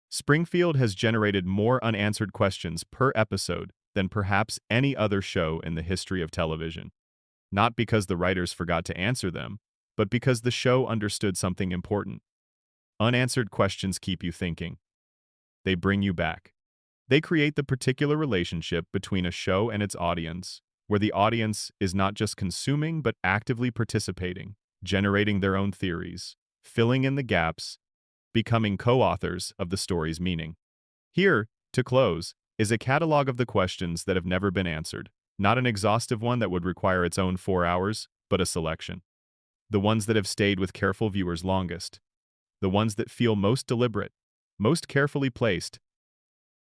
Springfield has generated more unanswered questions per episode than perhaps any other show in the history of television. Not because the writers forgot to answer them, but because the show understood something important. Unanswered questions keep you thinking. They bring you back. They create the particular relationship between a show and its audience, where the audience is not just consuming but actively participating, generating their own theories, filling in the gaps, becoming co-authors of the story's meaning. Here, to close, is a catalog of the questions that have never been answered, not an exhaustive one that would require its own 4 hours, but a selection. The ones that have stayed with careful viewers longest. The ones that feel most deliberate, most carefully placed,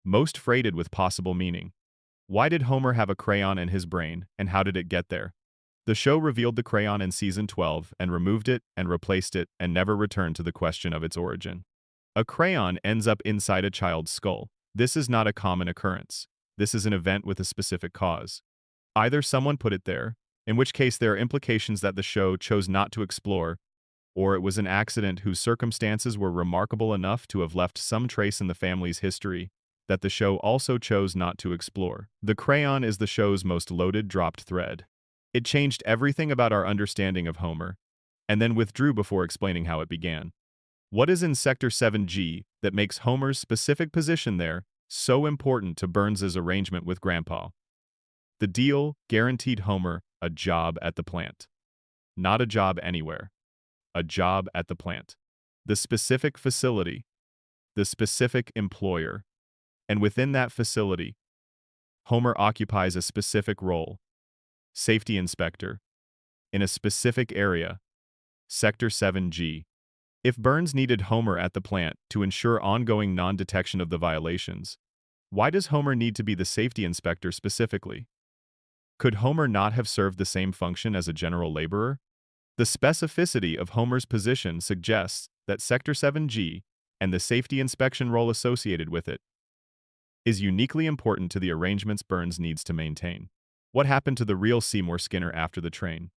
most freighted with possible meaning. Why did Homer have a crayon in his brain, and how did it get there? The show revealed the crayon in season 12 and removed it and replaced it and never returned to the question of its origin. A crayon ends up inside a child's skull. This is not a common occurrence. This is an event with a specific cause. Either someone put it there, in which case there are implications that the show chose not to explore, or it was an accident whose circumstances were remarkable enough to have left some trace in the family's history that the show also chose not to explore. The crayon is the show's most loaded dropped thread. It changed everything about our understanding of Homer, and then withdrew before explaining how it began. What is in Sector 7G that makes Homer's specific position there so important to Burns's arrangement with Grandpa? The deal guaranteed Homer a job at the plant. Not a job anywhere. A job at the plant. The specific facility. The specific employer. And within that facility, Homer occupies a specific role. Safety inspector. In a specific area. Sector 7G. If Burns needed Homer at the plant to ensure ongoing non-detection of the violations, why does Homer need to be the safety inspector specifically? Could Homer not have served the same function as a general laborer? The specificity of Homer's position suggests that Sector 7G and the safety inspection role associated with it is uniquely important to the arrangements Burns needs to maintain. What happened to the real Seymour Skinner after the train?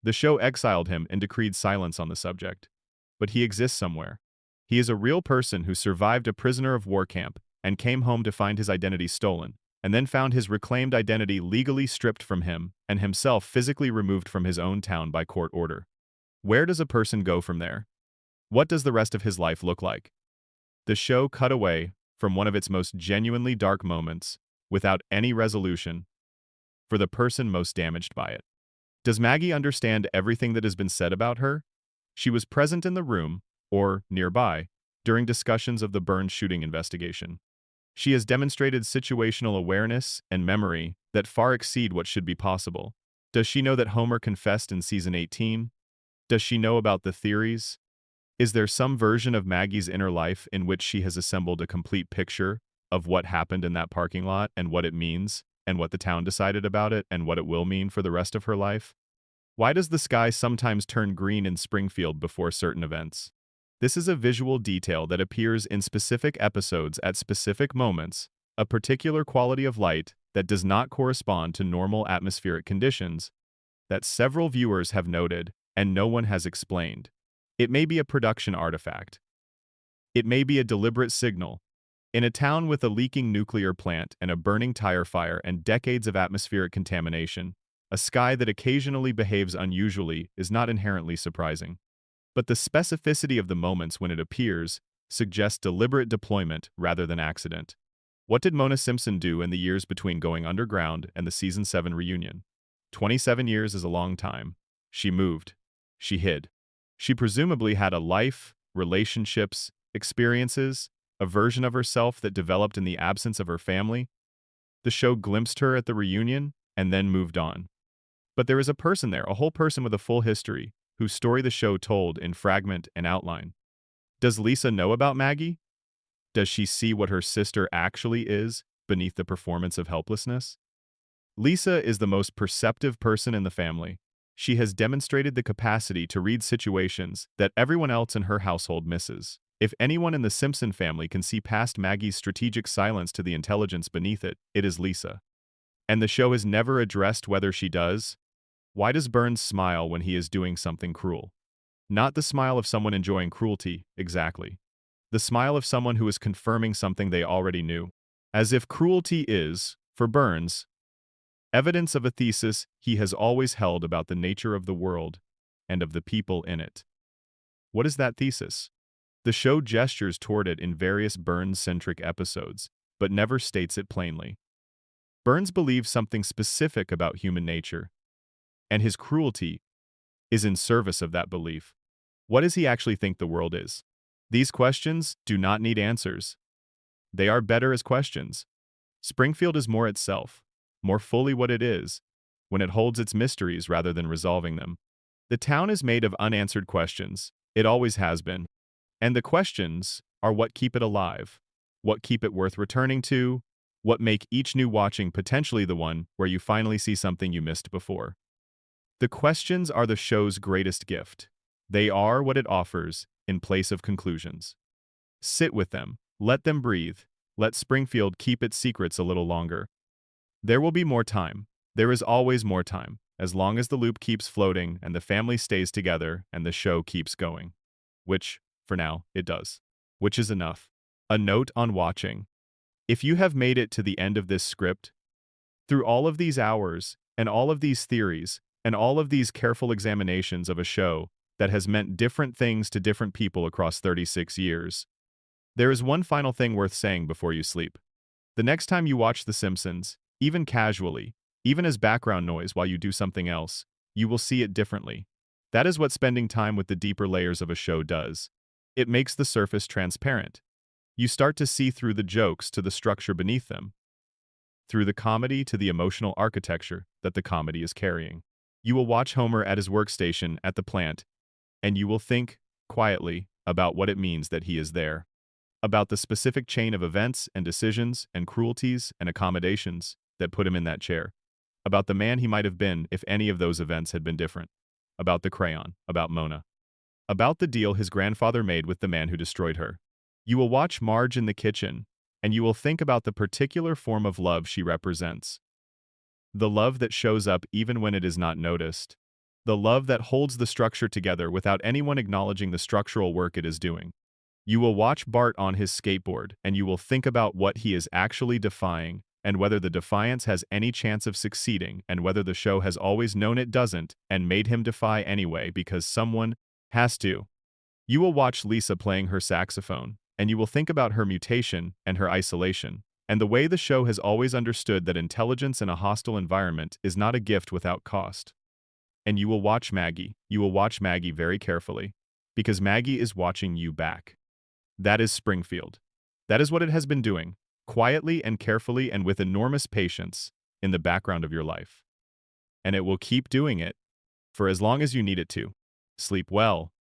The show exiled him and decreed silence on the subject. But he exists somewhere. He is a real person who survived a prisoner of war camp and came home to find his identity stolen, and then found his reclaimed identity legally stripped from him and himself physically removed from his own town by court order. Where does a person go from there? What does the rest of his life look like? The show cut away from one of its most genuinely dark moments, without any resolution, for the person most damaged by it. Does Maggie understand everything that has been said about her? She was present in the room, or nearby, during discussions of the Burns shooting investigation. She has demonstrated situational awareness and memory that far exceed what should be possible. Does she know that Homer confessed in season 18? Does she know about the theories? Is there some version of Maggie's inner life in which she has assembled a complete picture of what happened in that parking lot and what it means, and what the town decided about it, and what it will mean for the rest of her life? Why does the sky sometimes turn green in Springfield before certain events? This is a visual detail that appears in specific episodes at specific moments, a particular quality of light that does not correspond to normal atmospheric conditions, that several viewers have noted and no one has explained. It may be a production artifact. It may be a deliberate signal. In a town with a leaking nuclear plant and a burning tire fire and decades of atmospheric contamination, a sky that occasionally behaves unusually is not inherently surprising. But the specificity of the moments when it appears suggests deliberate deployment rather than accident. What did Mona Simpson do in the years between going underground and the season 7 reunion? 27 years is a long time. She moved. She hid. She presumably had a life, relationships, experiences, a version of herself that developed in the absence of her family. The show glimpsed her at the reunion and then moved on. But there is a person there, a whole person with a full history, whose story the show told in fragment and outline. Does Lisa know about Maggie? Does she see what her sister actually is beneath the performance of helplessness? Lisa is the most perceptive person in the family. She has demonstrated the capacity to read situations that everyone else in her household misses. If anyone in the Simpson family can see past Maggie's strategic silence to the intelligence beneath it, it is Lisa. And the show has never addressed whether she does. Why does Burns smile when he is doing something cruel? Not the smile of someone enjoying cruelty, exactly. The smile of someone who is confirming something they already knew. As if cruelty is, for Burns, evidence of a thesis he has always held about the nature of the world and of the people in it. What is that thesis? The show gestures toward it in various Burns-centric episodes, but never states it plainly. Burns believes something specific about human nature, and his cruelty is in service of that belief. What does he actually think the world is? These questions do not need answers. They are better as questions. Springfield is more itself, more fully what it is, when it holds its mysteries rather than resolving them. The town is made of unanswered questions. It always has been. And the questions are what keep it alive, what keep it worth returning to, what make each new watching potentially the one where you finally see something you missed before. The questions are the show's greatest gift. They are what it offers in place of conclusions. Sit with them, let them breathe, let Springfield keep its secrets a little longer. There will be more time. There is always more time, as long as the loop keeps floating and the family stays together and the show keeps going. Which, for now, it does. Which is enough. A note on watching. If you have made it to the end of this script, through all of these hours, and all of these theories, and all of these careful examinations of a show that has meant different things to different people across 36 years, there is one final thing worth saying before you sleep. The next time you watch The Simpsons, even casually, even as background noise while you do something else, you will see it differently. That is what spending time with the deeper layers of a show does. It makes the surface transparent. You start to see through the jokes to the structure beneath them, through the comedy to the emotional architecture that the comedy is carrying. You will watch Homer at his workstation at the plant, and you will think, quietly, about what it means that he is there, about the specific chain of events and decisions and cruelties and accommodations that put him in that chair, about the man he might have been if any of those events had been different, about the crayon, about Mona, about the deal his grandfather made with the man who destroyed her. You will watch Marge in the kitchen, and you will think about the particular form of love she represents. The love that shows up even when it is not noticed. The love that holds the structure together without anyone acknowledging the structural work it is doing. You will watch Bart on his skateboard, and you will think about what he is actually defying, and whether the defiance has any chance of succeeding, and whether the show has always known it doesn't, and made him defy anyway because someone has to. You will watch Lisa playing her saxophone, and you will think about her mutation and her isolation, and the way the show has always understood that intelligence in a hostile environment is not a gift without cost. And you will watch Maggie. You will watch Maggie very carefully, because Maggie is watching you back. That is Springfield. That is what it has been doing, quietly and carefully and with enormous patience, in the background of your life. And it will keep doing it for as long as you need it to. Sleep well,